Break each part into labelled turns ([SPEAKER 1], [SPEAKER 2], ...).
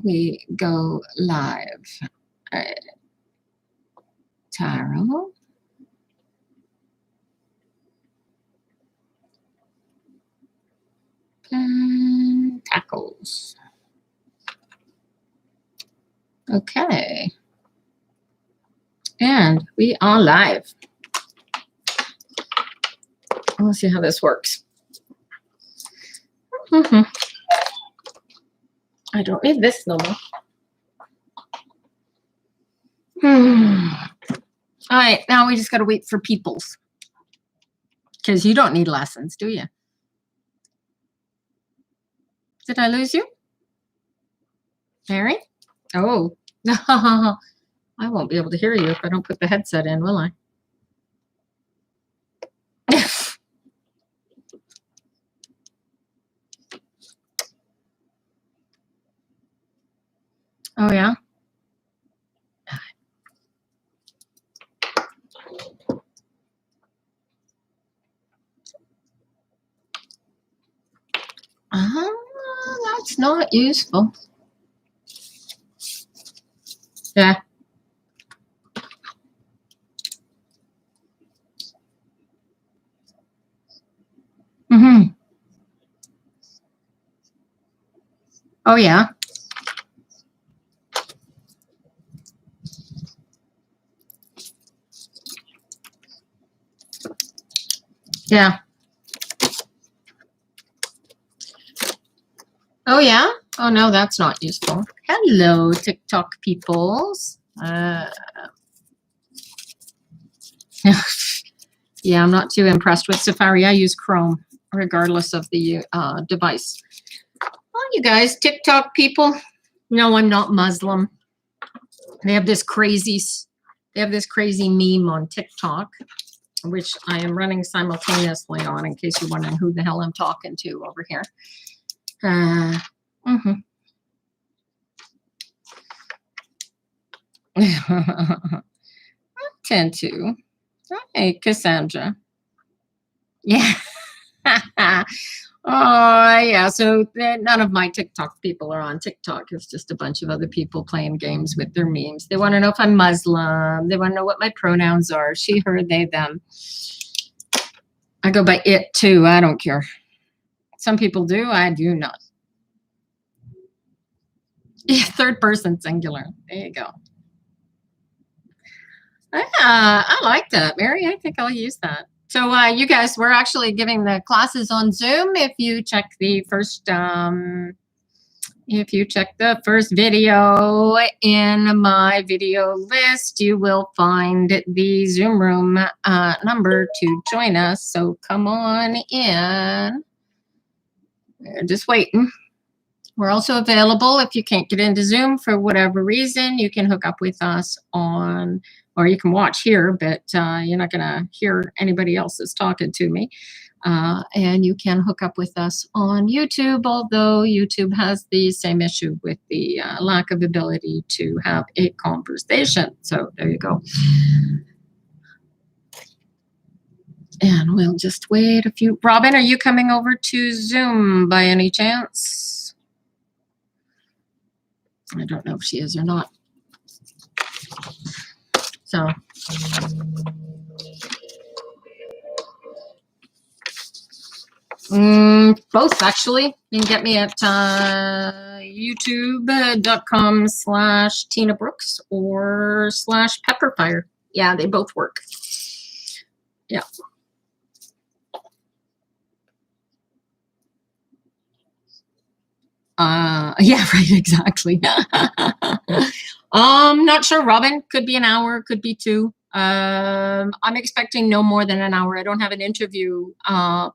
[SPEAKER 1] we go live. Tarot. Pentacles. Okay. And we are live. Let's see how this works. I don't need this no more. All right, now we just got to wait for peoples. Because you don't need lessons, do you? Did I lose you? Mary? Oh. I won't be able to hear you if I don't put the headset in, will I? Oh, yeah? That's not useful. Yeah. Oh, yeah. Yeah. Oh, yeah? Oh, no, that's not useful. Hello, TikTok peoples. Yeah, I'm not too impressed with Safari. I use Chrome, regardless of the device. Well, you guys, TikTok people, no, I'm not Muslim. They have this crazy meme on TikTok, which I am running simultaneously on, in case you're wondering who the hell I'm talking to over here. I tend to. Hey, Cassandra. Yeah. Oh, yeah. So none of my TikTok people are on TikTok. It's just a bunch of other people playing games with their memes. They want to know if I'm Muslim. They want to know what my pronouns are. She, her, they, them. I go by it too. I don't care. Some people do. I do not. Yeah, third person singular. There you go. I like that, Mary. I think I'll use that. So you guys, we're actually giving the classes on Zoom. If you check the first video in my video list, you will find the Zoom room number to join us. So come on in. We're just waiting. We're also available if you can't get into Zoom for whatever reason. You can hook up with us on, or you can watch here, but you're not going to hear anybody else that's talking to me. And you can hook up with us on YouTube, although YouTube has the same issue with the lack of ability to have a conversation. So there you go. And we'll just wait a few. Robin, are you coming over to Zoom by any chance? I don't know if she is or not. So. Both, actually. You can get me at youtube.com/Tina Brooks or /Pepperfire. Yeah, they both work. Yeah. Yeah, right, exactly. Not sure, Robin. Could be an hour, could be 2. I'm expecting no more than an hour. I don't have an interview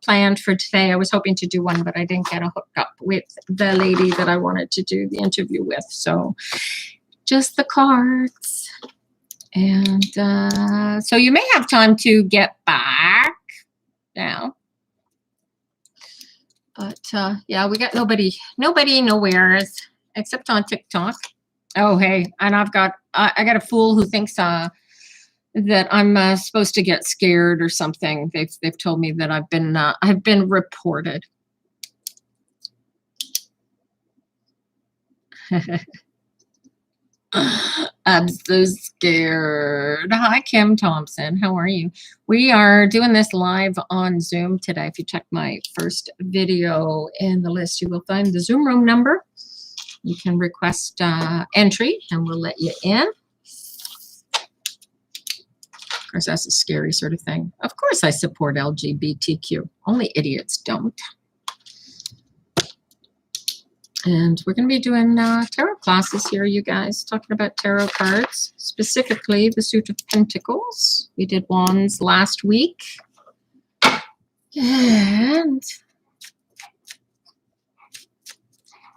[SPEAKER 1] planned for today. I was hoping to do one, but I didn't get a hookup with the lady that I wanted to do the interview with. So just the cards. And so you may have time to get back now. But yeah, we got nobody, nowhere except on TikTok. Oh, hey, and I got a fool who thinks that I'm supposed to get scared or something. They've told me that I've been reported. I'm so scared. Hi, Kim Thompson. How are you? We are doing this live on Zoom today. If you check my first video in the list, you will find the Zoom room number. You can request entry and we'll let you in. Of course, that's a scary sort of thing. Of course, I support LGBTQ. Only idiots don't. And we're going to be doing tarot classes here, you guys, talking about tarot cards, specifically the suit of Pentacles. We did wands last week. And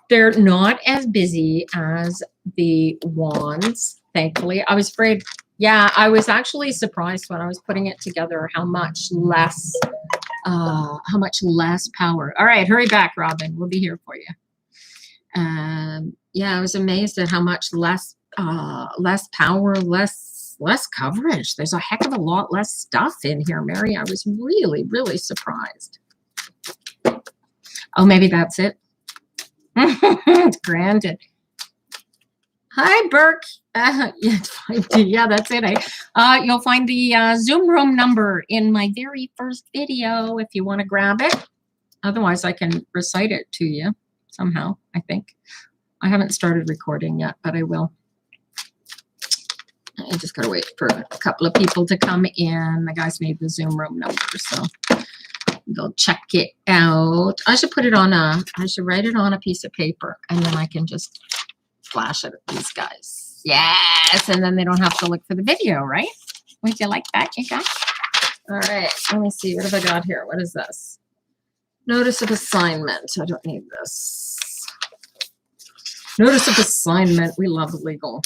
[SPEAKER 1] they're not as busy as the wands, thankfully. I was afraid, yeah, I was actually surprised when I was putting it together how much less power. All right, hurry back, Robin. We'll be here for you. Yeah, I was amazed at how much less power, less coverage. There's a heck of a lot less stuff in here, Mary. I was really, really surprised. Oh, maybe that's it. It's granted. Hi, Burke. Yeah, that's it. You'll find the Zoom room number in my very first video if you want to grab it. Otherwise, I can recite it to you somehow, I think. I haven't started recording yet, but I will. I just got to wait for a couple of people to come in. The guys need the Zoom room number, so they'll check it out. I should put it on I should write it on a piece of paper, and then I can just flash it at these guys. Yes, and then they don't have to look for the video, right? Would you like that, you guys? All right, let me see. What have I got here? What is this? Notice of assignment. I don't need this. Notice of assignment. We love legal.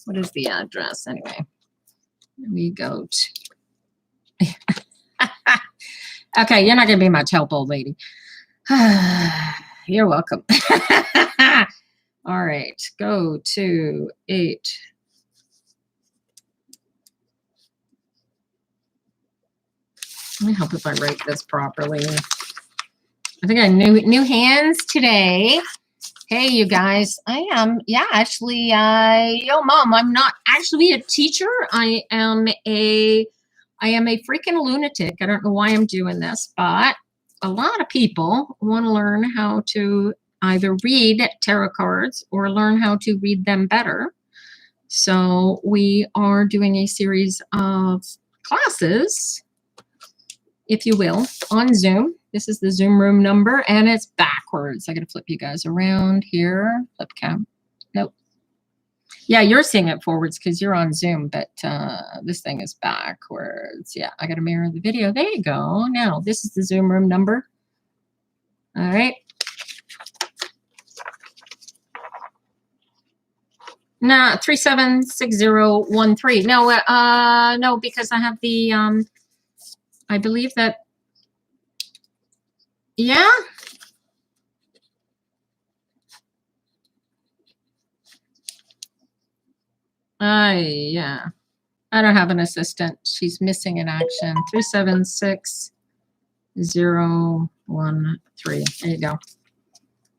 [SPEAKER 1] What is the address anyway? We go to. Okay, you're not going to be much help, old lady. You're welcome. All right, go to 8. Let me help if I write this properly. I think I new hands today. Hey, you guys, I am, yeah, actually, yo, Mom, I'm not actually a teacher. I am a freaking lunatic. I don't know why I'm doing this, but a lot of people want to learn how to either read tarot cards or learn how to read them better. So we are doing a series of classes, if you will, on Zoom. This is the Zoom room number, and it's backwards. I got to flip you guys around here. Flip cam. Nope. Yeah, you're seeing it forwards because you're on Zoom, but this thing is backwards. Yeah, I got to mirror the video. There you go. Now, this is the Zoom room number. All right. No, 376013. No, no, because I have the I believe that. Yeah. Yeah. I don't have an assistant. She's missing in action. 376013. There you go.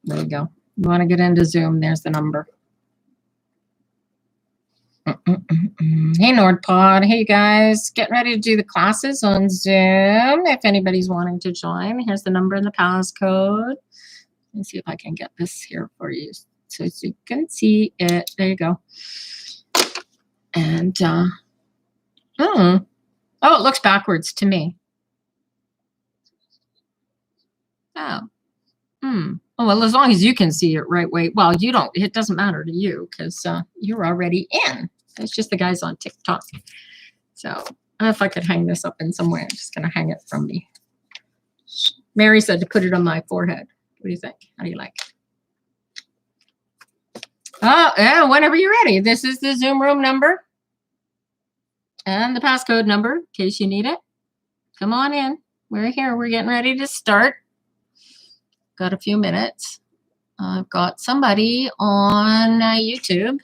[SPEAKER 1] There you go. You want to get into Zoom? There's the number. Hey, NordPod. Hey, guys. Getting ready to do the classes on Zoom. If anybody's wanting to join, here's the number and the passcode. Let's see if I can get this here for you so you can see it. There you go. And, oh, it looks backwards to me. Oh. Oh, well, as long as you can see it right way. Well, you don't. It doesn't matter to you because you're already in. It's just the guys on TikTok. So I don't know if I could hang this up in some way. I'm just going to hang it from me. Mary said to put it on my forehead. What do you think? How do you like it? Oh, yeah, whenever you're ready. This is the Zoom room number and the passcode number in case you need it. Come on in. We're here. We're getting ready to start. Got a few minutes. I've got somebody on YouTube.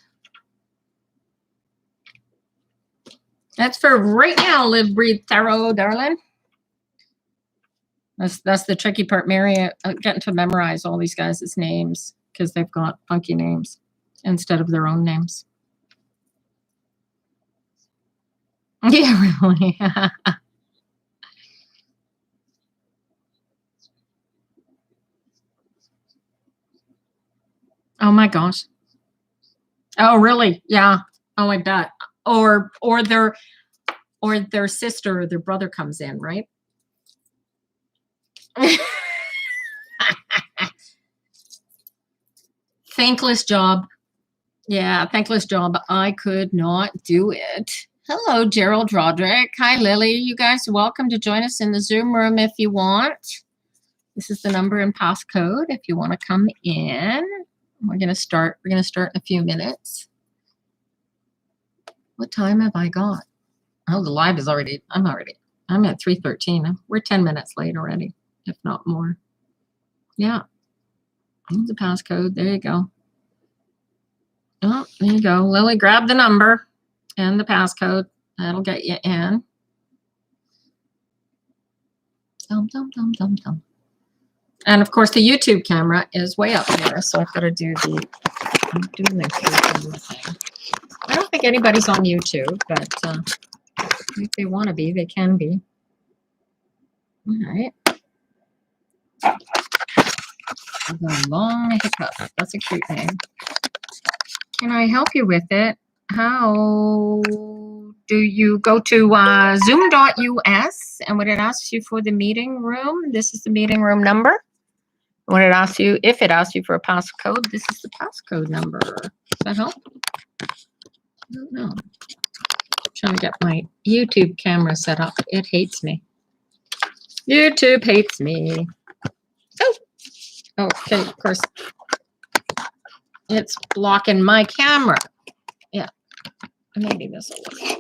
[SPEAKER 1] That's for right now, Live, Breathe, Tarot, darling. That's the tricky part, Mary, getting to memorize all these guys' names because they've got funky names. instead of their own names. Yeah, really. Oh my gosh. Oh, really? Yeah. Oh, I bet. Or their sister or their brother comes in, right? Thankless job. Yeah, thankless job. I could not do it. Hello, Gerald Roderick. Hi, Lily. You guys welcome to join us in the Zoom room if you want. This is the number and passcode if you want to come in. We're gonna start in a few minutes. What time have I got? Oh, the live is already, I'm at 3:13. We're 10 minutes late already, if not more. Yeah. Here's the passcode. There you go. Oh, there you go. Lily, grab the number and the passcode. That'll get you in. Dum, dum, dum, dum, dum. And of course, the YouTube camera is way up there, so I've got to do the thing. I don't think anybody's on YouTube, but if they want to be, they can be. All right. The long hiccup. That's a cute name. Can I help you with it? How do you go to zoom.us, and when it asks you for the meeting room, this is the meeting room number. When it asks you, if it asks you for a passcode, this is the passcode number. Does that help? I don't know. I'm trying to get my YouTube camera set up. It hates me. YouTube hates me. Oh, okay, of course. It's blocking my camera. Yeah, maybe this will work.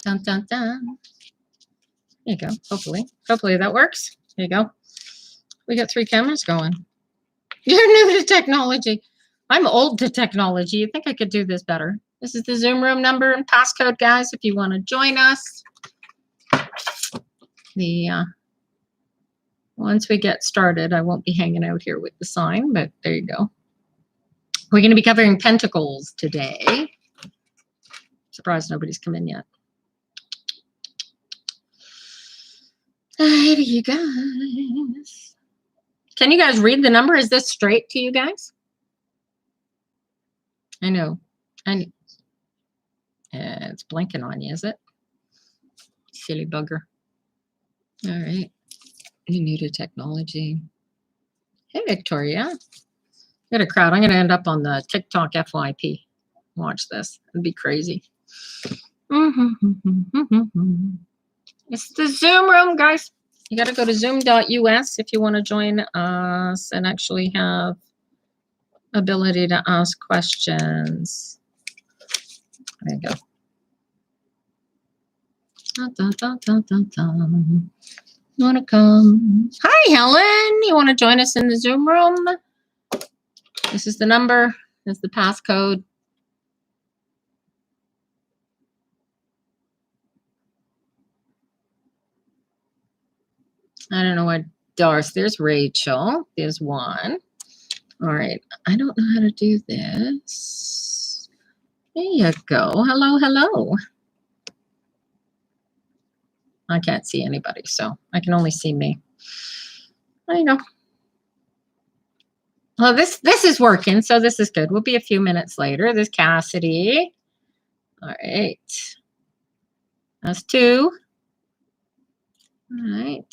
[SPEAKER 1] Dun, dun, dun. There you go. Hopefully that works. There you go. We got 3 cameras going. You're new to technology. I'm old to technology. You think I could do this better? This is the Zoom room number and passcode, guys, if you want to join us. Once we get started, I won't be hanging out here with the sign, but there you go. We're going to be covering Pentacles today. Surprised nobody's come in yet. Hi to you guys. Can you guys read the number? Is this straight to you guys? I know. It's blinking on you, is it? Silly bugger. All right. You're new to technology. Hey, Victoria. Got a crowd. I'm going to end up on the TikTok FYP. Watch this. It'd be crazy. It's the Zoom room, guys. You got to go to zoom.us if you want to join us and actually have ability to ask questions. There you go. Dun, dun, dun, dun, dun, dun. You want to come? Hi, Helen. You want to join us in the Zoom room? This is the number. This is the passcode. I don't know what Doris. There's Rachel. There's one. All right. I don't know how to do this. There you go. Hello, hello. I can't see anybody, so I can only see me. There you go. Well, this is working, so this is good. We'll be a few minutes later. There's Cassidy. All right. That's 2. All right.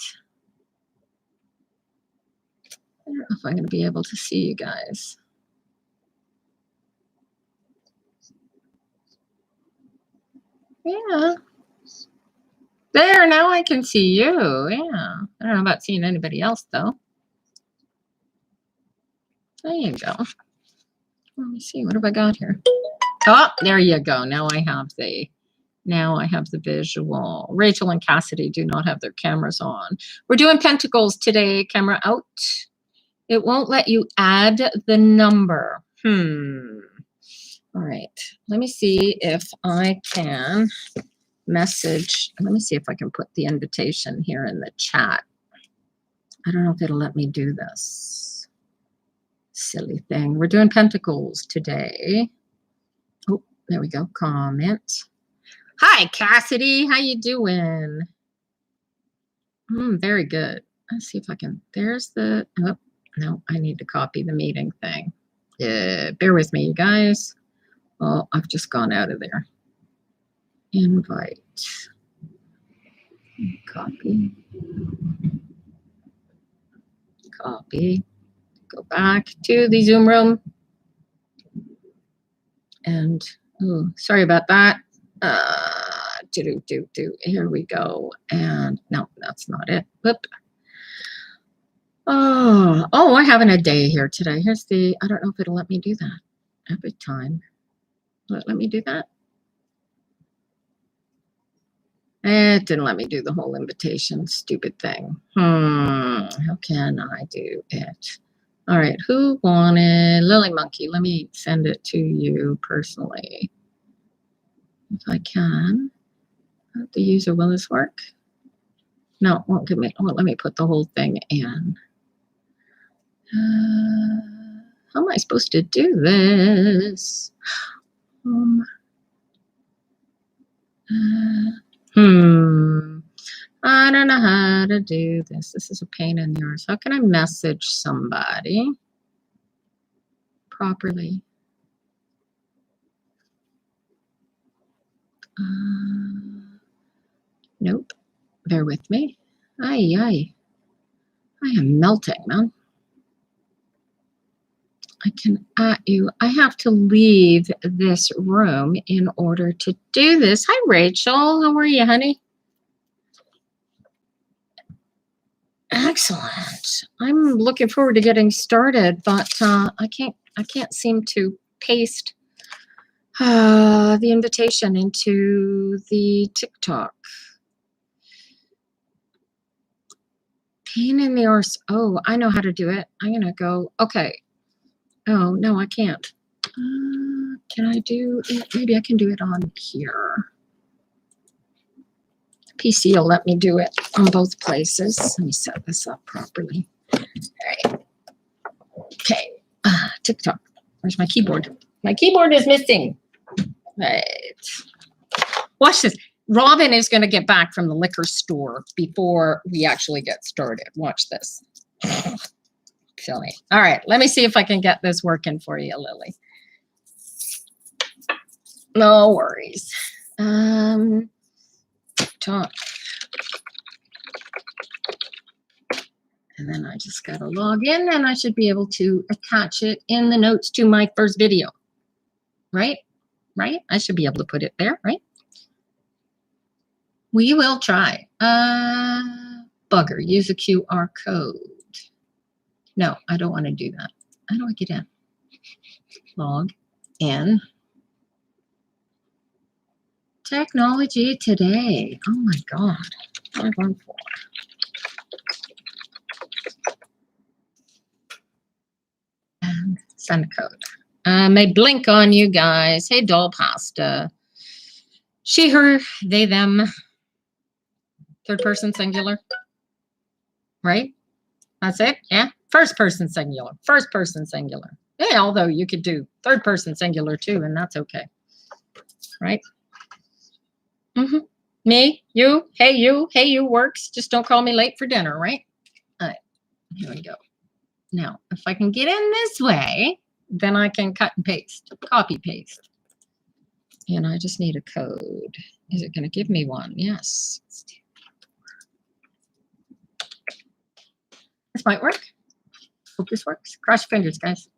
[SPEAKER 1] I don't know if I'm going to be able to see you guys. Yeah. There, now I can see you. Yeah. I don't know about seeing anybody else, though. There you go. Let me see. What have I got here? Oh, there you go. Now I have the visual. Rachel and Cassidy do not have their cameras on. We're doing Pentacles today. Camera out. It won't let you add the number. All right. Let me see if I can message. Let me see if I can put the invitation here in the chat. I don't know if it'll let me do this. Silly thing. We're doing Pentacles today. Oh, there we go. Comment. Hi, Cassidy. How you doing? Very good. Let's see if I can. There's the. Oh, no, I need to copy the meeting thing. Bear with me, you guys. Oh, I've just gone out of there. Invite. Copy. Copy. Go back to the Zoom room. And, oh, sorry about that. Here we go. And no, that's not it. Whoop. Oh, we're having a day here today. Here's the, I don't know if it'll let me do that every time. Let me do that. It didn't let me do the whole invitation. Stupid thing. How can I do it? All right. Who wanted Lily Monkey? Let me send it to you personally. If I can. The user, will this work? No, it won't give me. Oh, let me put the whole thing in. How am I supposed to do this? I don't know how to do this. This is a pain in the arse. How can I message somebody properly? Nope. Bear with me. I am melting, man. I can at you. I have to leave this room in order to do this. Hi, Rachel. How are you, honey? Excellent. I'm looking forward to getting started, but I can't seem to paste the invitation into the TikTok. Pain in the arse. Oh, I know how to do it. I'm gonna go. Okay. Oh no, I can't. Can I do it? Maybe I can do it on here. PC will let me do it on both places. Let me set this up properly. All right. Okay. TikTok. Where's my keyboard? My keyboard is missing. Right. Watch this. Robin is going to get back from the liquor store before we actually get started. Watch this. Silly. All right. Let me see if I can get this working for you, Lily. No worries. Talk. And then I just got to log in and I should be able to attach it in the notes to my first video. Right? Right? I should be able to put it there, right? We will try. Bugger, use a QR code. No, I don't want to do that. How do I get in? Log in. Technology today. Oh my God. 514. And send a code. May blink on you guys. Hey, doll pasta. She, her, they, them. Third person singular. Right? That's it? Yeah? First person singular. First person singular. Yeah, although you could do third person singular too, and that's okay. Right? Me, you, hey you works. Just don't call me late for dinner, right? All right, here we go. Now, if I can get in this way, then I can cut and paste, copy paste. And I just need a code. Is it going to give me one? Yes. This might work. Hope this works. Cross your fingers, guys.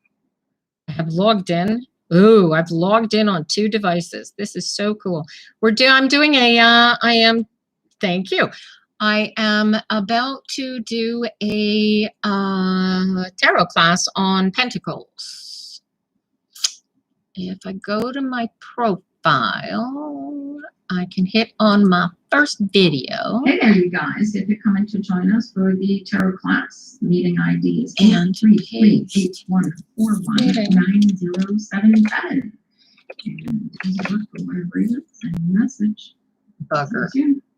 [SPEAKER 1] I have logged in. Ooh, I've logged in on 2 devices. This is so cool. I'm doing a, thank you. I am about to do a tarot class on Pentacles. If I go to my profile, I can hit on my first video.
[SPEAKER 2] Hey there, you guys. If you're coming to join us for the tarot class, meeting ID is 833-8141-9077. And does it work for whatever reason? Send a message.
[SPEAKER 1] Bugger.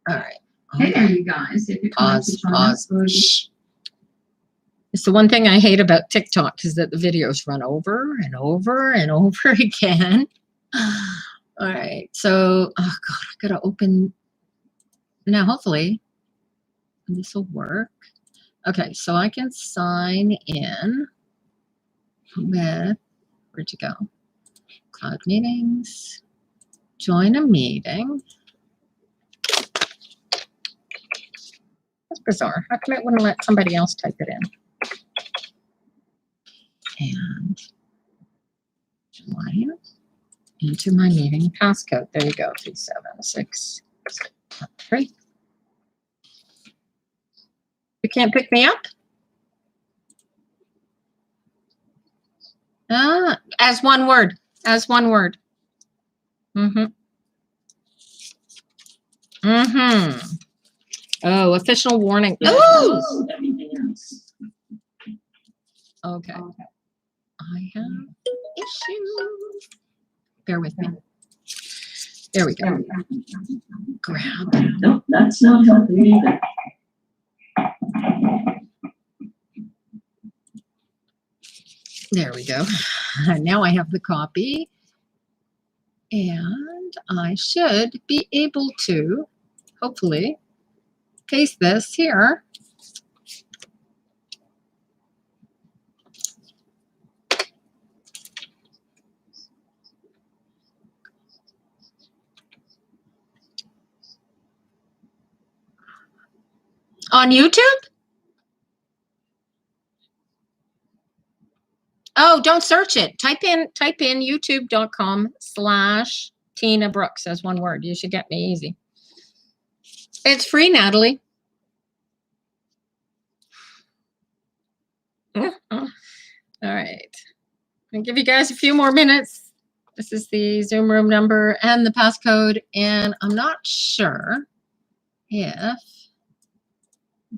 [SPEAKER 1] All right.
[SPEAKER 2] Hey there, you guys. If you're coming to join us for the...
[SPEAKER 1] It's the one thing I hate about TikTok is that the videos run over and over and over again. All right, so, oh God, I gotta open, now hopefully this will work. Okay, so I can sign in with, where'd you go? Cloud meetings, join a meeting. That's bizarre. How come it wouldn't let somebody else type it in? And join into my meeting passcode. There you go, 37663. You can't pick me up? As one word. As one word. Mm-hmm. Mm-hmm. Oh, official warning. Oh! Okay. I have issues. Bear with me. There we go. Grab.
[SPEAKER 2] Nope, that's not helping either.
[SPEAKER 1] There we go. Now I have the copy. And I should be able to, hopefully, paste this here. On YouTube? Oh, don't search it. Type in youtube.com/Tina Brooks as one word. You should get me easy. It's free, Natalie. All right. I'll give you guys a few more minutes. This is the Zoom room number and the passcode, and I'm not sure if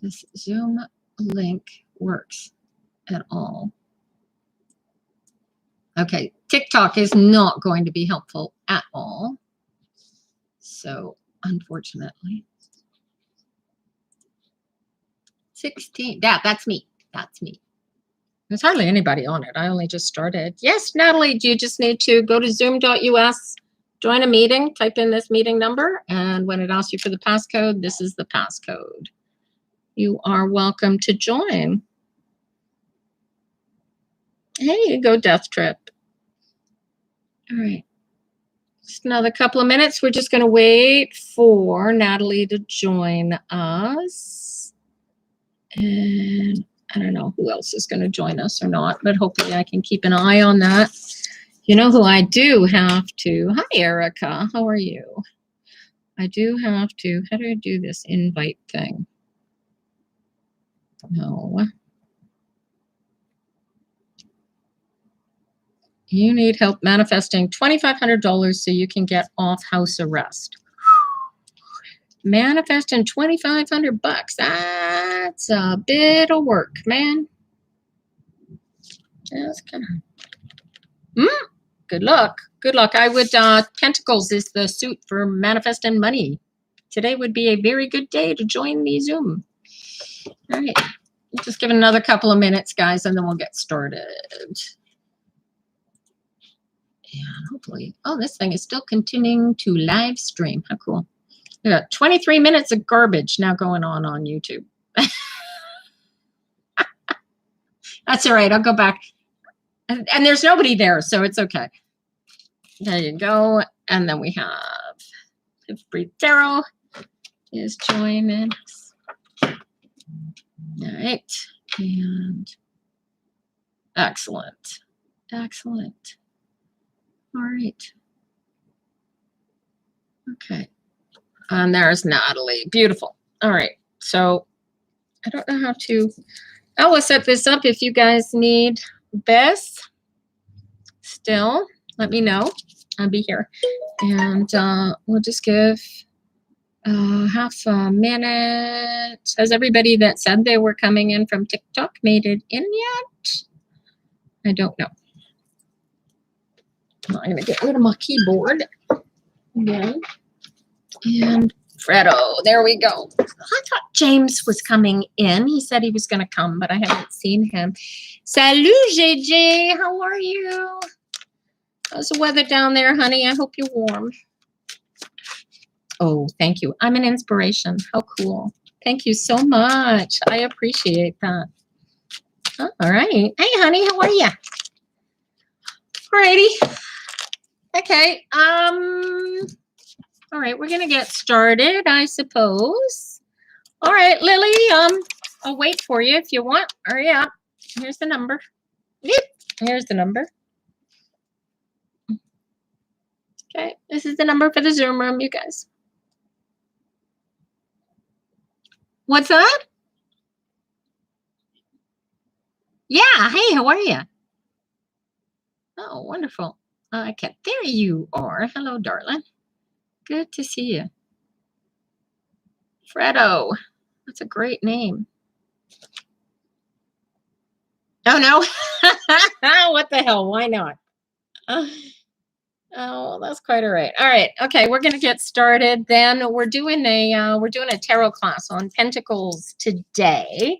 [SPEAKER 1] this Zoom link works at all. Okay, TikTok is not going to be helpful at all. So, unfortunately. 16, that's me. That's me. There's hardly anybody on it. I only just started. Yes, Natalie, you just need to go to zoom.us, join a meeting, type in this meeting number, and when it asks you for the passcode, this is the passcode. You are welcome to join. There you go, Death Trip. All right. Just another couple of minutes. We're just going to wait for Natalie to join us. And I don't know who else is going to join us or not, but hopefully I can keep an eye on that. You know who I do have to? Hi, Erica. How are you? I do have to. How do I do this invite thing? No. You need help manifesting $2,500 so you can get off house arrest. Manifesting 2,500 bucks. That's a bit of work, man. Just kind of. Good luck. Good luck. I would. Pentacles is the suit for manifesting money. Today would be a very good day to join the Zoom. All right. Just give it another couple of minutes, guys, and then we'll get started. And hopefully, oh, this thing is still continuing to live stream. How cool. We got 23 minutes of garbage now going on YouTube. That's all right. I'll go back. And there's nobody there, so it's okay. There you go. And then we have Breathe Tarot is joining us. All right. And excellent. Excellent. All right. Okay. And there's Natalie. Beautiful. All right. So I don't know how to. I will set this up if you guys need this. Still, let me know. I'll be here. And we'll just give half a minute. Has everybody that said they were coming in from TikTok made it in yet? I don't know. I'm going to get rid of my keyboard again. And Fredo, there we go. I thought James was coming in. He said he was going to come, but I haven't seen him. Salut, JJ. How are you? How's the weather down there, honey? I hope you're warm. Oh, thank you. I'm an inspiration. How cool. Thank you so much. I appreciate that. Oh, all right. Hey, honey, how are you? Alrighty. Okay. All right, we're gonna get started, I suppose. All right, Lily. I'll wait for you if you want. Hurry up. Here's the number. Yep. Here's the number. Okay, this is the number for the Zoom room, you guys. What's up? Yeah. Hey, how are you? Oh, wonderful. Okay, there you are. Hello, darling. Good to see you. Fredo. That's a great name. Oh, no. What the hell? Why not? Oh, that's quite all right. All right. Okay, we're going to get started. Then we're doing a tarot class on Pentacles today.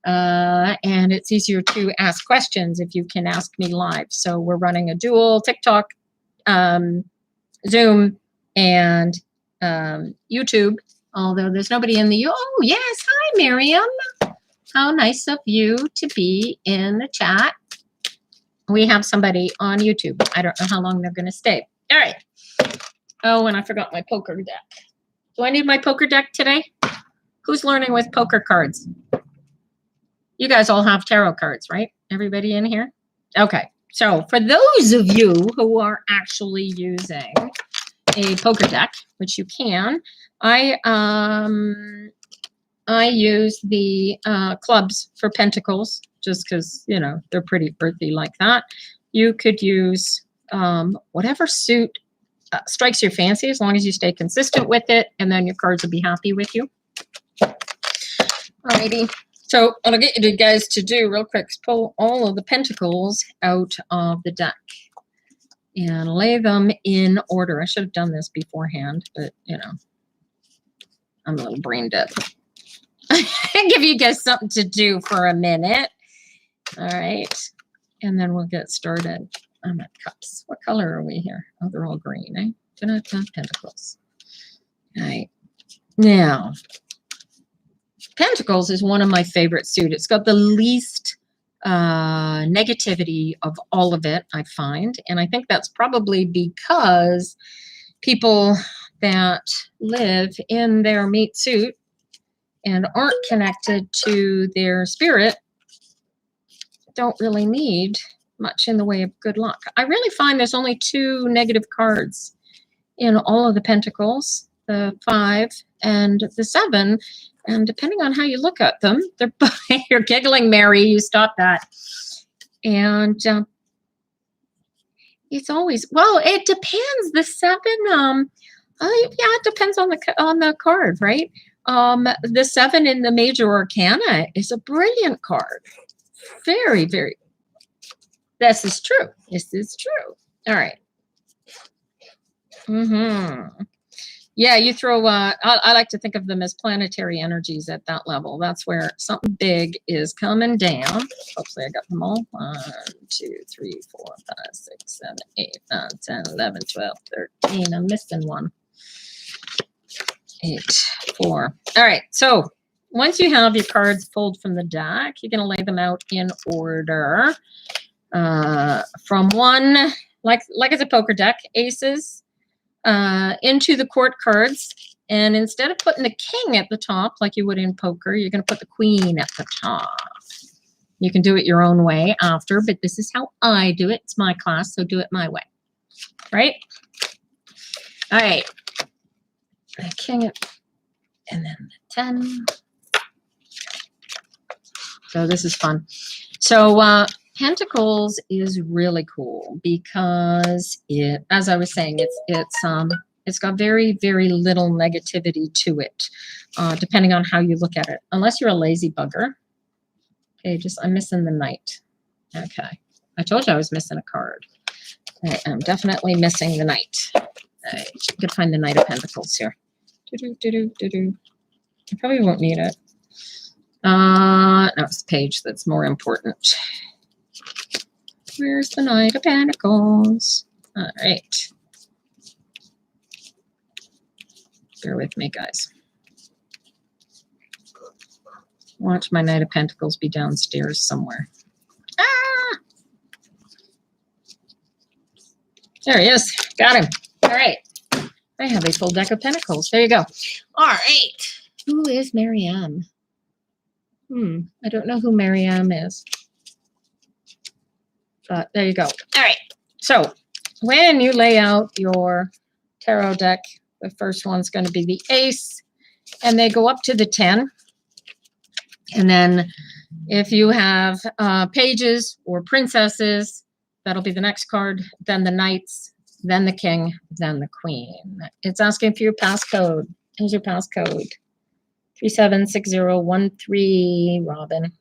[SPEAKER 1] And it's easier to ask questions if you can ask me live. So we're running a dual TikTok, Zoom, and YouTube. Although there's nobody in the oh yes, hi Miriam. How nice of you to be in the chat. We have somebody on YouTube. I don't know how long they're going to stay. All right. Oh, and I forgot my poker deck. Do I need my poker deck today? Who's learning with poker cards? You guys all have tarot cards, right? Everybody in here? Okay. So for those of you who are actually using a poker deck, which you can, I use the clubs for Pentacles just because, you know, they're pretty earthy like that. You could use whatever suit strikes your fancy as long as you stay consistent with it, and then your cards will be happy with you. Alrighty. So what I'll get you guys to do real quick is pull all of the Pentacles out of the deck and lay them in order. I should have done this beforehand, but, you know, I'm a little brain dead. Give you guys something to do for a minute. All right. And then we'll get started. I'm at cups. What color are we here? Oh, they're all green, eh? Then I've got Pentacles. All right. Now, Pentacles is one of my favorite suits. It's got the least negativity of all of it, I find. And I think that's probably because people that live in their meat suit and aren't connected to their spirit don't really need much in the way of good luck. I really find there's only 2 negative cards in all of the Pentacles, the 5 and the 7. And depending on how you look at them, they're you're giggling, Mary. You stop that. And it's always, well, it depends. The 7, yeah, it depends on the card, right? The 7 in the Major Arcana is a brilliant card. Very, very. This is true. This is true. All right. Yeah, you throw, I like to think of them as planetary energies at that level. That's where something big is coming down. Hopefully I got them all. 1, 2, 3, 4, 5, 6, 7, 8, 9, 10, 11, 12, 13. I'm missing one. 8, 4. All right. So once you have your cards pulled from the deck, you're going to lay them out in order from 1, like it's a poker deck, aces, into the court cards. And instead of putting the king at the top like you would in poker, you're going to put the queen at the top. You can do it your own way after, but this is how I do it. It's my class, so do it my way. Right? All right. The king, and then the 10. So this is fun. So Pentacles is really cool because it, as I was saying, it's got very, very little negativity to it, depending on how you look at it. Unless you're a lazy bugger. Okay, I'm missing the Knight. Okay, I told you I was missing a card. I am definitely missing the Knight. I could find the Knight of Pentacles here. I probably won't need it. No, it's the page that's more important. Where's the Knight of Pentacles? All right. Bear with me, guys. Watch my Knight of Pentacles be downstairs somewhere. Ah! There he is. Got him. All right. I have a full deck of Pentacles. There you go. All right. Who is Marianne? I don't know who Marianne is. But there you go. All right. So when you lay out your tarot deck, the first one's going to be the Ace, and they go up to the 10. And then if you have pages or princesses, that'll be the next card. Then the Knights, then the King, then the Queen. It's asking for your passcode. Here's your passcode. 376013, Robin.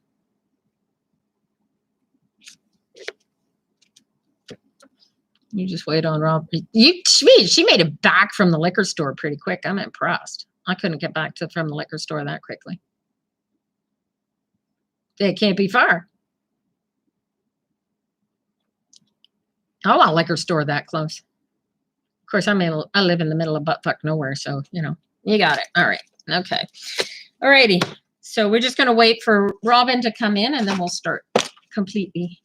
[SPEAKER 1] You just wait on Rob. She made it back from the liquor store pretty quick. I'm impressed. I couldn't get back from the liquor store that quickly. It can't be far. Oh, well, liquor store that close. Of course, I live in the middle of buttfuck nowhere, so, you know, you got it. All right. Okay. All righty. So we're just going to wait for Robin to come in, and then we'll start completely.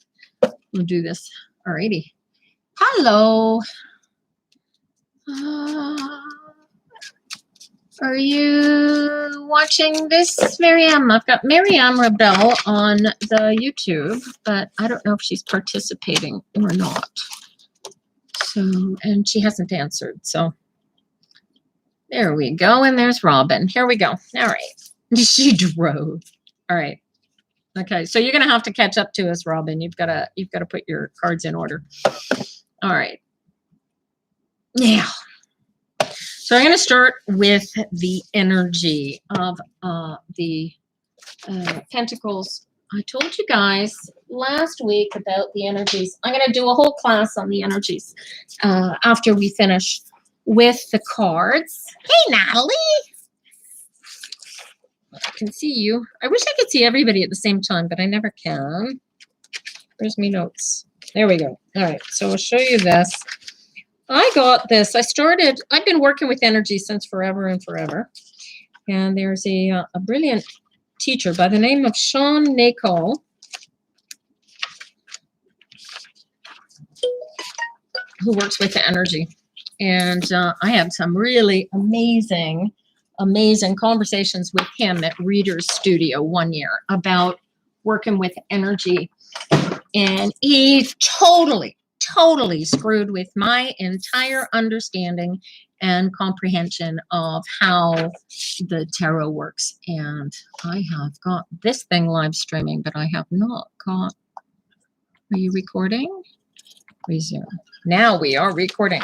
[SPEAKER 1] We'll do this. All righty. Hello. Are you watching this, Miriam? I've got Miriam Rebel on the YouTube, but I don't know if she's participating or not. So, and she hasn't answered. So there we go. And there's Robin. Here we go. All right. She drove. All right. Okay. So you're going to have to catch up to us, Robin. You've got to put your cards in order. All right. Yeah. So I'm going to start with the energy of the Pentacles. I told you guys last week about the energies. I'm going to do a whole class on the energies after we finish with the cards. Hey, Natalie. I can see you. I wish I could see everybody at the same time, but I never can. Where's my notes? There we go. All right. So I'll show you this. I got this. I've been working with energy since forever and forever. And there's a brilliant teacher by the name of Sean Nicol, who works with the energy. And I had some really amazing conversations with him at Reader's Studio one year about working with energy. And he totally screwed with my entire understanding and comprehension of how the tarot works. And I have got this thing live streaming, but I have not got. Are you recording? Resume. Now we are recording.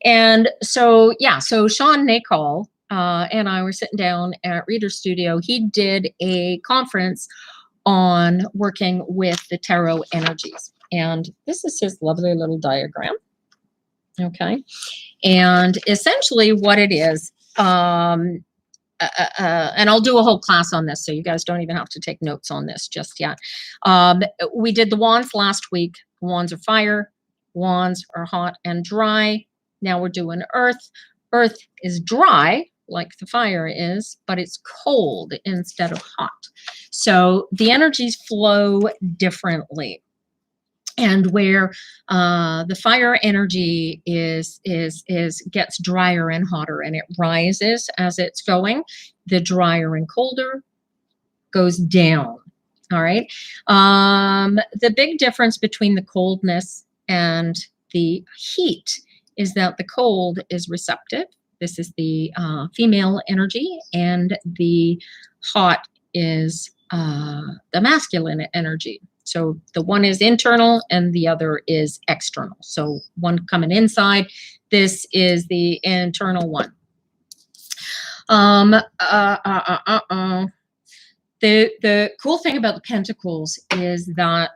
[SPEAKER 1] And so, yeah, so Sean Nicol and I were sitting down at Reader's Studio. He did a conference on working with the tarot energies. And this is his lovely little diagram. Okay. And essentially what it is, and I'll do a whole class on this, so you guys don't even have to take notes on this just yet. We did the wands last week. Wands are fire. Wands are hot and dry. Now we're doing earth. Earth is dry, like the fire is, but it's cold instead of hot. So the energies flow differently. And where the fire energy gets drier and hotter, and it rises as it's going, the drier and colder goes down. All right. The big difference between the coldness and the heat is that the cold is receptive. This is the female energy, and the hot is the masculine energy. So the one is internal and the other is external. So one coming inside, this is the internal one. The cool thing about the Pentacles is that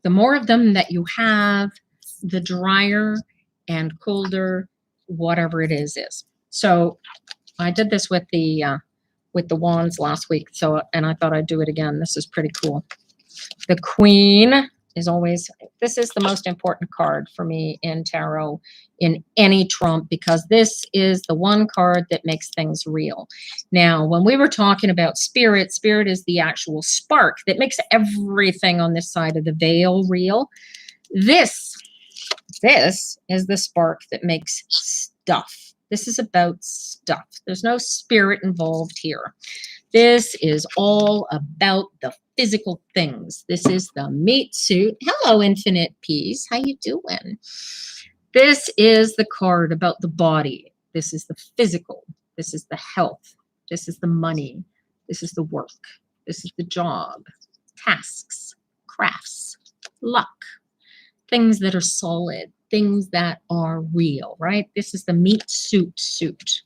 [SPEAKER 1] the more of them that you have, the drier and colder whatever it is. So I did this with the wands last week, so, and I thought I'd do it again. This is pretty cool. The Queen is always, this is the most important card for me in tarot, in any trump, because this is the one card that makes things real. Now, when we were talking about spirit, spirit is the actual spark that makes everything on this side of the veil real. This is the spark that makes stuff. This is about stuff. There's no spirit involved here. This is all about the physical things. This is the meat suit. Hello, Infinite Peace. How you doing? This is the card about the body. This is the physical. This is the health. This is the money. This is the work. This is the job, tasks, crafts, luck, things that are solid, things that are real, right? This is the meat suit.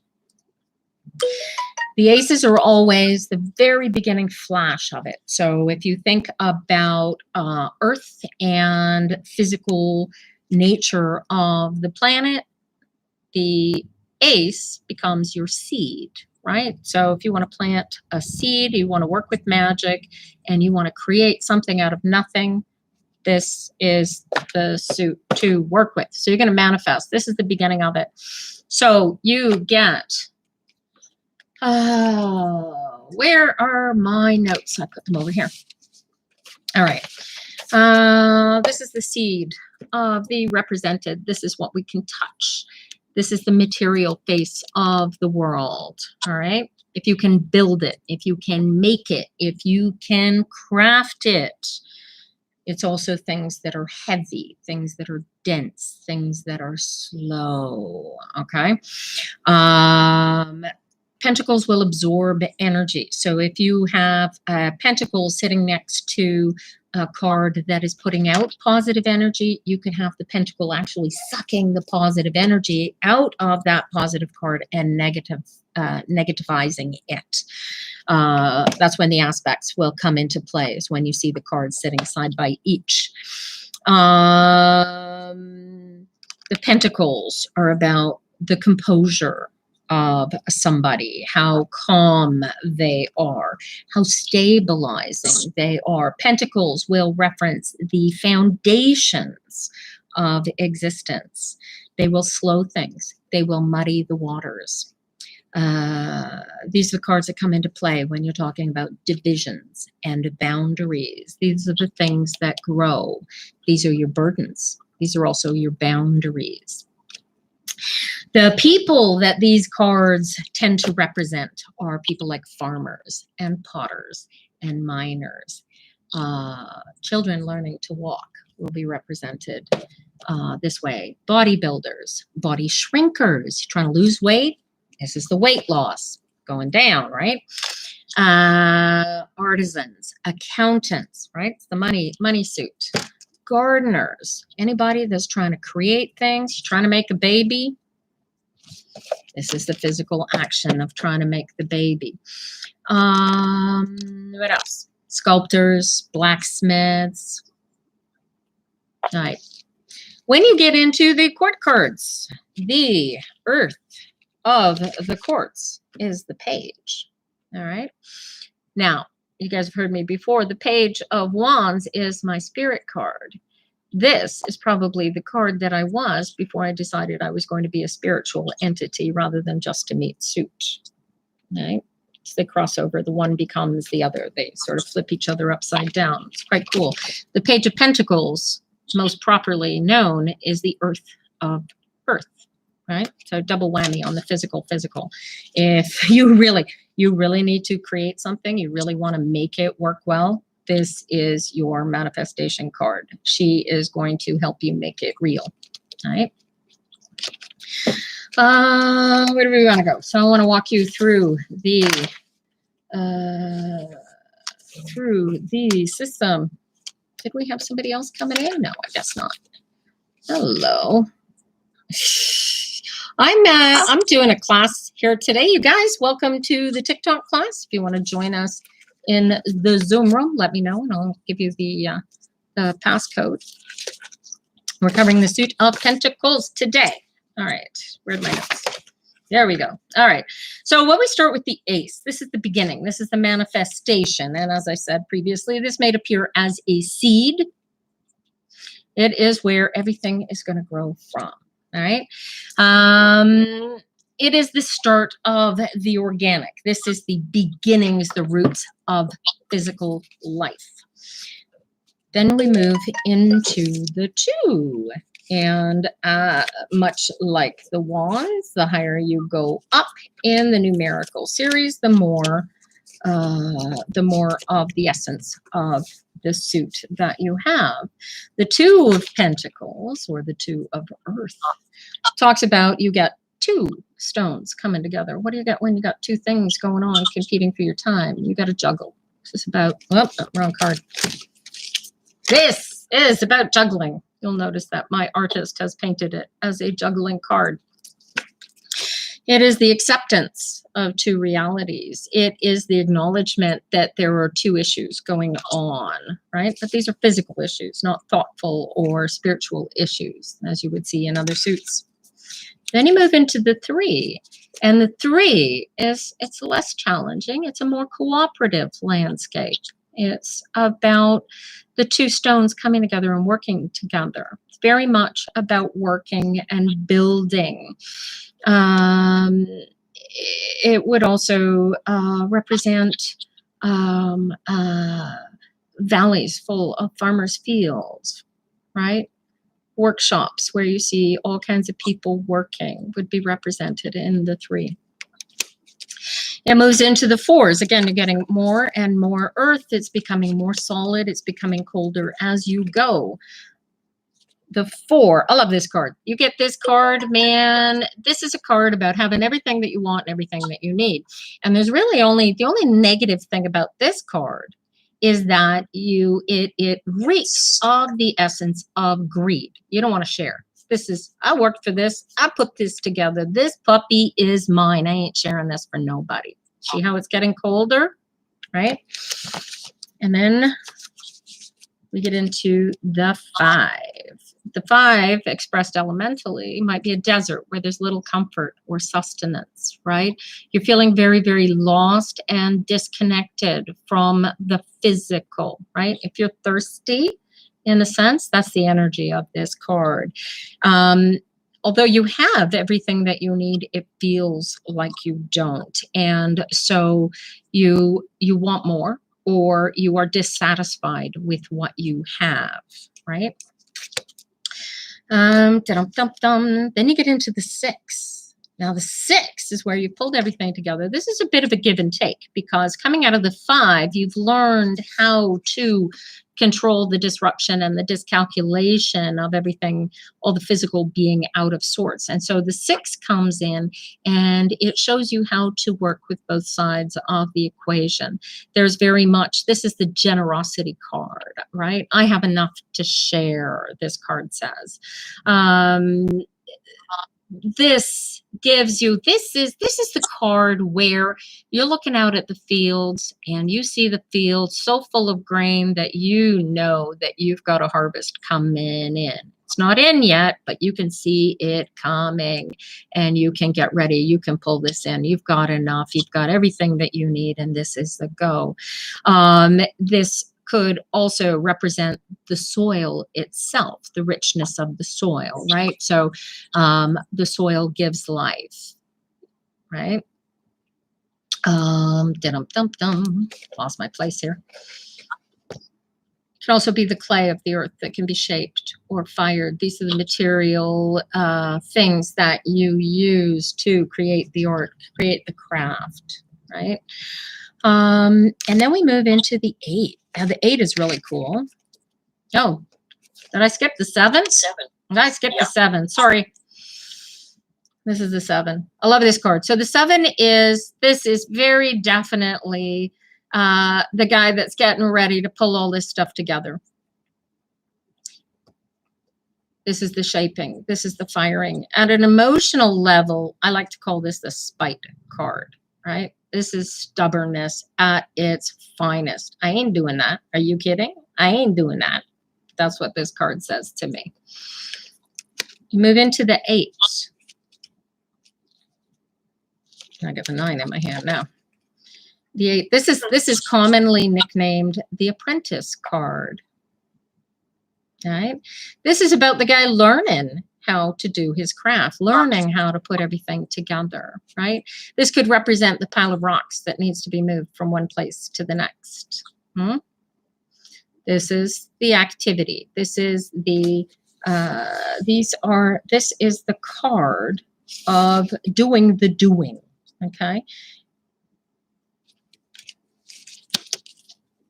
[SPEAKER 1] The aces are always the very beginning flash of it. So if you think about Earth and physical nature of the planet, the ace becomes your seed, right? So if you want to plant a seed, you want to work with magic, and you want to create something out of nothing, this is the suit to work with. So you're going to manifest. This is the beginning of it. So you get... where are my notes? I put them over here. All right. This is the seed of the represented. This is what we can touch. This is the material face of the world. All right. If you can build it, if you can make it, if you can craft it. It's also things that are heavy, things that are dense, things that are slow. Okay. Pentacles will absorb energy. So if you have a pentacle sitting next to a card that is putting out positive energy, you can have the pentacle actually sucking the positive energy out of that positive card and negativizing it. That's when the aspects will come into play, is when you see the cards sitting side by each. The pentacles are about the composure of somebody, how calm they are, how stabilizing they are. Pentacles will reference the foundations of existence. They will slow things. They will muddy the waters. These are the cards that come into play when you're talking about divisions and boundaries. These are the things that grow. These are your burdens. These are also your boundaries. The people that these cards tend to represent are people like farmers and potters and miners. Children learning to walk will be represented this way. Bodybuilders, body shrinkers, trying to lose weight. This is the weight loss going down, right? Artisans, accountants, right? It's the money suit. Gardeners, anybody that's trying to create things, trying to make a baby. This is the physical action of trying to make the baby. What else? Sculptors, blacksmiths. All right. When you get into the court cards, the earth of the courts is the page. All right. Now, you guys have heard me before. The page of wands is my spirit card. This is probably the card that I was before I decided I was going to be a spiritual entity rather than just a meat suit. Right? So they cross over. The one becomes the other. They sort of flip each other upside down. It's quite cool. The Page of Pentacles, most properly known, is the earth of earth. Right? So double whammy on the physical. If you really need to create something, you really want to make it work well, this is your manifestation card. She is going to help you make it real. All right. Where do we want to go? So I want to walk you through the system. Did we have somebody else coming in? No, I guess not. Hello. I'm doing a class here today, you guys. Welcome to the TikTok class. If you want to join us in the Zoom room, let me know and I'll give you the passcode. We're covering the suit of Pentacles today. All right, where'd my notes? There we go. All right. So what we start with the ace. This is the beginning. This is the manifestation. And as I said previously, this may appear as a seed. It is where everything is going to grow from. All right. It is the start of the organic. This is the beginnings, the roots of physical life. Then we move into the 2. And much like the wands, the higher you go up in the numerical series, the more of the essence of the suit that you have. The 2 of Pentacles, or the 2 of Earth, talks about you get 2 stones coming together. What do you get when you got 2 things going on competing for your time? You got to juggle. This is about, oh, wrong card. This is about juggling. You'll notice that my artist has painted it as a juggling card. It is the acceptance of 2 realities. It is the acknowledgement that there are 2 issues going on, right? But these are physical issues, not thoughtful or spiritual issues, as you would see in other suits. Then you move into the 3. And the 3 it's less challenging. It's a more cooperative landscape. It's about the 2 stones coming together and working together. It's very much about working and building. It would also represent valleys full of farmers' fields, right? Workshops where you see all kinds of people working would be represented in the 3. It moves into the 4s. Again, you're getting more and more earth. It's becoming more solid. It's becoming colder as you go. The 4, I love this card. You get this card, man. This is a card about having everything that you want and everything that you need. And there's really the only negative thing about this card is that it reeks of the essence of greed. You don't want to share. This is, I worked for this. I put this together. This puppy is mine. I ain't sharing this for nobody. See how it's getting colder, right? And then we get into the 5. The 5, expressed elementally, might be a desert where there's little comfort or sustenance, right? You're feeling very, very lost and disconnected from the physical, right? If you're thirsty, in a sense, that's the energy of this card. Although you have everything that you need, it feels like you don't. And so you want more, or you are dissatisfied with what you have, right? Then you get into the 6. Now the 6 is where you pulled everything together. This is a bit of a give and take, because coming out of the 5, you've learned how to control the disruption and the discalculation of everything, all the physical being out of sorts. And so the 6 comes in and it shows you how to work with both sides of the equation. There's very much, this is the generosity card, right? I have enough to share, this card says. This gives you, this is the card where you're looking out at the fields and you see the field so full of grain that you know that you've got a harvest coming in. It's not in yet, but you can see it coming and you can get ready. You can pull this in. You've got enough. You've got everything that you need, and this is the go. This could also represent the soil itself, the richness of the soil, right? So the soil gives life, right? Lost my place here. It can also be the clay of the earth that can be shaped or fired. These are the material things that you use to create the art, create the craft, right? And then we move into the 8. Now the 8 is really cool. Oh, did I skip the 7? 7. I skipped the 7. Sorry. This is the 7. I love this card. So the 7 is, this is very definitely the guy that's getting ready to pull all this stuff together. This is the shaping. This is the firing. At an emotional level, I like to call this the spite card, right? This is stubbornness at its finest. I ain't doing that. Are you kidding? I ain't doing that. That's what this card says to me. You move into the 8. I got the 9 in my hand now. The 8. This is commonly nicknamed the apprentice card. Right? This is about the guy learning how to do his craft, learning how to put everything together, right? This could represent the pile of rocks that needs to be moved from one place to the next. This is the activity. This is the this is the card of doing the doing. Okay.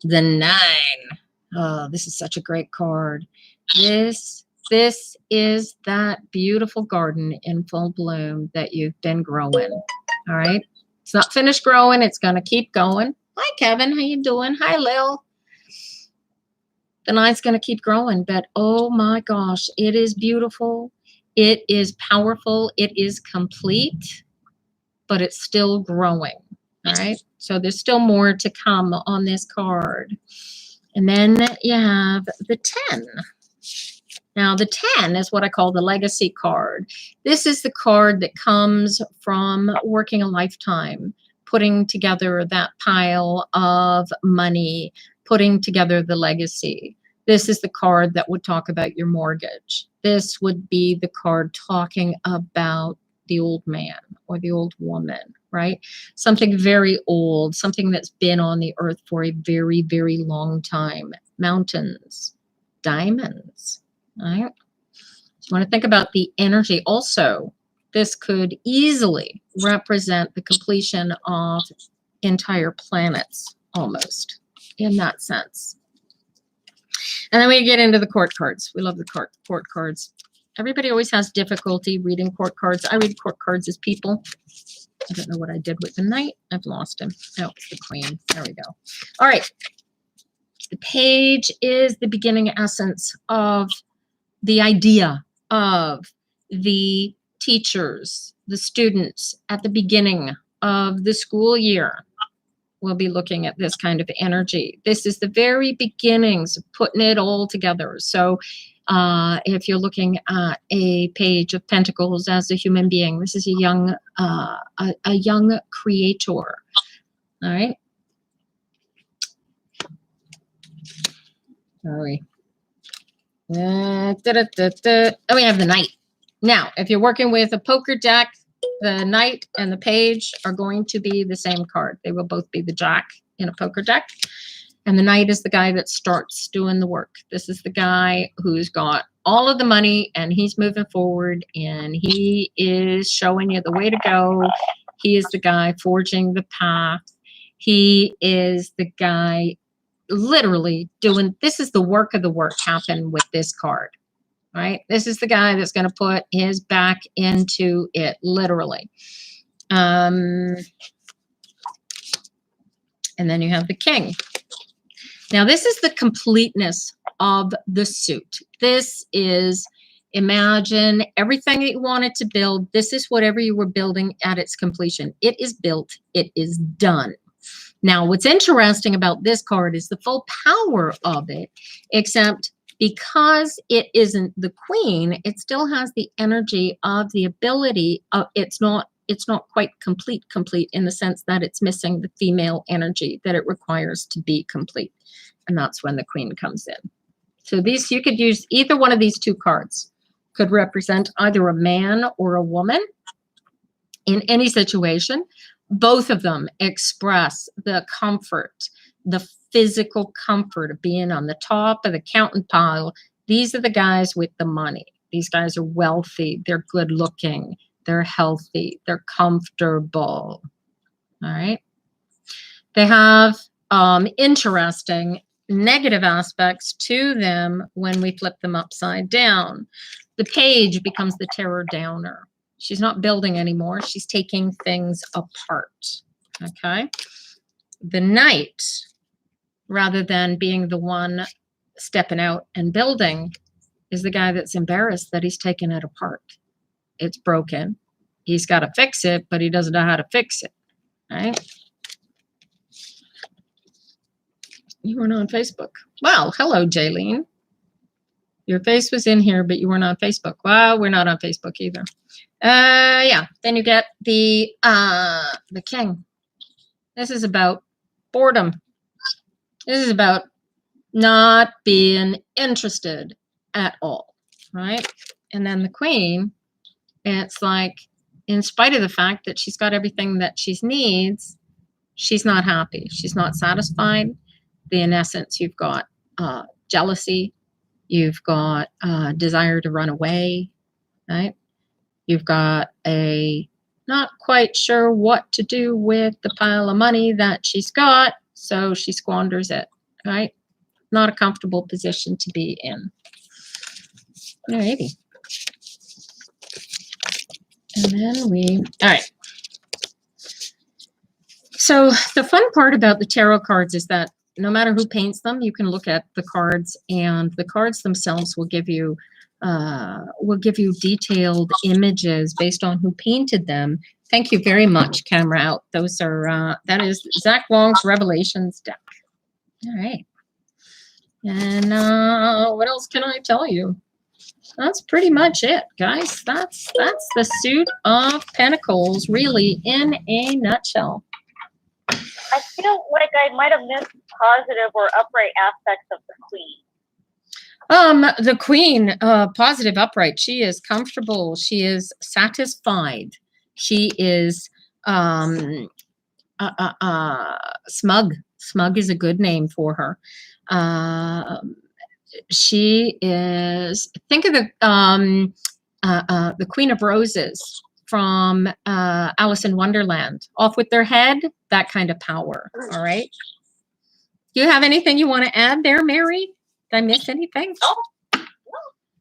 [SPEAKER 1] The 9. Oh, this is such a great card. This is that beautiful garden in full bloom that you've been growing. All right. It's not finished growing. It's going to keep going. Hi, Kevin. How you doing? Hi, Lil. The 9's going to keep growing, but oh my gosh, it is beautiful. It is powerful. It is complete, but it's still growing. All right. So there's still more to come on this card. And then you have the 10. Now, the 10 is what I call the legacy card. This is the card that comes from working a lifetime, putting together that pile of money, putting together the legacy. This is the card that would talk about your mortgage. This would be the card talking about the old man or the old woman, right? Something very old, something that's been on the earth for a very, very long time. Mountains, diamonds, right? So you want to think about the energy. Also, this could easily represent the completion of entire planets, almost, in that sense. And then we get into the court cards. We love the court cards. Everybody always has difficulty reading court cards. I read court cards as people. I don't know what I did with the knight. I've lost him. Oh, it's the queen. There we go. All right. The page is the beginning essence of the idea of the teachers, the students at the beginning of the school year. We'll be looking at this kind of energy. This is the very beginnings of putting it all together. So if you're looking at a page of Pentacles as a human being, this is a young creator. All right. Sorry. And we have the knight. Now, if you're working with a poker deck, the knight and the page are going to be the same card. They will both be the jack in a poker deck. And the knight is the guy that starts doing the work. This is the guy who's got all of the money and he's moving forward and he is showing you the way to go. He is the guy forging the path. He is the guy literally doing, this is the work of the work happen with this card, right? This is the guy that's going to put his back into it, literally. And then you have the king. Now, this is the completeness of the suit. This is, imagine everything that you wanted to build. This is whatever you were building at its completion. It is built. It is done. Now, what's interesting about this card is the full power of it, except because it isn't the queen, it still has the energy of the ability of, it's not quite complete in the sense that it's missing the female energy that it requires to be complete. And that's when the queen comes in. So these, you could use either one of these two cards, could represent either a man or a woman in any situation. Both of them express the comfort, the physical comfort of being on the top of the counting pile. These are the guys with the money. These guys are wealthy. They're good looking. They're healthy. They're comfortable. All right. They have interesting negative aspects to them when we flip them upside down. The page becomes the terror downer. She's not building anymore. She's taking things apart. Okay. The knight, rather than being the one stepping out and building, is the guy that's embarrassed that he's taking it apart. It's broken. He's got to fix it, but he doesn't know how to fix it. Right? You weren't on Facebook. Well, hello, Jaylene. Your face was in here, but you weren't on Facebook. Well, we're not on Facebook either. Yeah. Then you get the king. This is about boredom. This is about not being interested at all, right? And then the queen, it's like, in spite of the fact that she's got everything that she needs, she's not happy. She's not satisfied. In essence, you've got jealousy. You've got desire to run away, right? You've got a not quite sure what to do with the pile of money that she's got, so she squanders it, right? Not a comfortable position to be in. Alrighty. And then all right. So the fun part about the tarot cards is that no matter who paints them, you can look at the cards, and the cards themselves will give you detailed images based on who painted them. Thank you very much, camera out. Those are that is Zach Wong's Revelations deck. All right. And what else can I tell you? That's pretty much it, guys. That's the suit of Pentacles, really, in a nutshell.
[SPEAKER 3] I feel like I might have missed positive or upright aspects of the queen.
[SPEAKER 1] The queen, positive upright. She is comfortable. She is satisfied. She is smug. Smug is a good name for her. She is. Think of the Queen of Roses from Alice in Wonderland. Off with their head. That kind of power. All right. Do you have anything you want to add there, Mary? Did I miss anything?
[SPEAKER 4] No,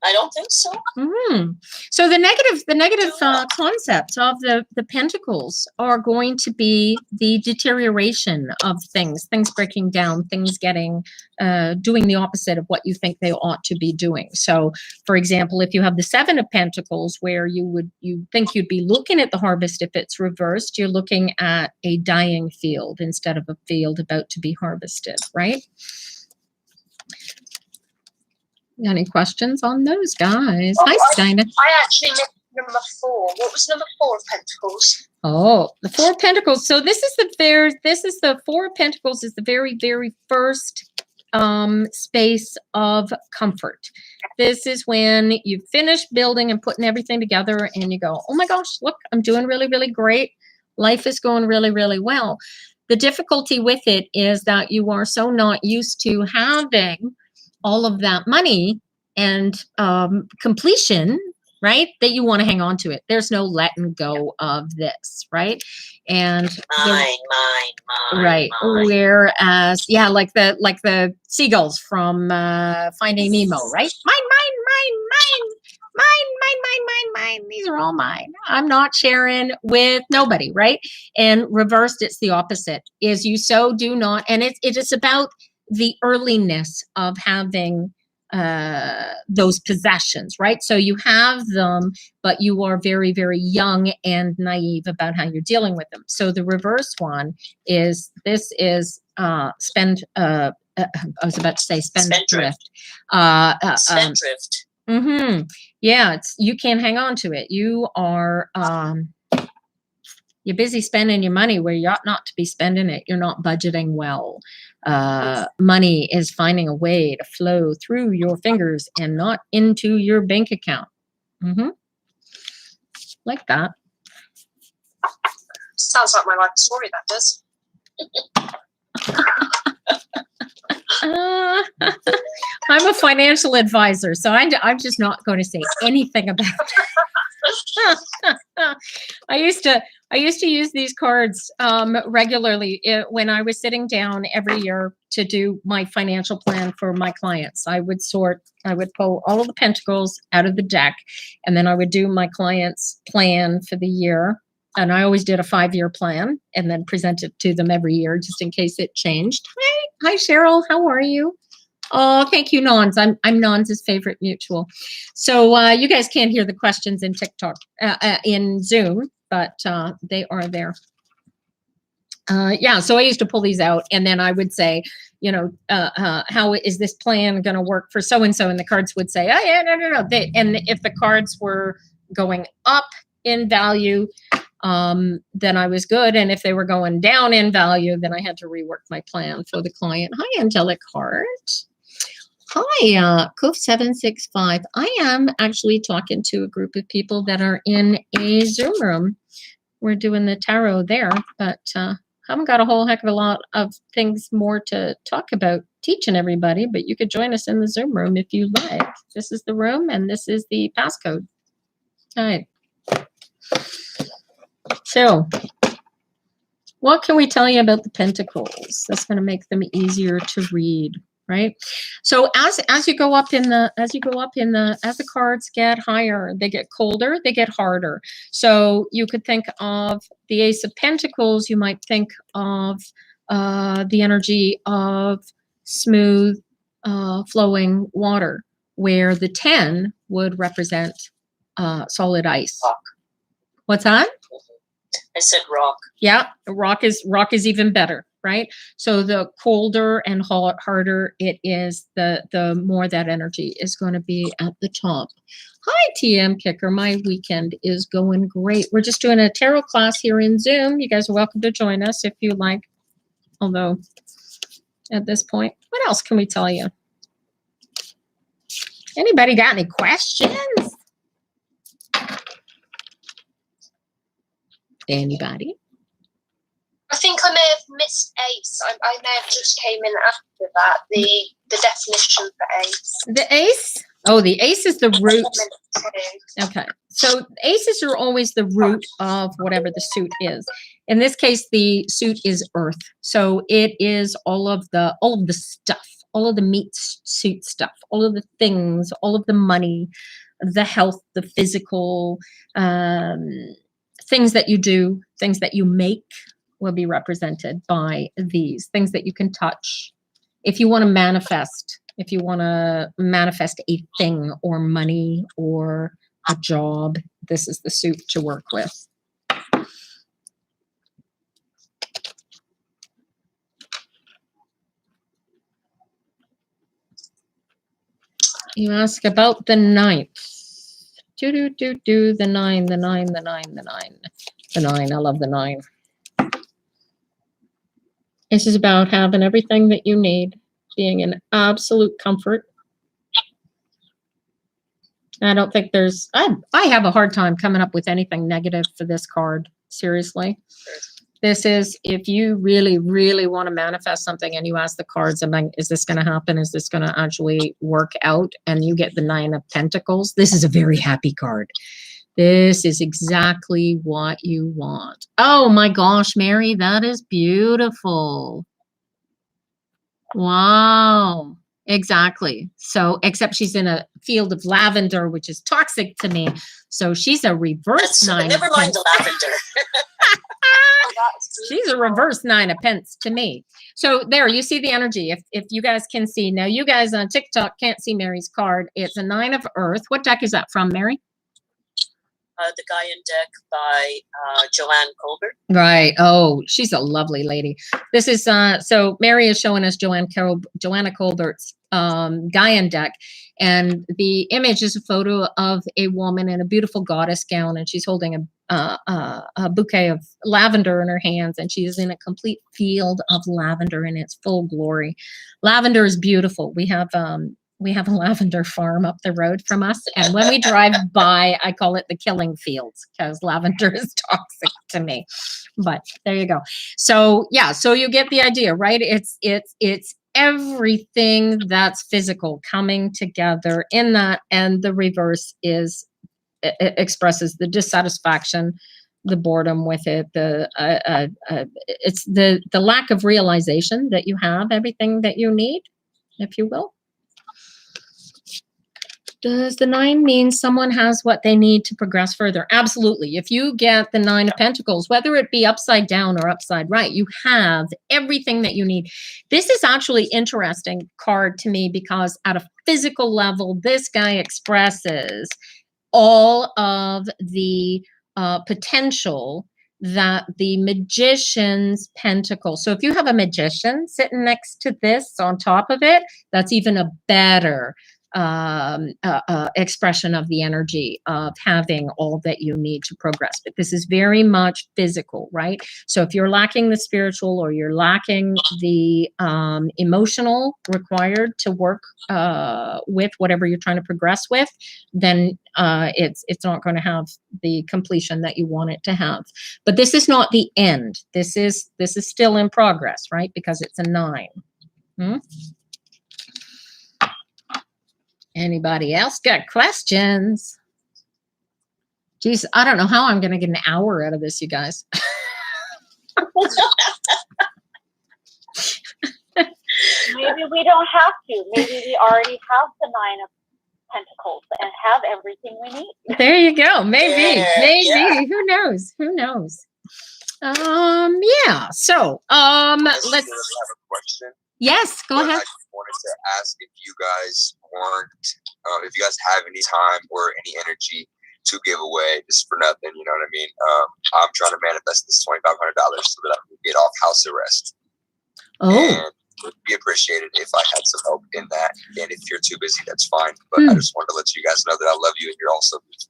[SPEAKER 4] I don't think so.
[SPEAKER 1] Mm-hmm. So the negative concepts of the pentacles are going to be the deterioration of things breaking down, things getting, doing the opposite of what you think they ought to be doing. So, for example, if you have the 7 of Pentacles, where you think you'd be looking at the harvest, if it's reversed, you're looking at a dying field instead of a field about to be harvested, right? Got any questions on those guys? Hi, Steina.
[SPEAKER 4] I actually missed number 4. What was number 4 of Pentacles?
[SPEAKER 1] Oh, the 4 of Pentacles. So this is the 4 of Pentacles is the very, very first space of comfort. This is when you finish building and putting everything together and you go, oh my gosh, look, I'm doing really, really great. Life is going really, really well. The difficulty with it is that you are so not used to having all of that money and completion, right? That you want to hang on to it. There's no letting go of this, right? And
[SPEAKER 4] mine.
[SPEAKER 1] Right. Whereas, yeah, like the seagulls from Finding Nemo, right? Mine. These are all mine. I'm not sharing with nobody, right? And reversed, it's the opposite. Is you so do not, and it is about the earliness of having those possessions, right? So you have them, but you are very, very young and naive about how you're dealing with them. So the reverse one is, this is I was about to say spendthrift.
[SPEAKER 4] Spendthrift.
[SPEAKER 1] Yeah, you can't hang on to it. You are you're busy spending your money where you ought not to be spending it. You're not budgeting well. Money is finding a way to flow through your fingers and not into your bank account. Like that.
[SPEAKER 4] Sounds like my life story, that does.
[SPEAKER 1] I'm a financial advisor, so I'm just not going to say anything about it. I used to use these cards regularly when I was sitting down every year to do my financial plan for my clients. I would pull all of the pentacles out of the deck, and then I would do my client's plan for the year. And I always did a 5-year plan and then present it to them every year just in case it changed. Hi, Cheryl. How are you? Oh, thank you, Nons. I'm Nons' favorite mutual. So you guys can't hear the questions in TikTok, in Zoom, but they are there. Yeah, so I used to pull these out, and then I would say, you know, how is this plan going to work for so and so? And the cards would say, oh yeah, no. And if the cards were going up in value, then I was good. And if they were going down in value, then I had to rework my plan for the client. Hi, angelic heart. Hi, Koof765. I am actually talking to a group of people that are in a Zoom room. We're doing the tarot there, but haven't got a whole heck of a lot of things more to talk about teaching everybody, but you could join us in the Zoom room if you like. This is the room, and this is the passcode. All right. So, what can we tell you about the Pentacles? That's going to make them easier to read, right? So as you go up in the as the cards get higher, they get colder, they get harder. So you could think of the Ace of Pentacles. You might think of the energy of smooth, flowing water, where the 10 would represent solid ice.
[SPEAKER 4] Rock.
[SPEAKER 1] What's that?
[SPEAKER 4] I said rock.
[SPEAKER 1] Yeah, rock is even better, right? So the colder and harder it is, the more that energy is going to be at the top. Hi, TM Kicker. My weekend is going great. We're just doing a tarot class here in Zoom. You guys are welcome to join us if you like. Although, at this point, what else can we tell you? Anybody got any questions? Anybody?
[SPEAKER 4] I think I may have missed ace. I may have just came in after that. The definition for ace.
[SPEAKER 1] The ace? Oh, the ace is the root. Okay. So aces are always the root of whatever the suit is. In this case, the suit is earth. So it is all of the stuff, all of the meat suit stuff, all of the things, all of the money, the health, the physical, things that you do, things that you make will be represented by these things that you can touch. If you want to manifest a thing or money or a job, this is the suit to work with. You ask about the 9th. The 9, the 9, the 9, the 9. The 9, I love the 9. This is about having everything that you need, being in absolute comfort. I don't think there's, I have a hard time coming up with anything negative for this card. Seriously. This is, if you really, really want to manifest something and you ask the cards, I'm like, is this going to happen? Is this going to actually work out? And you get the 9 of Pentacles. This is a very happy card. This is exactly what you want. Oh my gosh, Mary, that is beautiful. Wow. Exactly. So, except she's in a field of lavender, which is toxic to me. So she's a reverse 9.
[SPEAKER 4] Never mind the lavender.
[SPEAKER 1] She's a reverse 9 of Pence to me. So there, you see the energy. If you guys can see. Now, you guys on TikTok can't see Mary's card. It's a 9 of Earth. What deck is that from, Mary?
[SPEAKER 4] The Gaian deck by Joanne Colbert.
[SPEAKER 1] Right. Oh, she's a lovely lady. This is so Mary is showing us Joanna Colbert's Gaian deck, and the image is a photo of a woman in a beautiful goddess gown, and she's holding a bouquet of lavender in her hands, and she is in a complete field of lavender in its full glory. Lavender is beautiful. We have a lavender farm up the road from us. And when we drive by, I call it the killing fields because lavender is toxic to me. But there you go. So yeah, so you get the idea, right? It's everything that's physical coming together in that. And the reverse is, it expresses the dissatisfaction, the boredom with it, it's the lack of realization that you have everything that you need, if you will. Does the 9 mean someone has what they need to progress further? Absolutely. If you get the 9 of Pentacles, whether it be upside down or upside right, you have everything that you need. This is actually interesting card to me because at a physical level, this guy expresses all of the potential that the Magician's Pentacle. So if you have a Magician sitting next to this on top of it, that's even a better expression of the energy of having all that you need to progress. But this is very much physical, right? So if you're lacking the spiritual or you're lacking the emotional required to work with whatever you're trying to progress with, then it's not going to have the completion that you want it to have. But this is not the end. This is still in progress, right? Because it's a 9. Anybody else got questions? Geez, I don't know how I'm going to get an hour out of this, you guys.
[SPEAKER 3] Maybe we don't have to. Maybe we already have the 9 of Pentacles and have everything we need.
[SPEAKER 1] There you go. Maybe. Yeah. Who knows? Who knows? Yeah. So, let's.
[SPEAKER 5] I have a question.
[SPEAKER 1] Yes, go ahead.
[SPEAKER 5] I just wanted to ask if you guys if you guys have any time or any energy to give away just for nothing, you know what I mean? I'm trying to manifest this $2,500 so that I can get off house arrest.
[SPEAKER 1] Oh.
[SPEAKER 5] And it would be appreciated if I had some help in that. And if you're too busy, that's fine. But I just wanted to let you guys know that I love you and you're also beautiful.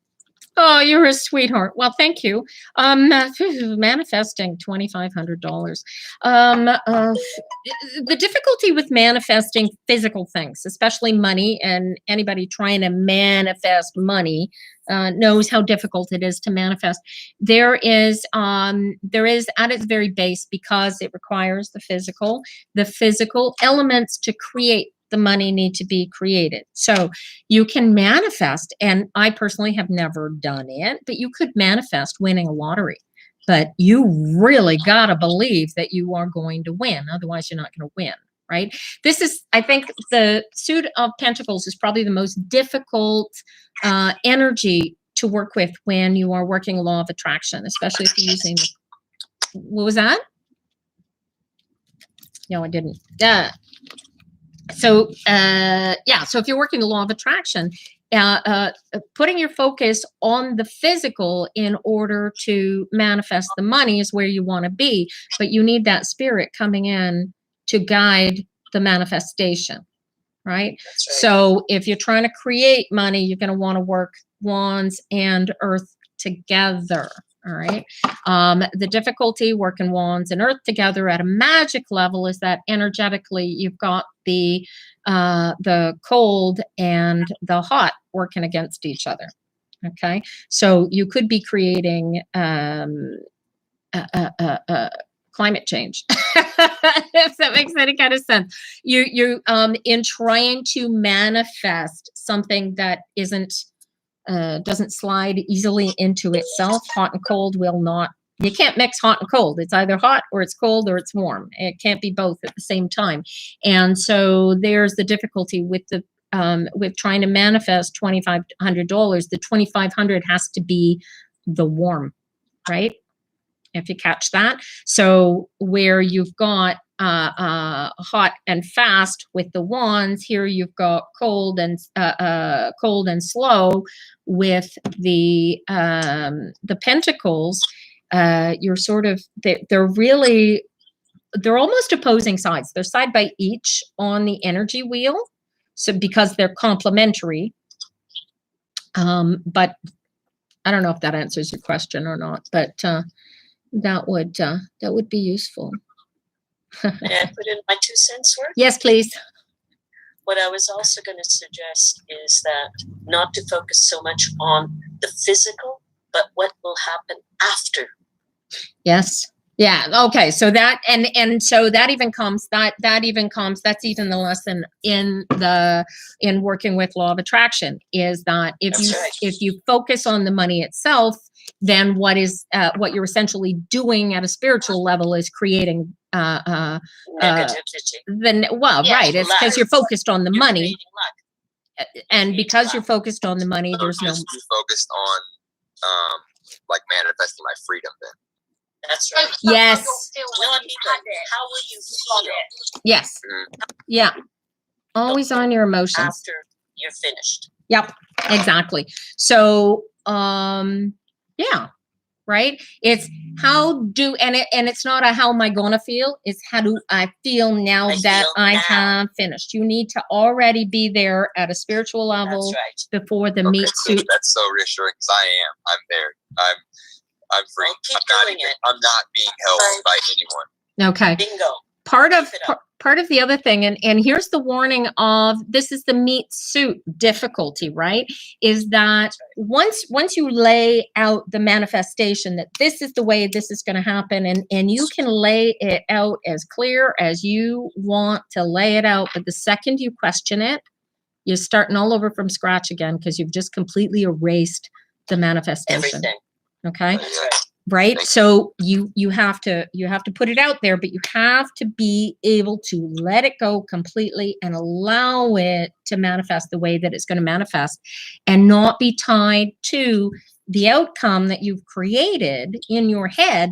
[SPEAKER 1] Oh, you're a sweetheart. Well, thank you. Manifesting $2,500. The difficulty with manifesting physical things, especially money, and anybody trying to manifest money knows how difficult it is to manifest. There is at its very base, because it requires the physical elements to create the money need to be created. So you can manifest, and I personally have never done it, but you could manifest winning a lottery. But you really got to believe that you are going to win. Otherwise, you're not going to win, right? This is, I think, the suit of Pentacles is probably the most difficult energy to work with when you are working law of attraction, especially if you're using, what was that? No, I didn't. So if you're working the law of attraction, putting your focus on the physical in order to manifest the money is where you want to be, but you need that spirit coming in to guide the manifestation, right?
[SPEAKER 4] That's right.
[SPEAKER 1] So if you're trying to create money, you're going to want to work wands and earth together. All right. The difficulty working wands and earth together at a magic level is that energetically you've got the cold and the hot working against each other. Okay. So you could be creating climate change, if that makes any kind of sense. You in trying to manifest something that doesn't slide easily into itself. Hot and cold will not, you can't mix hot and cold. It's either hot or it's cold or it's warm. It can't be both at the same time. And so there's the difficulty with with trying to manifest $2,500. The $2,500 has to be the warm, right? If you catch that. So where you've got hot and fast with the wands, here you've got cold and slow with the pentacles. You're sort of, they're almost opposing sides. They're side by each on the energy wheel. So because they're complementary. But I don't know if that answers your question or not, but that would be useful.
[SPEAKER 6] May I put in my 2 cents worth?
[SPEAKER 1] Yes, please.
[SPEAKER 6] What I was also going to suggest is that not to focus so much on the physical, but what will happen after.
[SPEAKER 1] Yes. Yeah. Okay. So that and so that even comes that's even the lesson in working with law of attraction, is that if you focus on the money itself, then what you're essentially doing at a spiritual level is creating
[SPEAKER 6] negativity.
[SPEAKER 1] Right. It's because you're focused on the money, and because you're focused on the money,
[SPEAKER 5] So
[SPEAKER 1] there's no.
[SPEAKER 5] just be focused on like manifesting my freedom then.
[SPEAKER 6] That's right.
[SPEAKER 1] Yes.
[SPEAKER 6] How will you feel
[SPEAKER 1] Yes. Yeah. Always on your emotions.
[SPEAKER 6] after you're finished?
[SPEAKER 1] Yep. Exactly. So, yeah. right? It's it's not a how am I gonna feel? It's how do I feel now that I have finished. You need to already be there at a spiritual level before the meat suit.
[SPEAKER 5] That's so reassuring because I'm there. I'm free. I'm not being held by anyone.
[SPEAKER 1] Okay.
[SPEAKER 6] Bingo.
[SPEAKER 1] Part of the other thing, and here's the warning of this is the meat suit difficulty, right? Is that once you lay out the manifestation that this is the way this is going to happen, and you can lay it out as clear as you want to lay it out, but the second you question it, you're starting all over from scratch again because you've just completely erased the manifestation.
[SPEAKER 6] Everything.
[SPEAKER 1] Okay.
[SPEAKER 5] Yeah.
[SPEAKER 1] Right. So you have to put it out there, but you have to be able to let it go completely and allow it to manifest the way that it's going to manifest and not be tied to the outcome that you've created in your head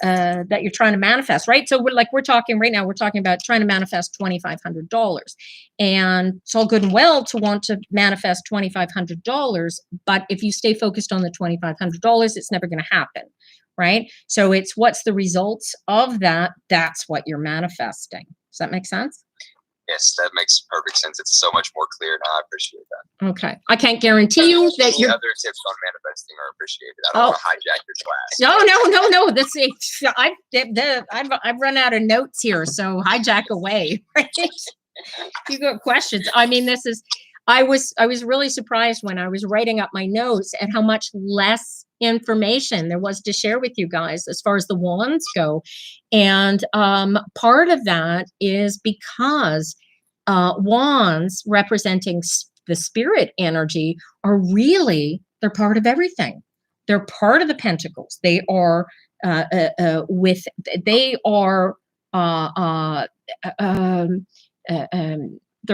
[SPEAKER 1] that you're trying to manifest. Right. So we're talking right now, we're talking about trying to manifest $2,500, and it's all good and well to want to manifest $2,500. But if you stay focused on the $2,500, it's never going to happen. Right. So it's what's the results of that. That's what you're manifesting. Does that make sense?
[SPEAKER 5] Yes, that makes perfect sense. It's so much more clear now. I appreciate that.
[SPEAKER 1] Okay. I can't guarantee you that
[SPEAKER 5] Any
[SPEAKER 1] you're.
[SPEAKER 5] other tips on manifesting are appreciated. I don't want to hijack your class.
[SPEAKER 1] No. I've run out of notes here, so hijack away. Right? You got questions. I mean, I was really surprised when I was writing up my notes at how much less information there was to share with you guys as far as the wands go. And part of that is because wands representing the spirit energy are really, they're part of everything. They're part of the pentacles. They are they're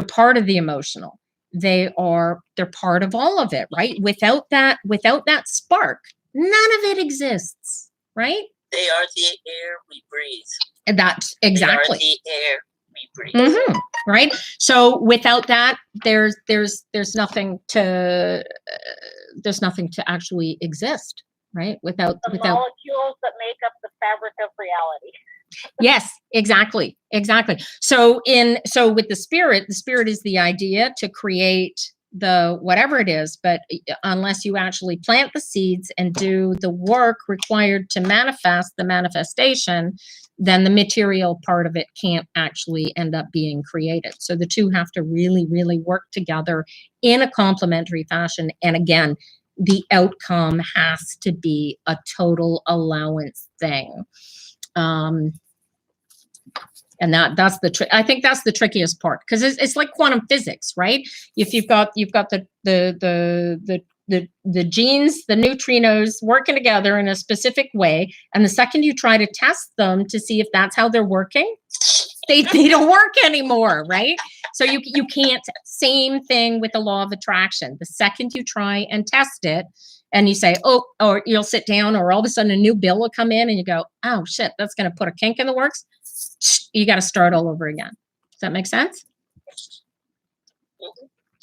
[SPEAKER 1] part of the emotional. They're part of all of it, right? Without that spark, none of it exists, right?
[SPEAKER 6] They are the air we breathe.
[SPEAKER 1] And that's exactly.
[SPEAKER 6] They are the air we breathe.
[SPEAKER 1] Mm-hmm, right? So without that, there's nothing to actually exist, right? Without
[SPEAKER 3] molecules that make up the fabric of reality.
[SPEAKER 1] Yes, exactly. So with the spirit is the idea to create the whatever it is, but unless you actually plant the seeds and do the work required to manifest the manifestation, then the material part of it can't actually end up being created. So the two have to really, really work together in a complementary fashion. And again, the outcome has to be a total allowance thing. And that's the trick. I think that's the trickiest part because it's like quantum physics, right? If you've got the genes, the neutrinos working together in a specific way, and the second you try to test them to see if that's how they're working, they don't work anymore, right? So you can't. Same thing with the law of attraction. The second you try and test it, and you say, oh, or you'll sit down, or all of a sudden a new bill will come in, and you go, oh shit, that's going to put a kink in the works. You got to start all over again. Does that make sense?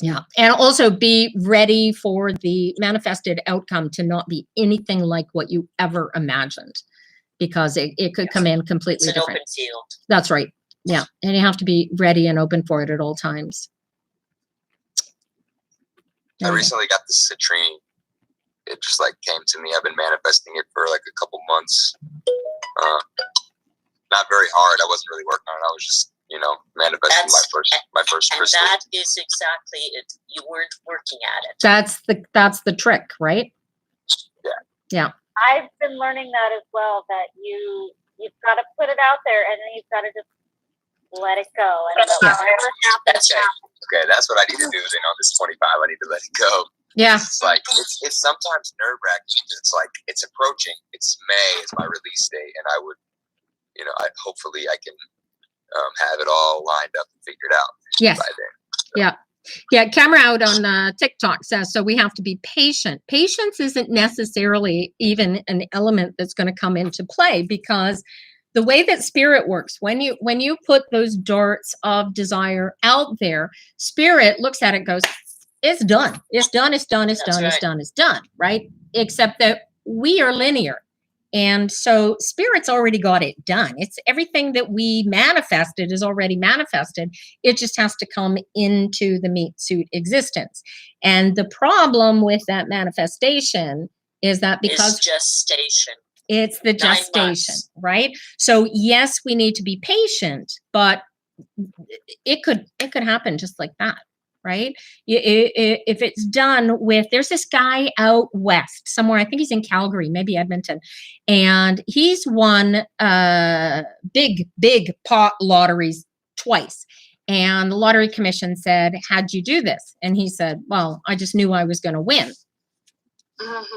[SPEAKER 1] Yeah. And also be ready for the manifested outcome to not be anything like what you ever imagined, because it could come in completely
[SPEAKER 6] it's an
[SPEAKER 1] different.
[SPEAKER 6] open field.
[SPEAKER 1] That's right. Yeah. And you have to be ready and open for it at all times.
[SPEAKER 5] I recently got this citrine. It just came to me. I've been manifesting it for a couple months. Not very hard. I wasn't really working on it. I was just, manifesting my first
[SPEAKER 6] and
[SPEAKER 5] crystal.
[SPEAKER 6] that is exactly it. You weren't working at it.
[SPEAKER 1] That's the trick, right? Yeah.
[SPEAKER 3] I've been learning that as well, that you've got to put it out there and then you've got to just let it go. And whatever happens,
[SPEAKER 6] That's right.
[SPEAKER 5] Okay, that's what I need to do. On this 25, I need to let it go.
[SPEAKER 1] Yeah.
[SPEAKER 5] It's sometimes nerve-wracking because it's approaching. It's May is my release date, and I would, hopefully I can have it all lined up and figured out.
[SPEAKER 1] Yes.
[SPEAKER 5] By then. So.
[SPEAKER 1] Yeah. Yeah. Camera out on TikTok says, so we have to be patient. Patience isn't necessarily even an element that's going to come into play, because the way that spirit works, when you put those darts of desire out there, spirit looks at it, goes, it's done. It's done. It's done. It's done. It's done. It's done. Right? Except that we are linear. And so Spirit's already got it done. It's everything that we manifested is already manifested. It just has to come into the meat suit existence. And the problem with that manifestation is that because
[SPEAKER 6] It's gestation.
[SPEAKER 1] it's the
[SPEAKER 6] 9
[SPEAKER 1] gestation,
[SPEAKER 6] months.
[SPEAKER 1] right? So yes, we need to be patient, but it could happen just like that, right? If it's done with, there's this guy out west somewhere, I think he's in Calgary, maybe Edmonton, and he's won big pot lotteries twice. And the lottery commission said, how'd you do this? And he said, well, I just knew I was going to win.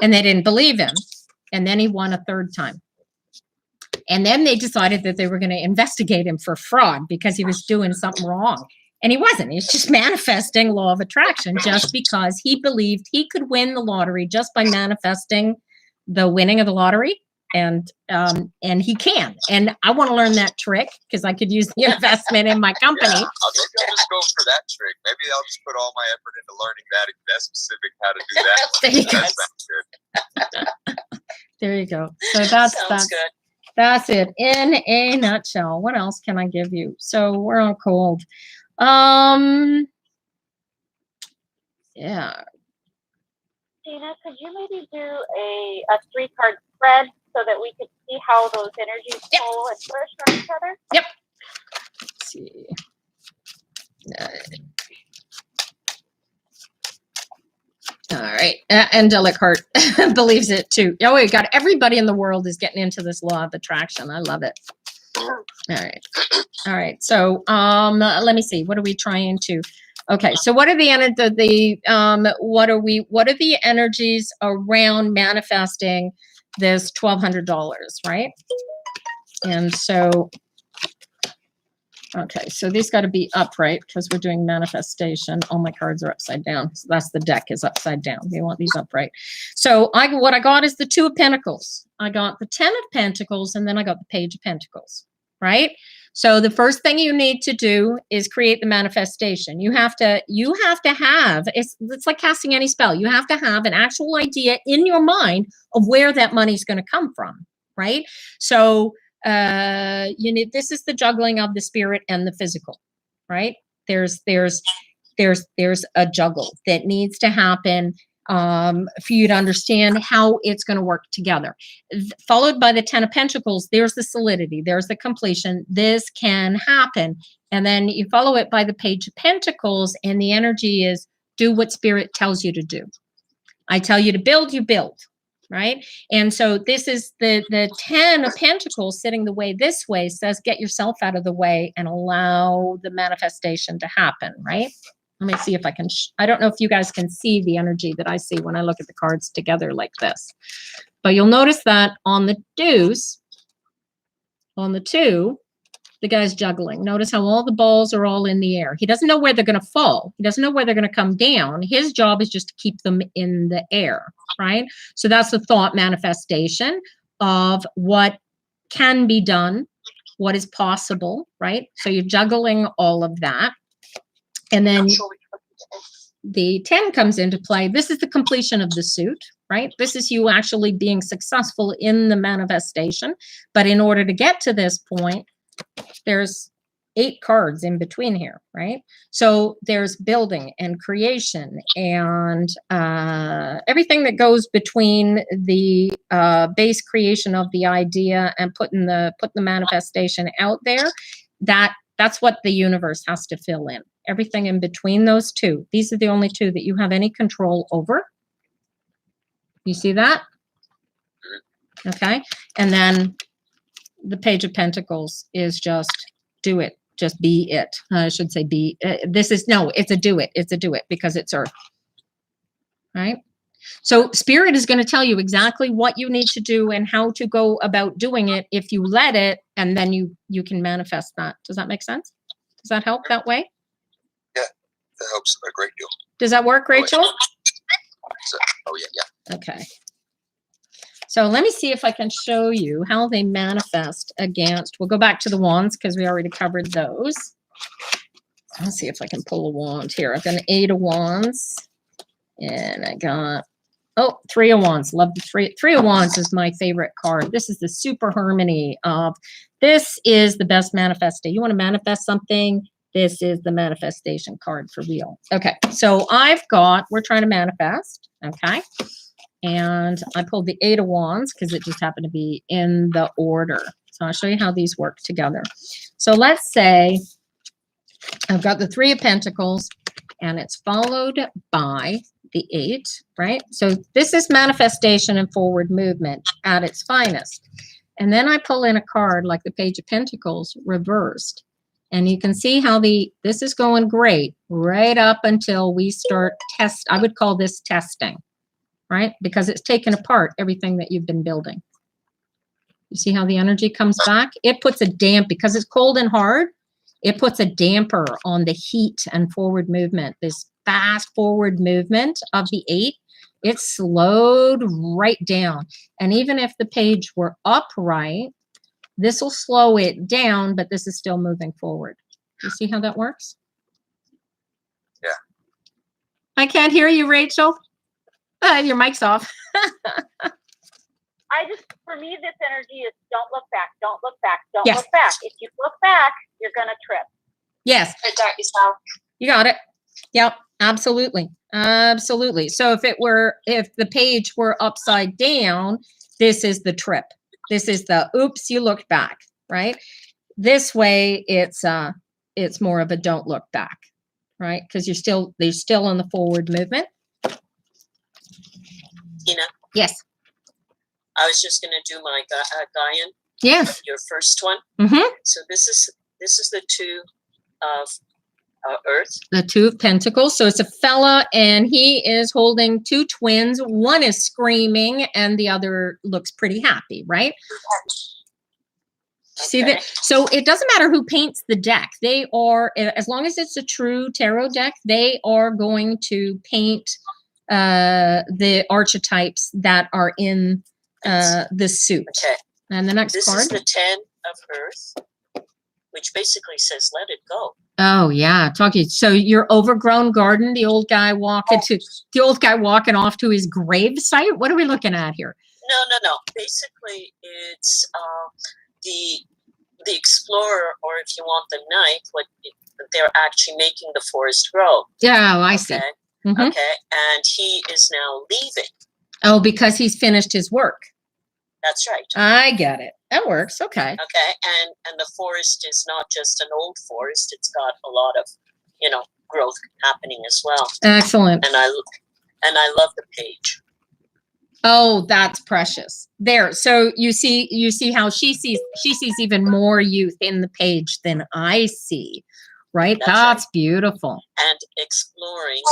[SPEAKER 1] And they didn't believe him. And then he won a third time. And then they decided that they were going to investigate him for fraud because he was doing something wrong. And he wasn't. He's just manifesting law of attraction just because he believed he could win the lottery just by manifesting the winning of the lottery. And he can. And I want to learn that trick because I could use the investment in my company.
[SPEAKER 5] Yeah, I'll just go for that trick. Maybe I'll just put all my effort into learning that specific how to do that. That sounds good.
[SPEAKER 1] There you go. So that's
[SPEAKER 6] good.
[SPEAKER 1] That's it in a nutshell. What else can I give you? So we're on cold. Yeah.
[SPEAKER 3] Tina, could you maybe do a 3-card spread so that we could see how those energies pull and push on each other?
[SPEAKER 1] Yep. Let's see. All right. Angelic Heart believes it too. Oh, we got everybody in the world is getting into this law of attraction. I love it. All right. All right. So let me see. What are we trying to? Okay. So what are the what are the energies around manifesting this $1,200, right? And so okay, so these got to be upright because we're doing manifestation. All my cards are upside down. So that's the deck is upside down. We want these upright. So what I got is the 2 of Pentacles. I got the 10 of Pentacles, and then I got the Page of Pentacles, right? So the first thing you need to do is create the manifestation. You have to have, it's like casting any spell. You have to have an actual idea in your mind of where that money's going to come from, right? So this is the juggling of the spirit and the physical, right? There's a juggle that needs to happen for you to understand how it's going to work together. Followed by the 10 of Pentacles, there's the solidity, there's the completion. This can happen. And then you follow it by the Page of Pentacles, and the energy is do what spirit tells you to do. I tell you to build, you build. Right. And so this is the 10 of Pentacles sitting the way this way says, get yourself out of the way and allow the manifestation to happen. Right. Let me see if I can. I don't know if you guys can see the energy that I see when I look at the cards together like this. But you'll notice that on the deuce, on the 2, the guy's juggling. Notice how all the balls are all in the air. He doesn't know where they're going to fall. He doesn't know where they're going to come down. His job is just to keep them in the air, right? So that's the thought manifestation of what can be done, what is possible, right? So you're juggling all of that. And then the 10 comes into play. This is the completion of the suit, right? This is you actually being successful in the manifestation. But in order to get to this point, there's 8 cards in between here, right? So there's building and creation and everything that goes between the base creation of the idea and putting the manifestation out there. That's what the universe has to fill in. Everything in between those 2. These are the only 2 that you have any control over. You see that? Okay. And then the Page of Pentacles is just do it. Just be it. I should say be. It's a do it. It's a do it because it's Earth. Right? So Spirit is going to tell you exactly what you need to do and how to go about doing it if you let it, and then you can manifest that. Does that make sense? Does that help that way?
[SPEAKER 5] Yeah, that helps a great deal.
[SPEAKER 1] Does that work, Rachel?
[SPEAKER 5] Yeah.
[SPEAKER 1] Okay. So let me see if I can show you how they manifest against. We'll go back to the wands because we already covered those. Let's see if I can pull a wand here. I've got an 8 of Wands, and I got Oh, Three of Wands. Love the Three of Wands is my favorite card. This is the super harmony of, this is the best manifestation. You want to manifest something? This is the manifestation card for real. Okay, so we're trying to manifest, okay? And I pulled the Eight of Wands because it just happened to be in the order. So I'll show you how these work together. So let's say I've got the Three of Pentacles and it's followed by the 8, right? So this is manifestation and forward movement at its finest. And then I pull in a card like the Page of Pentacles reversed. And you can see how this is going great right up until we start I would call this testing, right? Because it's taken apart everything that you've been building. You see how the energy comes back? It puts a because it's cold and hard, it puts a damper on the heat and forward movement. This fast forward movement of the 8, it slowed right down. And even if the page were upright, this will slow it down, but this is still moving forward. You see how that works?
[SPEAKER 5] Yeah.
[SPEAKER 1] I can't hear you, Rachel. Your mic's off.
[SPEAKER 3] For me, this energy is don't look back, don't look back, don't
[SPEAKER 1] Yes.
[SPEAKER 3] look back. If you look back, you're going to trip.
[SPEAKER 1] Yes.
[SPEAKER 4] Don't doubt yourself.
[SPEAKER 1] You got it. Yep, absolutely. Absolutely. So if the page were upside down, this is the trip. This is the oops, you looked back, right? This way it's more of a don't look back, right? Because they're still in the forward movement.
[SPEAKER 6] Tina,
[SPEAKER 1] Yes.
[SPEAKER 6] I was just going to do my Gaian,
[SPEAKER 1] Yes.
[SPEAKER 6] your first one.
[SPEAKER 1] Mm-hmm.
[SPEAKER 6] So this is the Two of Earth.
[SPEAKER 1] The Two of Pentacles. So it's a fella and he is holding 2 twins. One is screaming and the other looks pretty happy, right? See that? So it doesn't matter who paints the deck. They are, as long as it's a true tarot deck, they are going to paint the archetypes that are in the suit.
[SPEAKER 6] Okay.
[SPEAKER 1] And the next
[SPEAKER 6] This
[SPEAKER 1] card.
[SPEAKER 6] is the 10 of Earth, which basically says let it go.
[SPEAKER 1] Oh yeah, so your overgrown garden, the old guy walking off to his grave site. What are we looking at here?
[SPEAKER 6] No. Basically, it's the explorer, or if you want the knight, they're actually making the forest grow.
[SPEAKER 1] Yeah, I see.
[SPEAKER 6] Okay.
[SPEAKER 1] Mhm.
[SPEAKER 6] Okay, and he is now leaving.
[SPEAKER 1] Oh, because he's finished his work.
[SPEAKER 6] That's right.
[SPEAKER 1] I get it. That works. Okay.
[SPEAKER 6] Okay, and the forest is not just an old forest; it's got a lot of, growth happening as well.
[SPEAKER 1] Excellent.
[SPEAKER 6] And I love the page.
[SPEAKER 1] Oh, that's precious. There. So you see how she sees even more youth in the page than I see. Right? That's
[SPEAKER 6] right.
[SPEAKER 1] Beautiful.
[SPEAKER 6] And exploring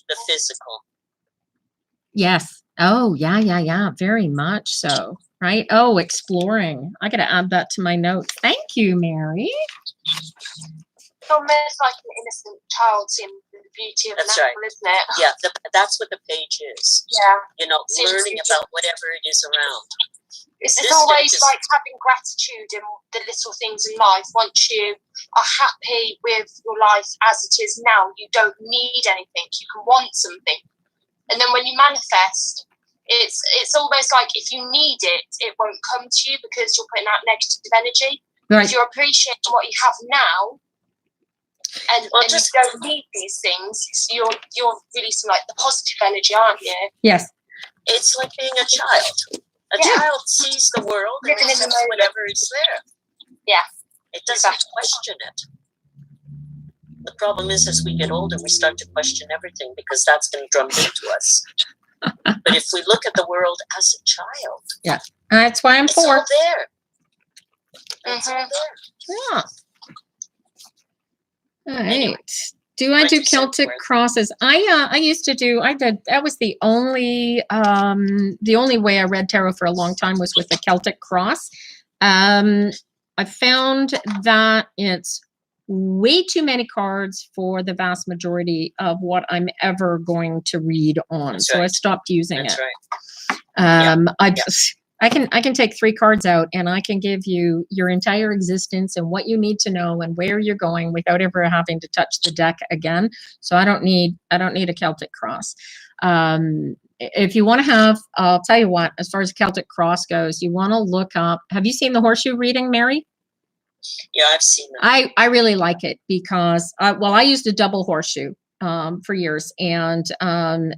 [SPEAKER 6] the physical.
[SPEAKER 1] Yes. Oh, yeah. Very much so. Right? Oh, exploring. I got to add that to my notes. Thank you, Mary.
[SPEAKER 4] It's almost like an innocent child seeing the beauty of
[SPEAKER 6] That's
[SPEAKER 4] an apple,
[SPEAKER 6] right.
[SPEAKER 4] isn't it?
[SPEAKER 6] Yeah, that's what the page is.
[SPEAKER 4] Yeah.
[SPEAKER 6] Learning
[SPEAKER 4] Seriously.
[SPEAKER 6] about whatever it is around.
[SPEAKER 4] It's
[SPEAKER 6] This
[SPEAKER 4] always
[SPEAKER 6] is-
[SPEAKER 4] like having gratitude in the little things in life. Once you are happy with your life as it is now, you don't need anything. You can want something. And then when you manifest, it's almost like if you need it, it won't come to you because you're putting out negative energy.
[SPEAKER 1] Right.
[SPEAKER 4] If you're appreciating what you have now, and you don't need these things, you're releasing like the positive energy, aren't you?
[SPEAKER 1] Yes.
[SPEAKER 6] It's like being a child. A child sees the world and
[SPEAKER 4] Living in the
[SPEAKER 6] accepts
[SPEAKER 4] moment.
[SPEAKER 6] whatever is there.
[SPEAKER 4] Yeah.
[SPEAKER 6] It doesn't question it. The problem is, as we get older, we start to question everything because that's been drummed into us. But if we look at the world as a child,
[SPEAKER 1] That's why I'm
[SPEAKER 6] it's all
[SPEAKER 1] for.
[SPEAKER 6] there. It's all there.
[SPEAKER 1] Yeah. All right.
[SPEAKER 6] Anyway,
[SPEAKER 1] Do I
[SPEAKER 6] like
[SPEAKER 1] do
[SPEAKER 6] you said,
[SPEAKER 1] Celtic
[SPEAKER 6] Gwen.
[SPEAKER 1] crosses? I used to do. I did. That was the only way I read tarot for a long time was with the Celtic cross. I found that it's way too many cards for the vast majority of what I'm ever going to read on.
[SPEAKER 6] That's
[SPEAKER 1] So I
[SPEAKER 6] right.
[SPEAKER 1] stopped using
[SPEAKER 6] That's
[SPEAKER 1] it.
[SPEAKER 6] right.
[SPEAKER 1] I can take 3 cards out and I can give you your entire existence and what you need to know and where you're going without ever having to touch the deck again. So I don't need a Celtic cross. if you want to have, I'll tell you what, as far as Celtic Cross goes, you want to look up, have you seen the horseshoe reading, Mary?
[SPEAKER 6] Yeah, I've seen that.
[SPEAKER 1] I really like it because, well, I used a double horseshoe for years. And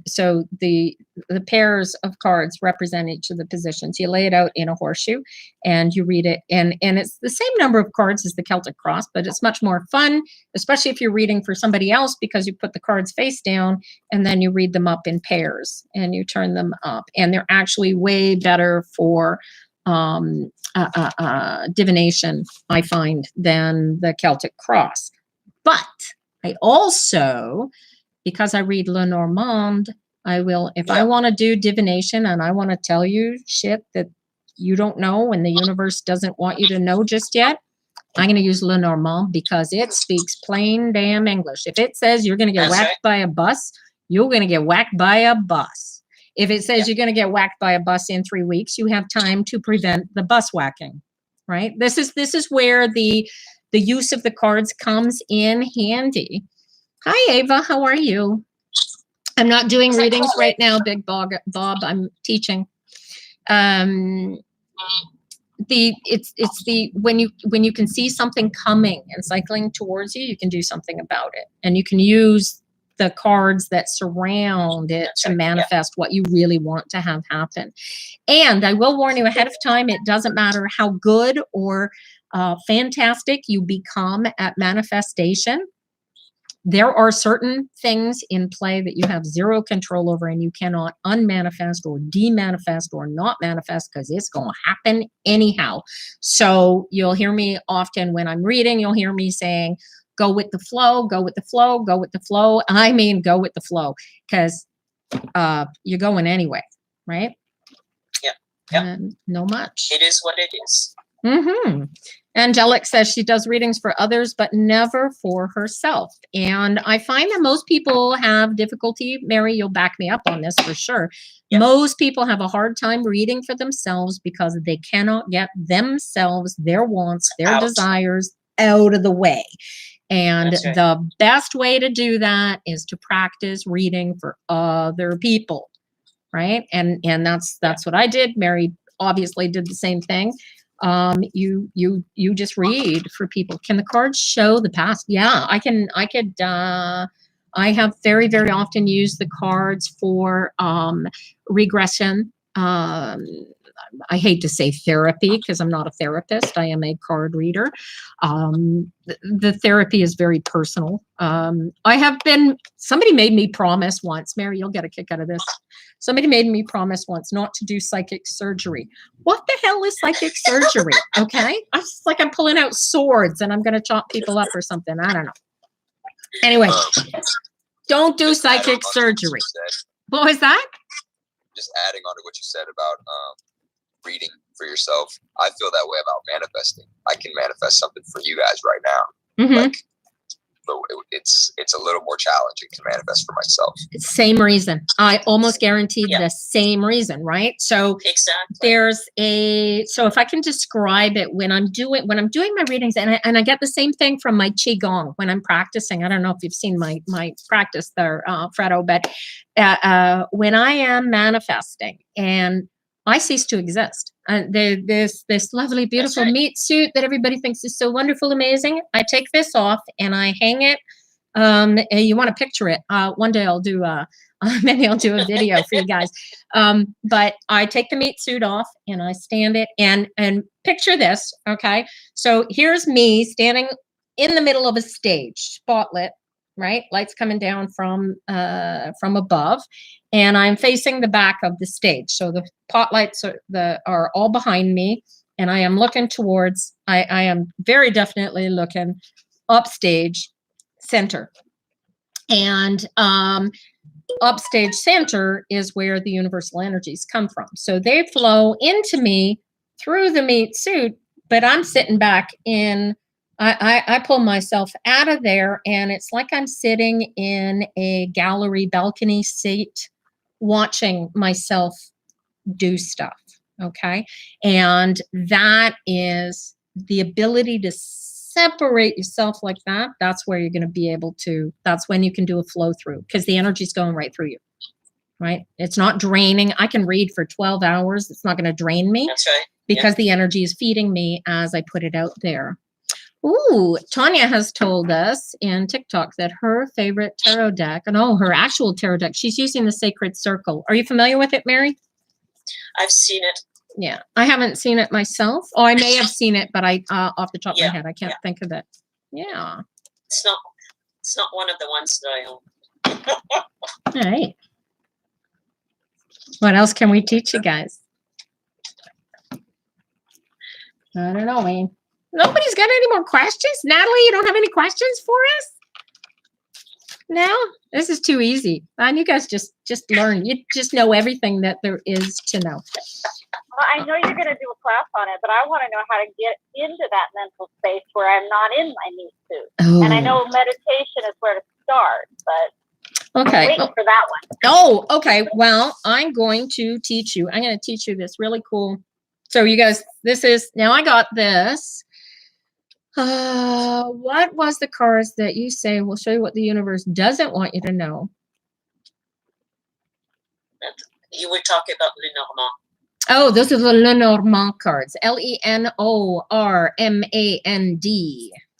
[SPEAKER 1] so the pairs of cards represent each of the positions. You lay it out in a horseshoe and you read it. And it's the same number of cards as the Celtic Cross, but it's much more fun, especially if you're reading for somebody else, because you put the cards face down and then you read them up in pairs and you turn them up. And they're actually way better for divination, I find, than the Celtic Cross. But I also, because I read Lenormand, I will, if I want to do divination and I want to tell you shit that you don't know and the universe doesn't want you to know just yet, I'm going to use Lenormand because it speaks plain damn English. If it says you're going to get whacked by a bus, you're going to get whacked by a bus. If it says you're going to get whacked by a bus in 3 weeks, you have time to prevent the bus whacking, right? This is where the use of the cards comes in handy. Hi, Ava. How are you? I'm not doing readings right now, Big Bob. I'm teaching. It's the when you can see something coming and cycling towards you, you can do something about it, and you can use the cards that surround it to manifest what you really want to have happen. And I will warn you ahead of time, it doesn't matter how good or fantastic you become at manifestation. There are certain things in play that you have zero control over, and you cannot unmanifest or demanifest or not manifest because it's going to happen anyhow. So you'll hear me often when I'm reading, you'll hear me saying, go with the flow, go with the flow, go with the flow. I mean, go with the flow, because you're going anyway, right?
[SPEAKER 6] Yeah.
[SPEAKER 1] No much.
[SPEAKER 6] It is what it is.
[SPEAKER 1] Mm-hmm. Angelic says she does readings for others, but never for herself. And I find that most people have difficulty. Mary, you'll back me up on this for sure. Yeah. Most people have a hard time reading for themselves because they cannot get themselves, their wants, their desires out of the way. And the best way to do that is to practice reading for other people, right? And that's what I did. Mary obviously did the same thing. You just read for people. Can the cards show the past? Yeah, I could. I have very, very often used the cards for regression. I hate to say therapy because I'm not a therapist. I am a card reader. The therapy is very personal. Somebody made me promise once, Mary, you'll get a kick out of this. Somebody made me promise once not to do psychic surgery. What the hell is psychic surgery? Okay. I'm just like, I'm pulling out swords and I'm going to chop people up or something. I don't know. Anyway, don't do psychic surgery. What was that?
[SPEAKER 5] Just adding on to what you said about reading for yourself. I feel that way about manifesting. I can manifest something for you guys right now.
[SPEAKER 1] Mm-hmm.
[SPEAKER 5] But it's a little more challenging to manifest for myself.
[SPEAKER 1] Same reason. I almost guaranteed the same reason, right? So exactly. So if I can describe it when I'm doing my readings, and I get the same thing from my Qigong when I'm practicing. I don't know if you've seen my practice there, Fredo, but when I am manifesting and I cease to exist. This lovely, beautiful meat suit that everybody thinks is so wonderful, amazing. I take this off and I hang it. And you want to picture it. One day I'll do maybe I'll do a video for you guys. But I take the meat suit off and I stand it and picture this. Okay. So here's me standing in the middle of a stage, spotlit, right? Lights coming down from above, and I'm facing the back of the stage. So the pot lights are all behind me, and I am looking towards. I am very definitely looking upstage center, and upstage center is where the universal energies come from. So they flow into me through the meat suit, but I'm sitting back in. I pull myself out of there, and it's like I'm sitting in a gallery balcony seat watching myself do stuff, okay? And that is the ability to separate yourself like that. That's where you're going to be able to, that's when you can do a flow through, because the energy's going right through you. right? It's not draining. I can read for 12 hours. It's not going to drain me
[SPEAKER 6] That's right.
[SPEAKER 1] because the energy is feeding me as I put it out there. Ooh, Tanya has told us in TikTok that her favorite tarot deck, her actual tarot deck, she's using the Sacred Circle. Are you familiar with it, Mary?
[SPEAKER 6] I've seen it.
[SPEAKER 1] Yeah, I haven't seen it myself. Oh, I may have seen it, but I off the top of my head, I can't think of it. Yeah.
[SPEAKER 6] It's not one of the ones that I own.
[SPEAKER 1] All right. What else can we teach you guys? I don't know, man. Nobody's got any more questions? Natalie, you don't have any questions for us? No? This is too easy. And you guys just learn. You just know everything that there is to know.
[SPEAKER 3] Well, I know you're going to do a class on it, but I want to know how to get into that mental space where I'm not in my meat suit.
[SPEAKER 1] Oh.
[SPEAKER 3] And I know meditation is where to start, but
[SPEAKER 1] Okay.
[SPEAKER 3] I'm waiting for that one.
[SPEAKER 1] Oh, okay. Well, I'm going to teach you. I'm going to teach you this really cool. So you guys, now I got this. What was the cards that you say will show you what the universe doesn't want you to know?
[SPEAKER 6] You were talking about Lenormand.
[SPEAKER 1] Oh, those are the Lenormand cards. Lenormand.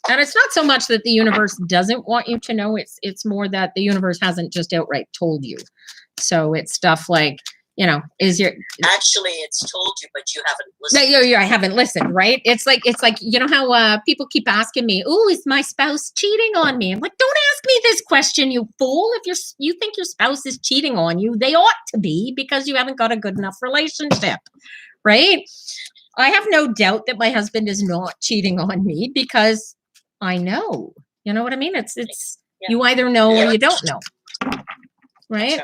[SPEAKER 1] And it's not so much that the universe doesn't want you to know. It's more that the universe hasn't just outright told you. So it's stuff like,
[SPEAKER 6] Actually, it's told you, but you haven't listened.
[SPEAKER 1] I haven't listened, right? It's like you know how people keep asking me, "Oh, is my spouse cheating on me?" I'm like, "Don't ask me this question, you fool. If you think your spouse is cheating on you, they ought to be, because you haven't got a good enough relationship." Right? I have no doubt that my husband is not cheating on me because I know. You know what I mean? It's you either know or you don't know. Right?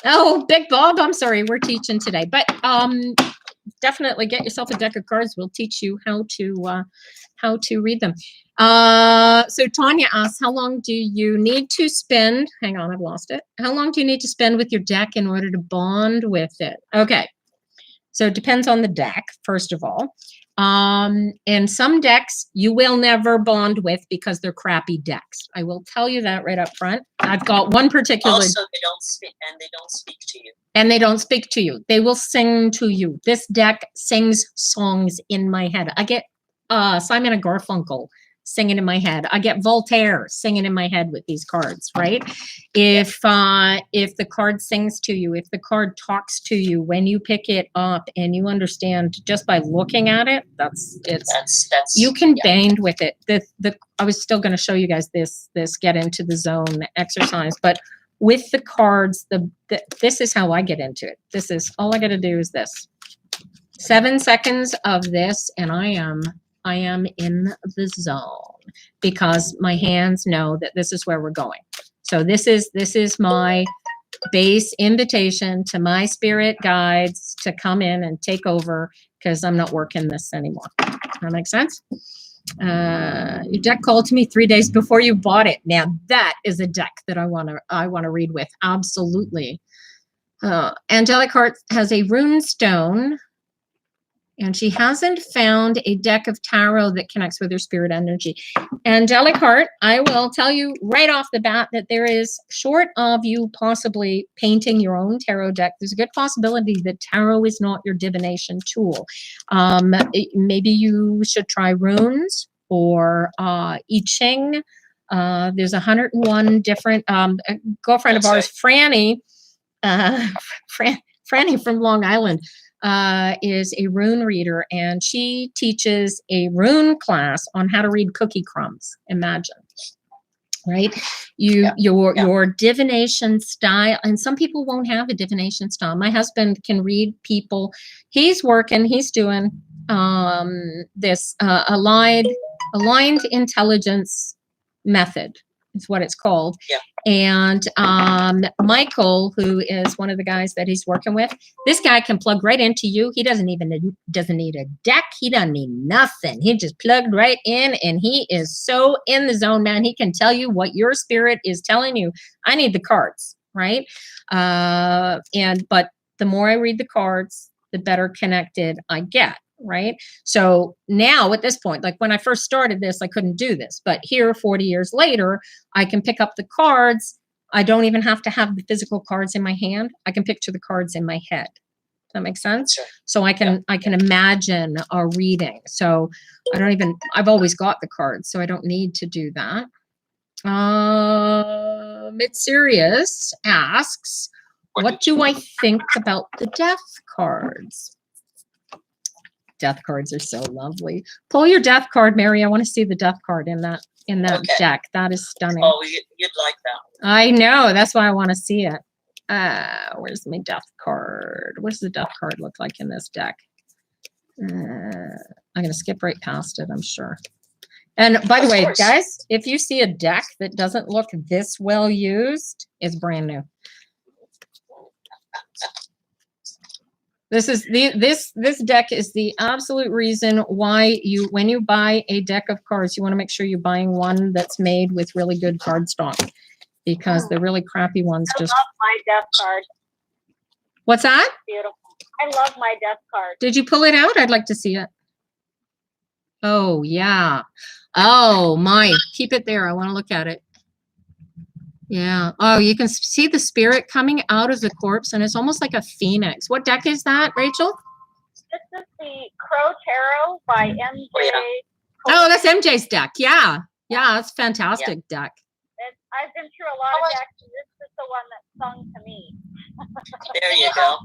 [SPEAKER 1] Oh, Big Bob, I'm sorry, we're teaching today, but definitely get yourself a deck of cards. We'll teach you how to read them. So Tanya asks, how long do you need to spend? Hang on, I've lost it. How long do you need to spend with your deck in order to bond with it? Okay, so it depends on the deck, first of all. And some decks you will never bond with because they're crappy decks. I will tell you that right up front. I've got one particular.
[SPEAKER 6] Also, they don't speak to you.
[SPEAKER 1] And they don't speak to you. They will sing to you. This deck sings songs in my head. I get Simon and Garfunkel singing in my head. I get Voltaire singing in my head with these cards, right? If the card sings to you, if the card talks to you when you pick it up and you understand just by looking at it, that's you can band with it. I was still going to show you guys this get into the zone exercise, but with the cards, this is how I get into it. This is all I got to do is this. 7 seconds of this, and I am in the zone because my hands know that this is where we're going. So this is my base invitation to my spirit guides to come in and take over because I'm not working this anymore. That makes sense? Your deck called to me 3 days before you bought it. Now that is a deck that I want to read with. Absolutely. Angelic Heart has a rune stone. And she hasn't found a deck of tarot that connects with her spirit energy. Angelic Heart, I will tell you right off the bat that there is, short of you possibly painting your own tarot deck, there's a good possibility that tarot is not your divination tool. Maybe you should try runes or I Ching. There's 101 different, a girlfriend of ours, Franny, Franny from Long Island, is a rune reader, and she teaches a rune class on how to read cookie crumbs. Imagine, right? Your divination style, and some people won't have a divination style. My husband can read people. He's doing this aligned intelligence method is what it's called.
[SPEAKER 6] Yeah.
[SPEAKER 1] And Michael, who is one of the guys that he's working with, this guy can plug right into you. He doesn't need a deck. He doesn't need nothing. He just plugged right in, and he is so in the zone, man. He can tell you what your spirit is telling you. I need the cards, right? But the more I read the cards, the better connected I get. Right. So now at this point, like when I first started this, I couldn't do this. But here, 40 years later, I can pick up the cards. I don't even have to have the physical cards in my hand. I can picture the cards in my head. Does that make sense?
[SPEAKER 6] That's right.
[SPEAKER 1] So I can imagine a reading. So I've always got the cards, so I don't need to do that. It's Serious asks, what do I think about the death cards? Death cards are so lovely. Pull your death card, Mary. I want to see the death card in that
[SPEAKER 6] Okay.
[SPEAKER 1] deck. That is stunning.
[SPEAKER 6] Oh, you'd like that.
[SPEAKER 1] I know. That's why I want to see it. Where's my death card? What does the death card look like in this deck? I'm going to skip right past it, I'm sure. And by the way, guys, if you see a deck that doesn't look this well used, it's brand new. This is this deck is the absolute reason why when you buy a deck of cards, you want to make sure you're buying one that's made with really good cardstock, because the really crappy ones
[SPEAKER 3] I
[SPEAKER 1] just.
[SPEAKER 3] love my death card.
[SPEAKER 1] What's that?
[SPEAKER 3] Beautiful. I love my death card.
[SPEAKER 1] Did you pull it out? I'd like to see it. Oh yeah. Oh my. Keep it there. I want to look at it. Yeah. Oh, you can see the spirit coming out of the corpse, and it's almost like a phoenix. What deck is that, Rachel?
[SPEAKER 3] This is the Crow Tarot by MJ.
[SPEAKER 1] Oh, that's MJ's deck. Yeah. Yeah, that's a fantastic deck.
[SPEAKER 3] I've been through a lot of decks, and this is the one that sung to me.
[SPEAKER 6] There you go.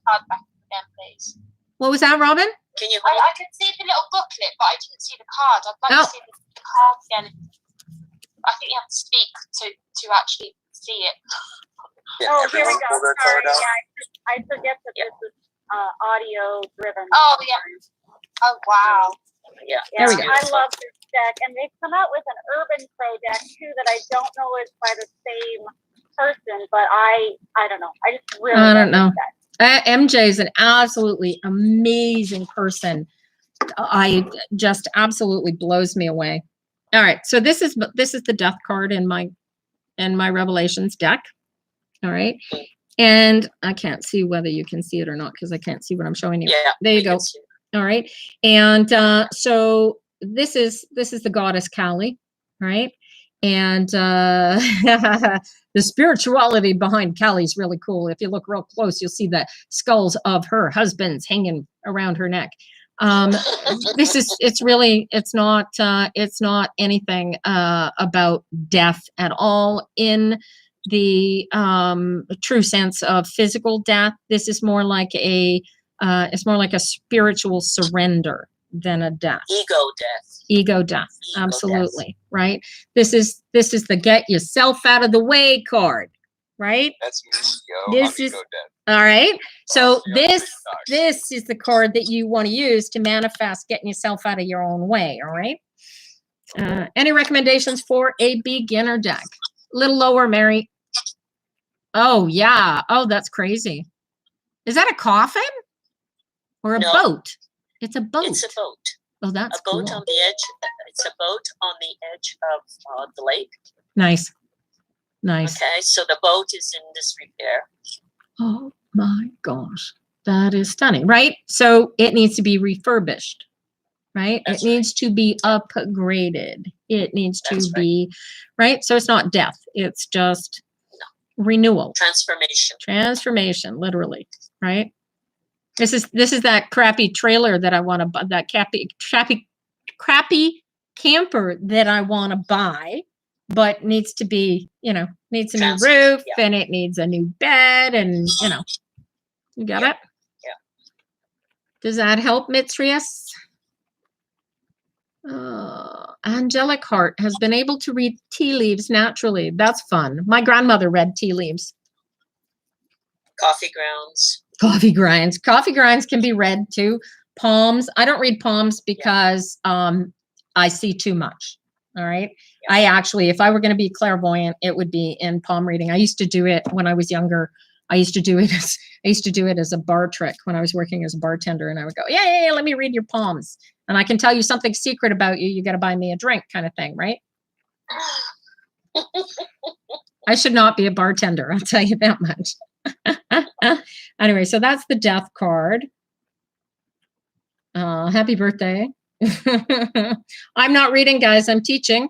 [SPEAKER 4] Card back again, please.
[SPEAKER 1] What was that, Robin?
[SPEAKER 6] Can you
[SPEAKER 4] I can see the little booklet, but I didn't see the card. I'd like to see the card again. I think you have to speak to actually see it.
[SPEAKER 5] Yeah,
[SPEAKER 3] Oh, here we
[SPEAKER 5] everyone
[SPEAKER 3] go.
[SPEAKER 5] pull their
[SPEAKER 3] Sorry,
[SPEAKER 5] card out.
[SPEAKER 3] I forget that this is audio driven.
[SPEAKER 4] Oh, yeah. Oh, wow.
[SPEAKER 6] Yeah.
[SPEAKER 1] There we go.
[SPEAKER 3] I love this deck, and they've come out with an urban crow deck too that I don't know is by the same person, but I don't know. I just really
[SPEAKER 1] I don't know.
[SPEAKER 3] love this deck.
[SPEAKER 1] MJ is an absolutely amazing person. I just absolutely blows me away. All right, so this is the death card in my Revelations deck. All right, and I can't see whether you can see it or not because I can't see what I'm showing you.
[SPEAKER 6] Yeah.
[SPEAKER 1] There you go. All right, and so this is the goddess Kali, right? And the spirituality behind Kali is really cool. If you look real close, you'll see the skulls of her husbands hanging around her neck. It's not anything about death at all in the true sense of physical death. This is more like it's more like a spiritual surrender than a death. Ego death. Absolutely. Right. This is the get yourself out of the way card, right?
[SPEAKER 5] That's me.
[SPEAKER 1] This is all right. So this is the card that you want to use to manifest getting yourself out of your own way. All right. Any recommendations for a beginner deck? A little lower, Mary. Oh yeah. Oh, that's crazy. Is that a coffin or a boat? It's a boat.
[SPEAKER 6] It's a boat.
[SPEAKER 1] Oh, that's
[SPEAKER 6] a boat
[SPEAKER 1] cool.
[SPEAKER 6] on the edge. It's a boat on the edge of the lake.
[SPEAKER 1] Nice. Nice.
[SPEAKER 6] Okay, so the boat is in disrepair.
[SPEAKER 1] Oh my gosh, that is stunning, right? So it needs to be refurbished, right?
[SPEAKER 6] That's
[SPEAKER 1] it needs to be upgraded. It needs to be, right? So it's not death. It's just renewal. Transformation, literally, right? This is that crappy trailer that I want to buy, that crappy camper that I want to buy, but needs to be, needs a new roof and it needs a new bed and, you got it?
[SPEAKER 6] Yeah.
[SPEAKER 1] Does that help, Mitrius? Angelic Heart has been able to read tea leaves naturally. That's fun. My grandmother read tea leaves.
[SPEAKER 6] Coffee grounds.
[SPEAKER 1] Coffee grinds. Coffee grinds can be read too. Palms. I don't read palms because I see too much. All right. Yeah. I actually, if I were going to be clairvoyant, it would be in palm reading. I used to do it when I was younger. I used to do it as a bar trick when I was working as a bartender, and I would go, yeah, let me read your palms, and I can tell you something secret about you. You got to buy me a drink, kind of thing, right? I should not be a bartender. I'll tell you that much. Anyway, so that's the death card. Happy birthday. I'm not reading, guys. I'm teaching.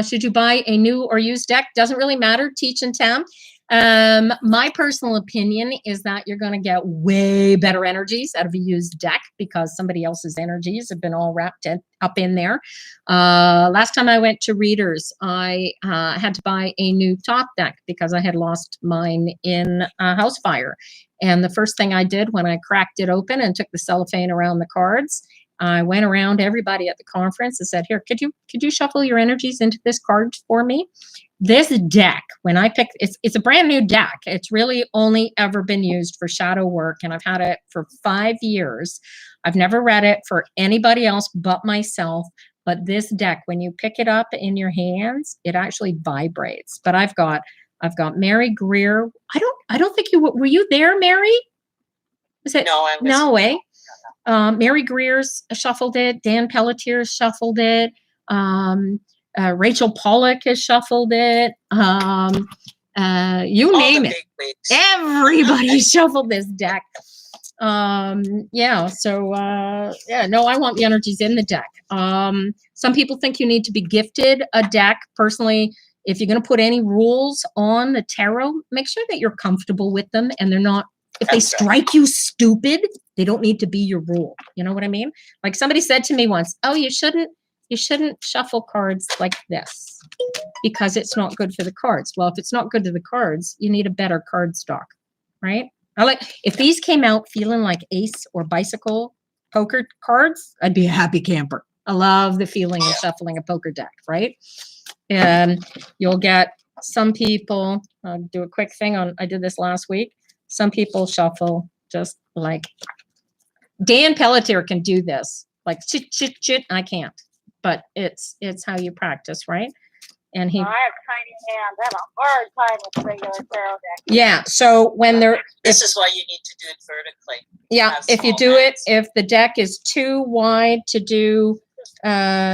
[SPEAKER 1] Should you buy a new or used deck? Doesn't really matter, Teach and Tam. My personal opinion is that you're going to get way better energies out of a used deck because somebody else's energies have been all wrapped up in there. Last time I went to readers, I had to buy a new top deck because I had lost mine in a house fire. And the first thing I did when I cracked it open and took the cellophane around the cards, I went around everybody at the conference and said, here, could you shuffle your energies into this card for me? This deck, when I picked, it's a brand new deck. It's really only ever been used for shadow work, and I've had it for 5 years. I've never read it for anybody else but myself. But this deck, when you pick it up in your hands, it actually vibrates. But I've got Mary Greer. I don't think were you there, Mary? Was it?
[SPEAKER 6] No, I was.
[SPEAKER 1] No way. Mary Greer's shuffled it. Dan Pelletier's shuffled it. Rachel Pollack has shuffled it. You
[SPEAKER 6] All
[SPEAKER 1] name
[SPEAKER 6] the
[SPEAKER 1] it.
[SPEAKER 6] big wigs.
[SPEAKER 1] Everybody shuffled this deck. Yeah. So no, I want the energies in the deck. Some people think you need to be gifted a deck. Personally, if you're going to put any rules on the tarot, make sure that you're comfortable with them and they're not. If they strike you stupid, they don't need to be your rule. You know what I mean? Like somebody said to me once, oh, you shouldn't shuffle cards like this because it's not good for the cards. Well, if it's not good to the cards, you need a better card stock, right? If these came out feeling like ace or bicycle poker cards, I'd be a happy camper. I love the feeling of shuffling a poker deck, right? And you'll get some people, I'll do a quick thing I did this last week. Some people shuffle just like Dan Pelletier can do this, like chit, chit, chit. I can't, but it's how you practice, right? And he,
[SPEAKER 3] I have tiny hands. I have a hard time with regular tarot deck.
[SPEAKER 1] yeah. So when they're,
[SPEAKER 6] This is why you need to do it vertically.
[SPEAKER 1] yeah,
[SPEAKER 6] Have
[SPEAKER 1] if you
[SPEAKER 6] small
[SPEAKER 1] do
[SPEAKER 6] hands.
[SPEAKER 1] it, if the deck is too wide to do,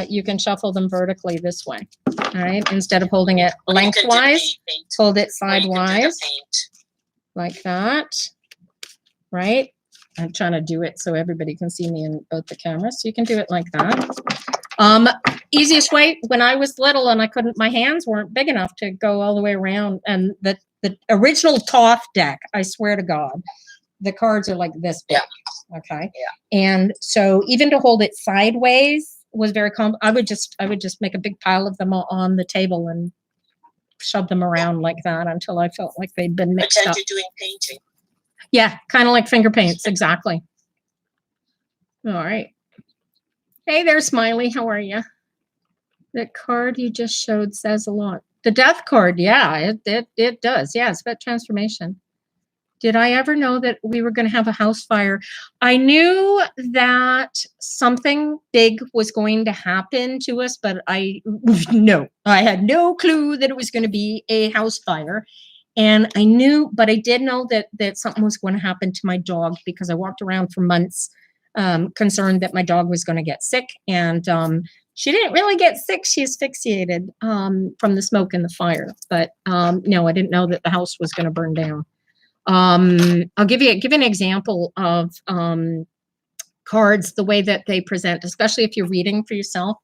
[SPEAKER 1] you can shuffle them vertically this way, all right? Instead of holding it
[SPEAKER 6] Or you can do the
[SPEAKER 1] lengthwise,
[SPEAKER 6] paint.
[SPEAKER 1] hold it
[SPEAKER 6] Or you can do the
[SPEAKER 1] sidewise.
[SPEAKER 6] paint.
[SPEAKER 1] Like that, right? I'm trying to do it so everybody can see me in both the cameras. So you can do it like that. Easiest way, when I was little and my hands weren't big enough to go all the way around. And the original Toth deck, I swear to God, the cards are like this big.
[SPEAKER 6] Yeah.
[SPEAKER 1] Okay.
[SPEAKER 6] Yeah.
[SPEAKER 1] And so even to hold it sideways was very I would just make a big pile of them on the table and shove them around like that until I felt like they'd been mixed
[SPEAKER 6] Pretend
[SPEAKER 1] up.
[SPEAKER 6] you're doing painting.
[SPEAKER 1] Yeah, kind of like finger paints, exactly. All right. Hey there, Smiley. How are you? The card you just showed says a lot. The death card, yeah, it does. Yeah, it's about transformation. Did I ever know that we were going to have a house fire? I knew that something big was going to happen to us, but I had no clue that it was going to be a house fire. And I knew, but I did know that something was going to happen to my dog because I walked around for months concerned that my dog was going to get sick. And she didn't really get sick. She asphyxiated from the smoke and the fire. But no, I didn't know that the house was going to burn down. I'll give an example of cards, the way that they present, especially if you're reading for yourself.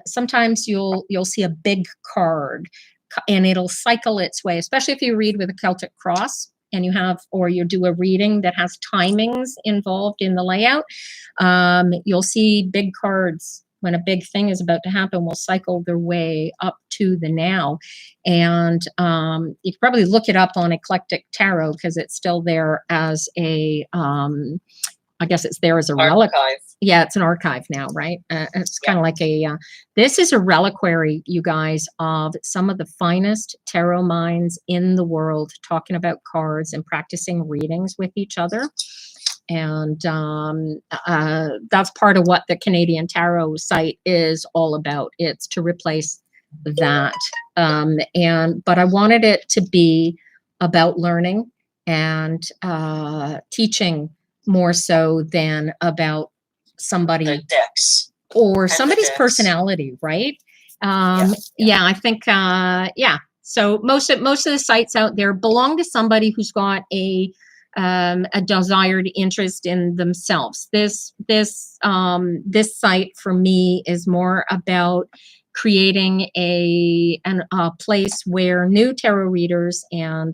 [SPEAKER 1] Sometimes you'll see a big card and it'll cycle its way, especially if you read with a Celtic cross and you do a reading that has timings involved in the layout. You'll see big cards when a big thing is about to happen will cycle their way up to the now. And you can probably look it up on Eclectic Tarot because it's still there as a, I guess it's there as a relic. Yeah, it's an archive now, right? It's kind of like this is a reliquary, you guys, of some of the finest tarot minds in the world talking about cards and practicing readings with each other. And that's part of what the Canadian Tarot site is all about. It's to replace that. But I wanted it to be about learning and teaching more so than about somebody
[SPEAKER 6] The decks.
[SPEAKER 1] or
[SPEAKER 6] And the
[SPEAKER 1] somebody's
[SPEAKER 6] decks.
[SPEAKER 1] personality, right?
[SPEAKER 6] Yeah.
[SPEAKER 1] I think so most of the sites out there belong to somebody who's got a desired interest in themselves. This site for me is more about creating a place where new tarot readers and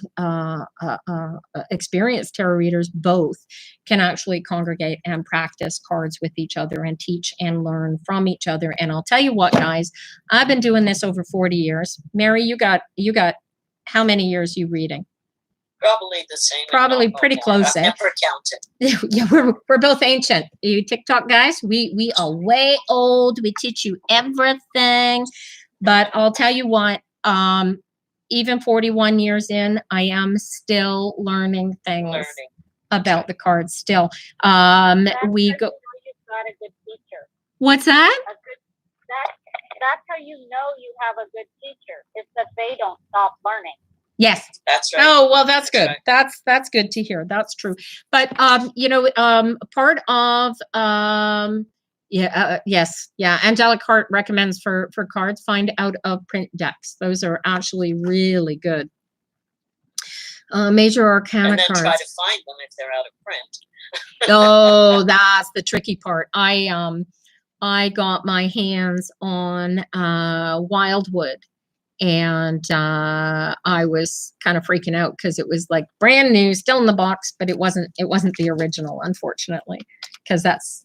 [SPEAKER 1] experienced tarot readers both can actually congregate and practice cards with each other and teach and learn from each other. And I'll tell you what, guys, I've been doing this over 40 years. Mary, you got how many years you reading?
[SPEAKER 6] Probably the same.
[SPEAKER 1] Probably pretty close.
[SPEAKER 6] I've never counted.
[SPEAKER 1] Yeah, we're both ancient. You TikTok guys, we are way old. We teach you everything. But I'll tell you what, even 41 years in, I am still learning things about the cards still. We go.
[SPEAKER 3] You've got a good teacher.
[SPEAKER 1] What's that?
[SPEAKER 3] That's how you know you have a good teacher. It's that they don't stop learning.
[SPEAKER 1] Yes.
[SPEAKER 6] That's right.
[SPEAKER 1] Oh, well, that's good.
[SPEAKER 6] Right.
[SPEAKER 1] That's good to hear. That's true. But part of Angelic Heart recommends for cards, find out of print decks. Those are actually really good. Major Arcana
[SPEAKER 6] and then
[SPEAKER 1] cards.
[SPEAKER 6] Try to find them if they're out of print.
[SPEAKER 1] Oh, that's the tricky part. I got my hands on Wildwood. And I was kind of freaking out because it was like brand new, still in the box, but it wasn't the original, unfortunately, because that's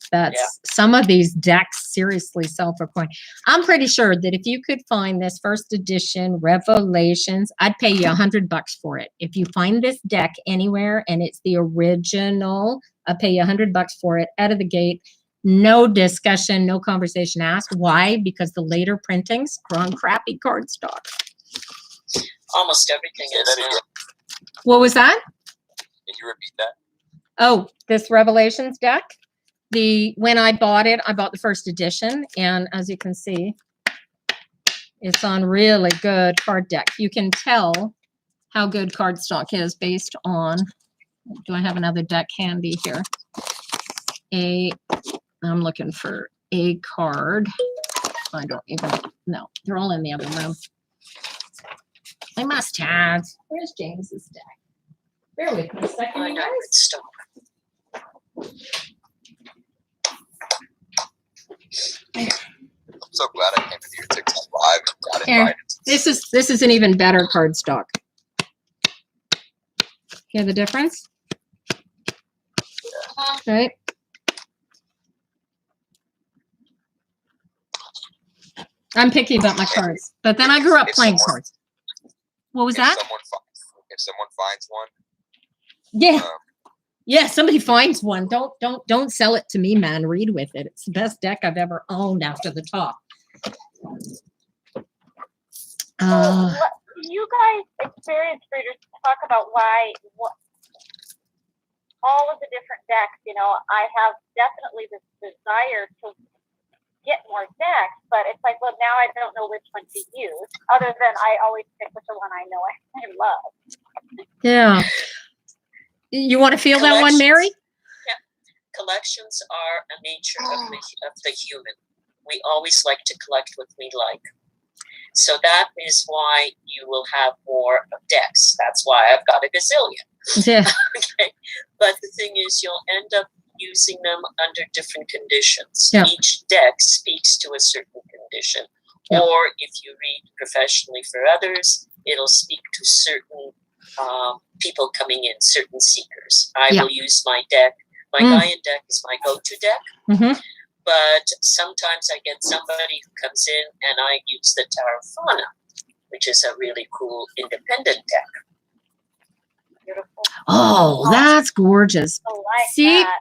[SPEAKER 1] some of these decks seriously sell for coin. I'm pretty sure that if you could find this first edition Revelations, I'd pay you $100 for it. If you find this deck anywhere and it's the original, I'll pay you $100 for it out of the gate. No discussion, no conversation asked. Why? Because the later printings are on crappy cardstock.
[SPEAKER 6] Almost everything is now.
[SPEAKER 1] What was that?
[SPEAKER 5] Can you repeat that?
[SPEAKER 1] Oh, this Revelations deck. When I bought it, I bought the first edition, and as you can see, it's on really good card deck. You can tell how good cardstock is based on. Do I have another deck handy here? I'm looking for a card. I don't even know. They're all in the other room. I must have. Where's James's deck? Bear with me a second,
[SPEAKER 6] I
[SPEAKER 1] you
[SPEAKER 6] know
[SPEAKER 1] guys.
[SPEAKER 6] it's stuff.
[SPEAKER 5] I'm so glad I came into your TikTok live and got
[SPEAKER 1] Here.
[SPEAKER 5] invited.
[SPEAKER 1] This is an even better cardstock. Hear the difference? Right? I'm picky about my cards, but then I grew up playing cards. What was that?
[SPEAKER 5] If someone finds one,
[SPEAKER 1] Yeah. Yeah, somebody finds one. Don't sell it to me, man. Read with it. It's the best deck I've ever owned after the top.
[SPEAKER 3] You guys, experienced readers, talk about all of the different decks. I have definitely this desire to get more decks, but it's like, well, now I don't know which one to use, other than I always stick with the one I know I love.
[SPEAKER 1] Yeah. You want to feel that one, Mary?
[SPEAKER 6] Yeah. Collections are a nature of the human. We always like to collect what we like. So that is why you will have more decks. That's why I've got a gazillion.
[SPEAKER 1] Yeah.
[SPEAKER 6] Okay. But the thing is, you'll end up using them under different conditions.
[SPEAKER 1] Yeah.
[SPEAKER 6] Each deck speaks to a certain condition.
[SPEAKER 1] Yeah.
[SPEAKER 6] Or if you read professionally for others, it'll speak to certain people coming in, certain seekers. I will use my deck. My Gaian deck is my go-to deck.
[SPEAKER 1] Mm-hmm.
[SPEAKER 6] But sometimes I get somebody who comes in and I use the Tarafana, which is a really cool independent deck.
[SPEAKER 3] Beautiful.
[SPEAKER 1] Oh, that's gorgeous.
[SPEAKER 3] I like
[SPEAKER 1] See,
[SPEAKER 3] that.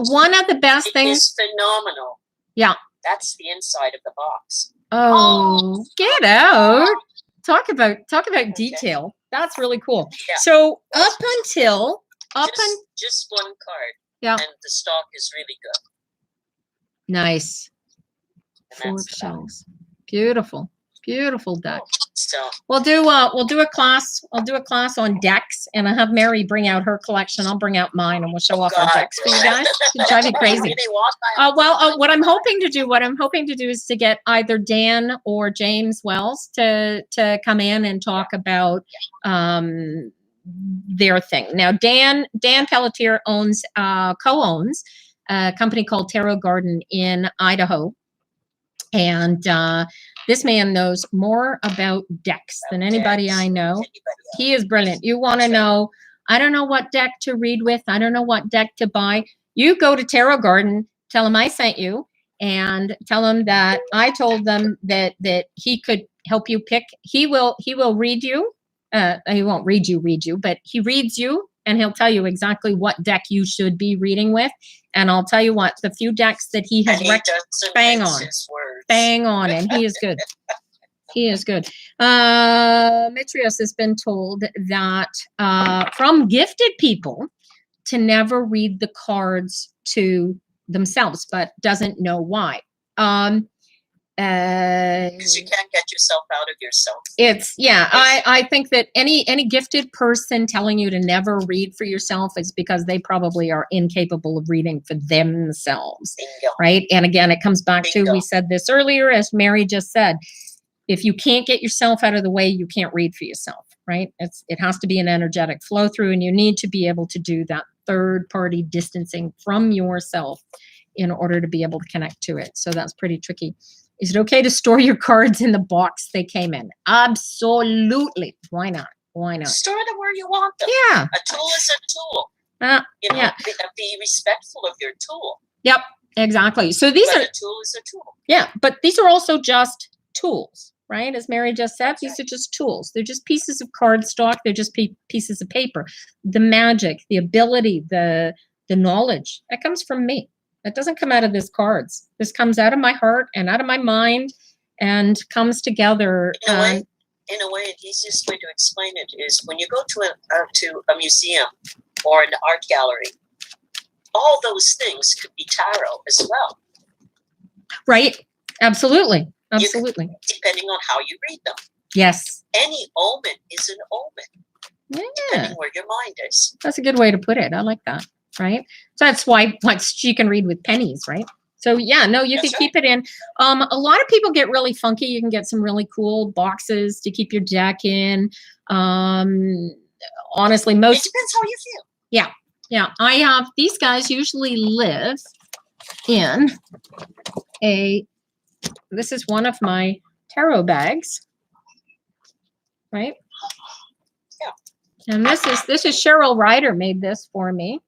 [SPEAKER 1] one of the best things.
[SPEAKER 6] It's phenomenal.
[SPEAKER 1] Yeah.
[SPEAKER 6] That's the inside of the box.
[SPEAKER 1] Oh, get out. Talk about detail. That's really cool.
[SPEAKER 6] Yeah.
[SPEAKER 1] So
[SPEAKER 6] Just one card.
[SPEAKER 1] Yeah.
[SPEAKER 6] And the stock is really good.
[SPEAKER 1] Nice.
[SPEAKER 6] And
[SPEAKER 1] Four
[SPEAKER 6] that's
[SPEAKER 1] shells. Beautiful. Beautiful deck.
[SPEAKER 6] So
[SPEAKER 1] We'll do a class. I'll do a class on decks, and I'll have Mary bring out her collection. I'll bring out mine, and we'll show off our decks for you guys. It'll drive you crazy. What I'm hoping to do is to get either Dan or James Wells to come in and talk about their thing. Now, Dan Pelletier co-owns a company called Tarot Garden in Idaho. And This man knows more about decks than anybody I know.
[SPEAKER 6] Anybody else.
[SPEAKER 1] He is brilliant. You want to know, I don't know what deck to read with. I don't know what deck to buy. You go to Tarot Garden, tell him I sent you, and tell him that I told them that he could help you pick. He will read you. He won't read you, but he reads you, and he'll tell you exactly what deck you should be reading with. And I'll tell you what, the few decks that he has
[SPEAKER 6] doesn't
[SPEAKER 1] bang
[SPEAKER 6] mince
[SPEAKER 1] on.
[SPEAKER 6] his words.
[SPEAKER 1] Bang on, and he is good. He is good. Mitrios has been told that from gifted people to never read the cards to themselves, but doesn't know why.
[SPEAKER 6] Because you can't get yourself out of yourself.
[SPEAKER 1] It's I think that any gifted person telling you to never read for yourself is because they probably are incapable of reading for themselves.
[SPEAKER 6] Bingo.
[SPEAKER 1] Right? And again, it comes back to,
[SPEAKER 6] Bingo.
[SPEAKER 1] we said this earlier, as Mary just said, if you can't get yourself out of the way, you can't read for yourself, right? It has to be an energetic flow through, and you need to be able to do that third party distancing from yourself in order to be able to connect to it. So that's pretty tricky. Is it okay to store your cards in the box they came in? Absolutely. Why not? Why not?
[SPEAKER 6] Store them where you want them.
[SPEAKER 1] Yeah.
[SPEAKER 6] A tool is a tool. You know,
[SPEAKER 1] yeah.
[SPEAKER 6] be respectful of your tool.
[SPEAKER 1] Yep, exactly. So these
[SPEAKER 6] But
[SPEAKER 1] are,
[SPEAKER 6] a tool is a tool.
[SPEAKER 1] yeah, but these are also just tools, right? As Mary just said, these are just tools. They're just pieces of cardstock. They're just pieces of paper. The magic, the ability, the knowledge, that comes from me. That doesn't come out of these cards. This comes out of my heart and out of my mind and comes together.
[SPEAKER 6] In a way, the easiest way to explain it is when you go to a museum or an art gallery, all those things could be tarot as well.
[SPEAKER 1] Right? Absolutely. Absolutely.
[SPEAKER 6] Depending on how you read them.
[SPEAKER 1] Yes.
[SPEAKER 6] Any omen is an omen.
[SPEAKER 1] Yeah.
[SPEAKER 6] Depending where your mind is.
[SPEAKER 1] That's a good way to put it. I like that. Right? So that's why she can read with pennies, right? So yeah, no, you can keep it in. A lot of people get really funky. You can get some really cool boxes to keep your deck in. Honestly,
[SPEAKER 6] It
[SPEAKER 1] most
[SPEAKER 6] depends how you feel.
[SPEAKER 1] yeah. I have these guys usually live in this is one of my tarot bags, right?
[SPEAKER 6] Yeah.
[SPEAKER 1] And this is Cheryl Ryder made this for me.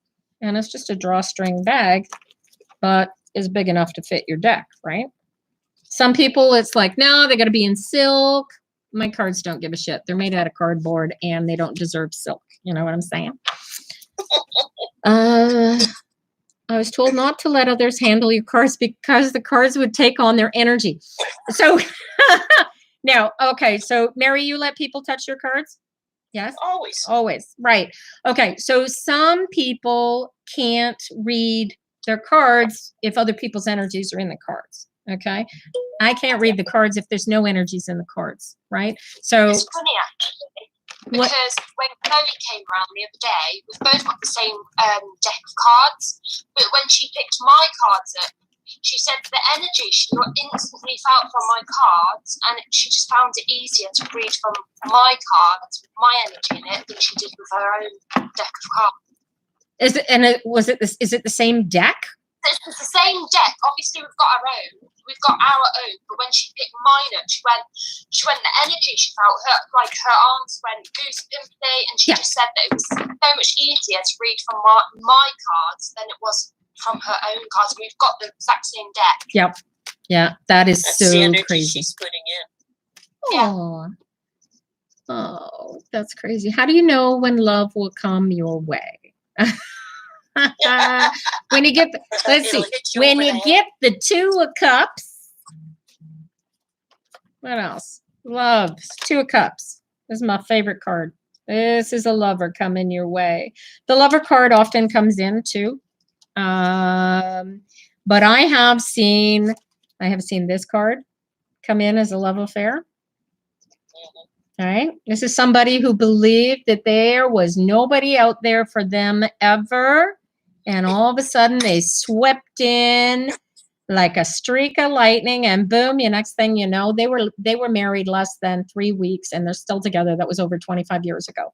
[SPEAKER 1] And it's just a drawstring bag, but is big enough to fit your deck, right? Some people, it's like, no, they got to be in silk. My cards don't give a shit. They're made out of cardboard and they don't deserve silk. You know what I'm saying? I was told not to let others handle your cards because the cards would take on their energy. So now, okay. So Mary, you let people touch your cards? Yes? Always. Right. Okay. So some people can't read their cards if other people's energies are in the cards. Okay. I can't read the cards if there's no energies in the cards. Right. So
[SPEAKER 4] It's funny actually, because when Chloe came around the other day, we've both got the same deck of cards, but when she picked my cards up, she said the energy she instantly felt from my cards, and she just found it easier to read from my cards with my energy in it than she did with her own deck of cards.
[SPEAKER 1] is it the same deck?
[SPEAKER 4] It's the same deck. Obviously, we've got our own. But when she picked mine up, she went. The energy she felt, her arms went goose pimply, and she just said that it was so much easier to read from my cards than it was from her own cards. We've got the exact same deck.
[SPEAKER 1] Yep. Yeah, that's
[SPEAKER 6] the
[SPEAKER 1] so
[SPEAKER 6] energy
[SPEAKER 1] crazy.
[SPEAKER 6] she's putting in.
[SPEAKER 1] Yeah. Oh, that's crazy. How do you know when love will come your way? When you get let's see. When you get the 2 of Cups. What else? Loves. 2 of Cups. This is my favorite card. This is a lover coming your way. The lover card often comes in too. But I have seen this card come in as a love affair. All right. This is somebody who believed that there was nobody out there for them ever. And all of a sudden they swept in like a streak of lightning, and boom, the next thing you know, they were married less than 3 weeks and they're still together. That was over 25 years ago.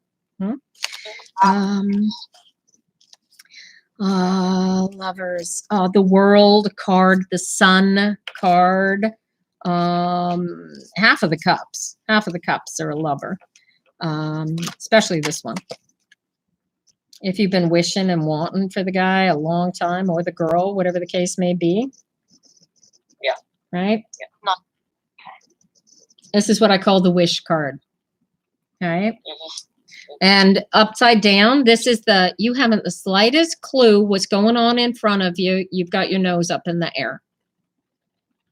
[SPEAKER 1] Lovers. The World card, the Sun card. Half of the cups are a lover, especially this one. If you've been wishing and wanting for the guy a long time, or the girl, whatever the case may be.
[SPEAKER 6] Yeah.
[SPEAKER 1] Right?
[SPEAKER 6] Yeah. Not.
[SPEAKER 1] This is what I call the wish card. All right.
[SPEAKER 6] Mm-hmm.
[SPEAKER 1] And upside down, this is you haven't the slightest clue what's going on in front of you. You've got your nose up in the air.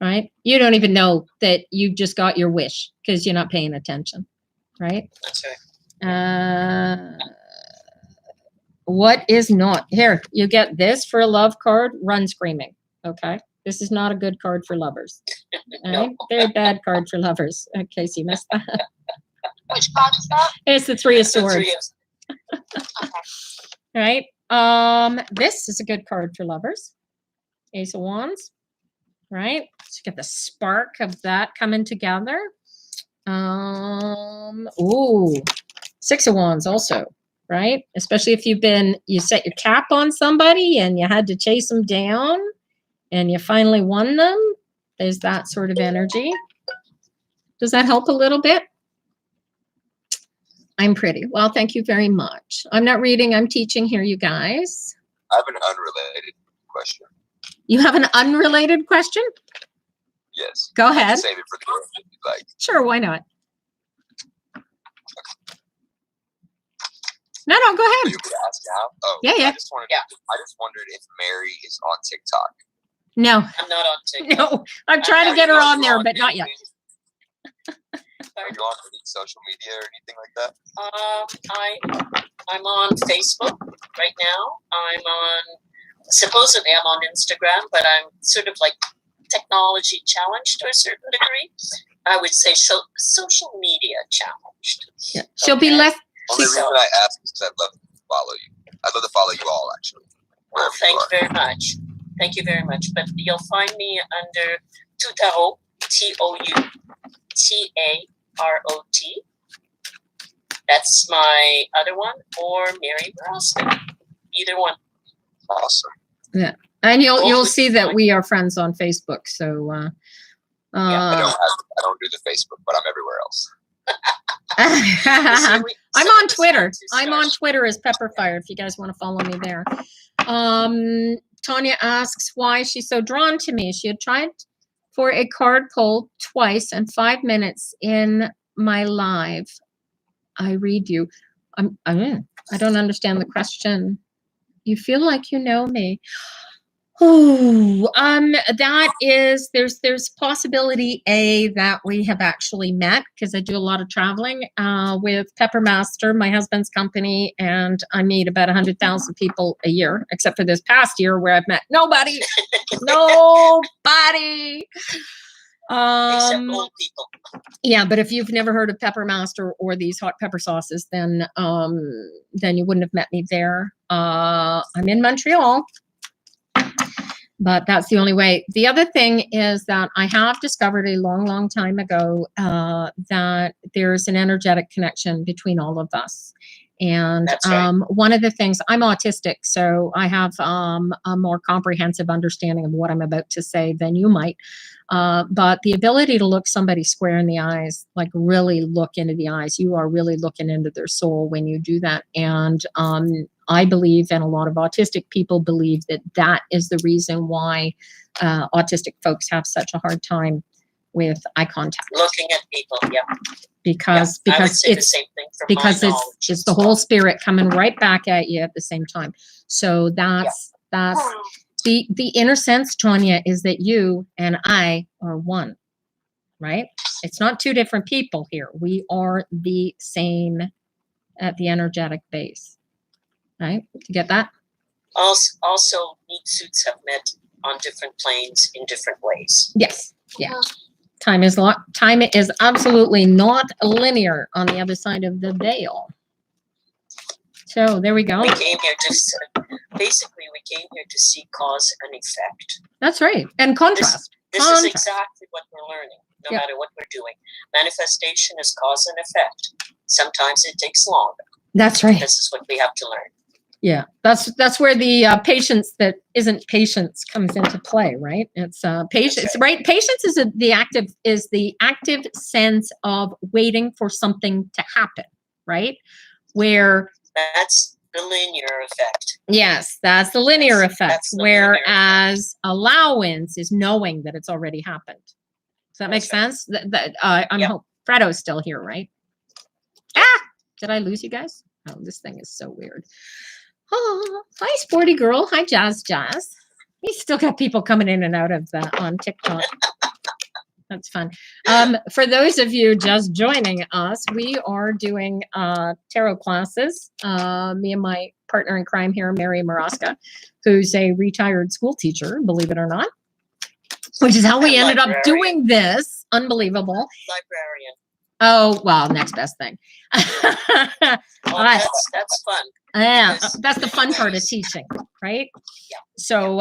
[SPEAKER 1] Right? You don't even know that you just got your wish because you're not paying attention. Right?
[SPEAKER 6] That's right.
[SPEAKER 1] What is not? Here, you get this for a love card, run screaming. Okay. This is not a good card for lovers. Right?
[SPEAKER 6] No.
[SPEAKER 1] Very bad card for lovers, in case you missed that.
[SPEAKER 4] Which card is that?
[SPEAKER 1] It's the Three of
[SPEAKER 6] The
[SPEAKER 1] Swords.
[SPEAKER 6] three of-
[SPEAKER 1] Right? This is a good card for lovers. Ace of Wands. Right? So you get the spark of that coming together. Ooh, Six of Wands also. Right? Especially if you set your cap on somebody and you had to chase them down and you finally won them. There's that sort of energy. Does that help a little bit? I'm pretty. Well, thank you very much. I'm not reading, I'm teaching here, you guys.
[SPEAKER 5] I have an unrelated question.
[SPEAKER 1] You have an unrelated question?
[SPEAKER 5] Yes.
[SPEAKER 1] Go
[SPEAKER 5] I can
[SPEAKER 1] ahead.
[SPEAKER 5] save it for the end if you'd like.
[SPEAKER 1] Sure, why not? No, go
[SPEAKER 5] You
[SPEAKER 1] ahead.
[SPEAKER 5] could ask now. Oh,
[SPEAKER 1] Yeah.
[SPEAKER 5] I just wondered if Mary is on TikTok.
[SPEAKER 1] No,
[SPEAKER 6] I'm not on TikTok.
[SPEAKER 1] no. I'm trying to get her on there, but not yet.
[SPEAKER 5] Are you on any social media or anything like that?
[SPEAKER 6] I'm on Facebook right now. Supposedly I'm on Instagram, but I'm sort of like technology challenged to a certain degree. I would say social media challenged.
[SPEAKER 1] Yeah. She'll be
[SPEAKER 6] Okay.
[SPEAKER 1] less.
[SPEAKER 5] Only reason I ask is because I'd love to follow you. I'd love to follow you all, actually.
[SPEAKER 6] Well,
[SPEAKER 5] wherever
[SPEAKER 6] thank
[SPEAKER 5] you
[SPEAKER 6] you very much. Thank you very much. But you'll find me under Tutarot, TOUTAROT. That's my other one, or Mary Brosnan. Either one.
[SPEAKER 5] Awesome.
[SPEAKER 1] And you'll
[SPEAKER 6] Both
[SPEAKER 1] see
[SPEAKER 6] would
[SPEAKER 1] that
[SPEAKER 6] fine.
[SPEAKER 1] we are friends on Facebook. So
[SPEAKER 5] I don't do the Facebook, but I'm everywhere else.
[SPEAKER 6] You see,
[SPEAKER 1] I'm
[SPEAKER 6] some
[SPEAKER 1] on
[SPEAKER 6] of us
[SPEAKER 1] Twitter.
[SPEAKER 6] have to
[SPEAKER 1] I'm on
[SPEAKER 6] start-
[SPEAKER 1] Twitter as Pepperfire if you guys want to follow me there. Tanya asks why she's so drawn to me. She had tried for a card pull twice and 5 minutes in my live. I read you. I don't understand the question. You feel like you know me. Oh, that is, there's possibility that we have actually met because I do a lot of traveling with Peppermaster, my husband's company, and I meet about 100,000 people a year, except for this past year where I've met nobody. Nobody.
[SPEAKER 6] Except old people.
[SPEAKER 1] Yeah, but if you've never heard of Peppermaster or these hot pepper sauces, then you wouldn't have met me there. I'm in Montreal. But that's the only way. The other thing is that I have discovered a long, long time ago that there's an energetic connection between all of us. And
[SPEAKER 6] That's right.
[SPEAKER 1] one of the things, I'm autistic, so I have a more comprehensive understanding of what I'm about to say than you might. But the ability to look somebody square in the eyes, like really look into the eyes, you are really looking into their soul when you do that. And I believe, and a lot of autistic people believe, that is the reason why autistic folks have such a hard time with eye contact.
[SPEAKER 6] Looking at people, yeah.
[SPEAKER 1] Because
[SPEAKER 6] I would say the
[SPEAKER 1] it's
[SPEAKER 6] same thing from
[SPEAKER 1] because
[SPEAKER 6] my
[SPEAKER 1] it's
[SPEAKER 6] knowledge
[SPEAKER 1] it's
[SPEAKER 6] as
[SPEAKER 1] the
[SPEAKER 6] well.
[SPEAKER 1] whole spirit coming right back at you at the same time. So that's the inner sense, Tanya, is that you and I are one, right? It's not two different people here. We are the same at the energetic base, right? You get that?
[SPEAKER 6] Also, meat suits have met on different planes in different ways.
[SPEAKER 1] Yes. Yeah. Time is absolutely not linear on the other side of the veil. So there we go.
[SPEAKER 6] We came here basically we came here to see cause and effect.
[SPEAKER 1] That's right. And contrast.
[SPEAKER 6] This is
[SPEAKER 1] Contrast.
[SPEAKER 6] exactly what we're learning, no
[SPEAKER 1] Yeah.
[SPEAKER 6] matter what we're doing. Manifestation is cause and effect. Sometimes it takes longer.
[SPEAKER 1] That's right.
[SPEAKER 6] This is what we have to learn.
[SPEAKER 1] Yeah, that's where the patience that isn't patience comes into play, right? It's patience, right? Patience is the active sense of waiting for something to happen, right? Where
[SPEAKER 6] That's the linear effect.
[SPEAKER 1] yes, that's the linear effect.
[SPEAKER 6] That's the linear
[SPEAKER 1] Whereas allowance is knowing that it's already happened. Does that make
[SPEAKER 6] That's right.
[SPEAKER 1] sense? I'm
[SPEAKER 6] Yep.
[SPEAKER 1] hope Fredo's still here, right? Ah, did I lose you guys? Oh, this thing is so weird. Oh, hi, Sporty Girl. Hi, Jazz. You still got people coming in and out of on TikTok. That's fun. For those of you just joining us, we are doing tarot classes. Me and my partner in crime here, Mary Maraska, who's a retired school teacher, believe it or not, which is how we ended up doing this. Unbelievable.
[SPEAKER 6] Librarian.
[SPEAKER 1] Oh, well, next best thing.
[SPEAKER 6] Well, that's fun.
[SPEAKER 1] Yeah,
[SPEAKER 6] because
[SPEAKER 1] that's the fun part of teaching, right?
[SPEAKER 6] Yeah.
[SPEAKER 1] So,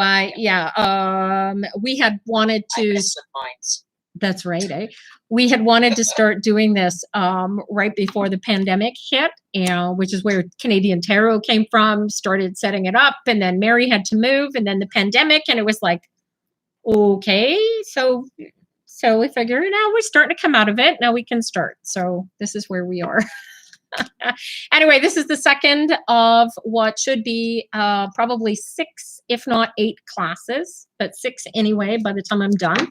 [SPEAKER 1] we had wanted
[SPEAKER 6] I
[SPEAKER 1] to.
[SPEAKER 6] mess with mines.
[SPEAKER 1] That's right, eh? We had wanted to start doing this right before the pandemic hit, which is where Canadian Tarot came from, started setting it up, and then Mary had to move, and then the pandemic, and it was like, okay, so we figured now we're starting to come out of it. Now we can start. So this is where we are. Anyway, this is the second of what should be probably 6, if not 8 classes, but 6 anyway by the time I'm done.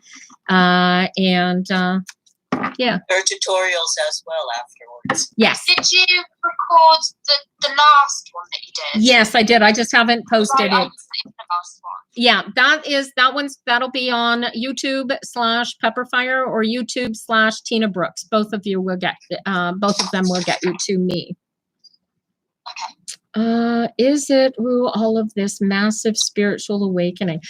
[SPEAKER 1] Yeah.
[SPEAKER 6] There are tutorials as well afterwards.
[SPEAKER 1] Yes.
[SPEAKER 4] Did you record the last one that you did?
[SPEAKER 1] Yes, I did. I just haven't posted
[SPEAKER 4] Right,
[SPEAKER 1] it.
[SPEAKER 4] the last one.
[SPEAKER 1] Yeah, that'll be on YouTube/Pepperfire or YouTube/Tina Brooks. Both of you will get both of them will get you to me. Is it all of this massive spiritual awakening?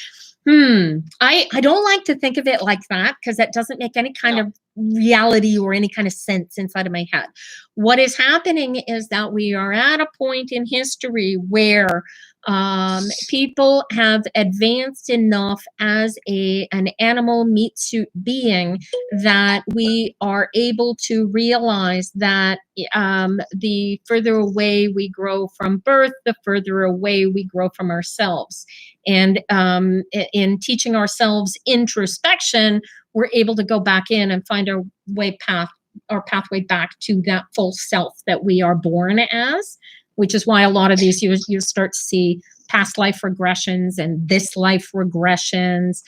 [SPEAKER 1] I don't like to think of it like that because that doesn't make any kind of reality or any kind of sense inside of my head. What is happening is that we are at a point in history where people have advanced enough as an animal meat suit being that we are able to realize that the further away we grow from birth, the further away we grow from ourselves. And in teaching ourselves introspection, we're able to go back in and find our pathway back to that full self that we are born as, which is why a lot of these you start to see past life regressions and this life regressions.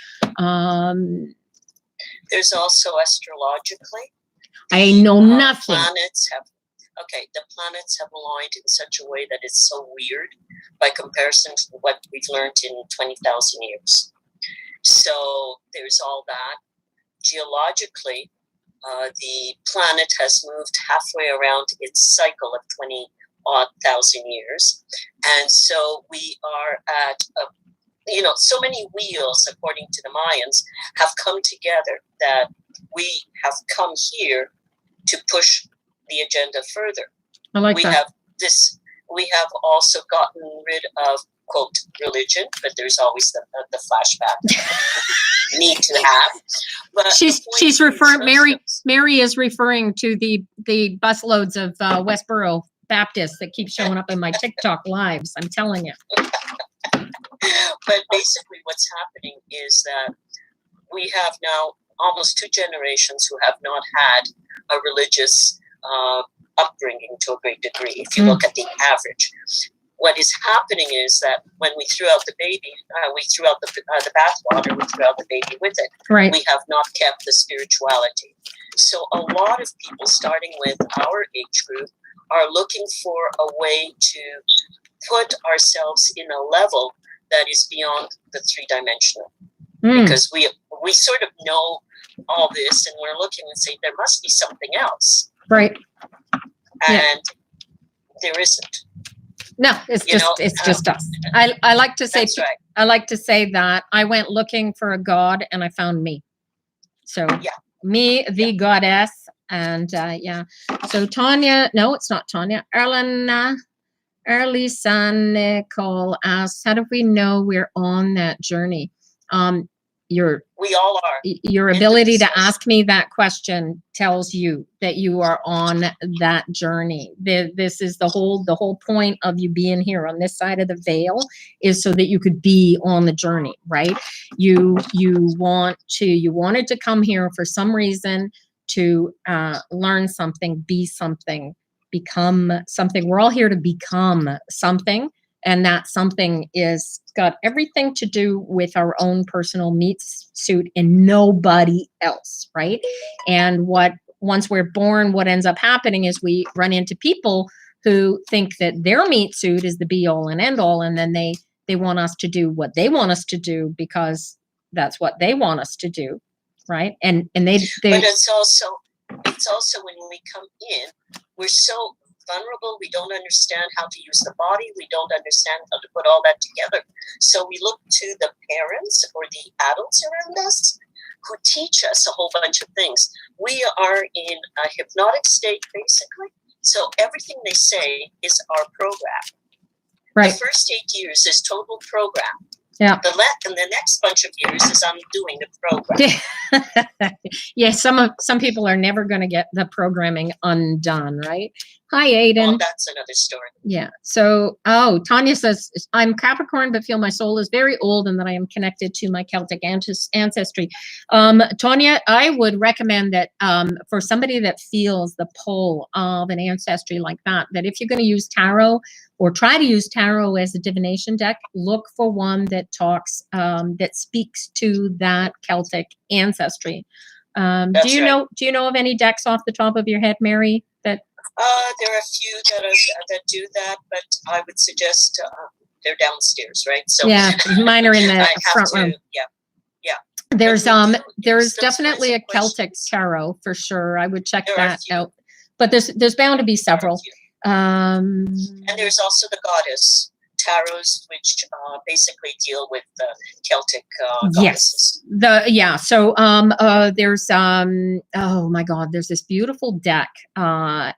[SPEAKER 6] There's also astrologically.
[SPEAKER 1] I know nothing.
[SPEAKER 6] The planets have aligned in such a way that it's so weird by comparison to what we've learned in 20,000 years. So there's all that. Geologically, the planet has moved halfway around its cycle of 20,000 years. And so we are at so many wheels, according to the Mayans, have come together that we have come here to push the agenda further.
[SPEAKER 1] I like that.
[SPEAKER 6] We have also gotten rid of, quote, religion, but there's always the flashback need to have. But
[SPEAKER 1] she's referring, Mary is referring to the busloads of Westboro Baptists that keep showing up in my TikTok lives. I'm telling you.
[SPEAKER 6] But basically what's happening is that we have now almost 2 generations who have not had a religious upbringing to a great degree, if you look at the average. What is happening is that when we threw out the baby, we threw out the bathwater, we threw out the baby with it.
[SPEAKER 1] Right.
[SPEAKER 6] We have not kept the spirituality. So a lot of people, starting with our age group, are looking for a way to put ourselves in a level that is beyond the 3-dimensional. Because we sort of know all this and we're looking and saying there must be something else.
[SPEAKER 1] Right.
[SPEAKER 6] And there isn't.
[SPEAKER 1] No, it's just us. I like to say
[SPEAKER 6] That's right.
[SPEAKER 1] I like to say that I went looking for a god and I found me. So me, the goddess, and So Tanya, no, it's not Tanya. Erlisa Nicole asks, how do we know we're on that journey?
[SPEAKER 6] We all are.
[SPEAKER 1] Your ability to ask me that question tells you that you are on that journey. This is the whole point of you being here on this side of the veil, is so that you could be on the journey, right? You wanted to come here for some reason, to learn something, be something, become something. We're all here to become something. And that something is got everything to do with our own personal meat suit and nobody else, right? And once we're born, what ends up happening is we run into people who think that their meat suit is the be all and end all, and then they want us to do what they want us to do because that's what they want us to do, right? And they
[SPEAKER 6] But it's also when we come in, we're so vulnerable. We don't understand how to use the body. We don't understand how to put all that together. So we look to the parents or the adults around us who teach us a whole bunch of things. We are in a hypnotic state, basically. So everything they say is our program.
[SPEAKER 1] right.
[SPEAKER 6] The first 8 years is total program.
[SPEAKER 1] Yeah.
[SPEAKER 6] And the next bunch of years is undoing the program.
[SPEAKER 1] Yeah, some people are never going to get the programming undone, right? Hi, Aiden.
[SPEAKER 6] Well, that's another story.
[SPEAKER 1] Yeah. So, Tanya says, I'm Capricorn, but feel my soul is very old and that I am connected to my Celtic ancestry. Tanya, I would recommend that for somebody that feels the pull of an ancestry like that if you're going to use tarot or try to use tarot as a divination deck, look for one that talks, that speaks to that Celtic ancestry. Do you know of any decks off the top of your head, Mary, that
[SPEAKER 6] There are a few that do that, but I would suggest they're downstairs, right? So
[SPEAKER 1] yeah, mine are in the front room.
[SPEAKER 6] Yeah.
[SPEAKER 1] There's definitely a Celtic tarot for sure. I would check that out. But there's bound to be several.
[SPEAKER 6] And there's also the goddess tarots, which basically deal with the Celtic goddesses.
[SPEAKER 1] Yes. So there's oh my God, there's this beautiful deck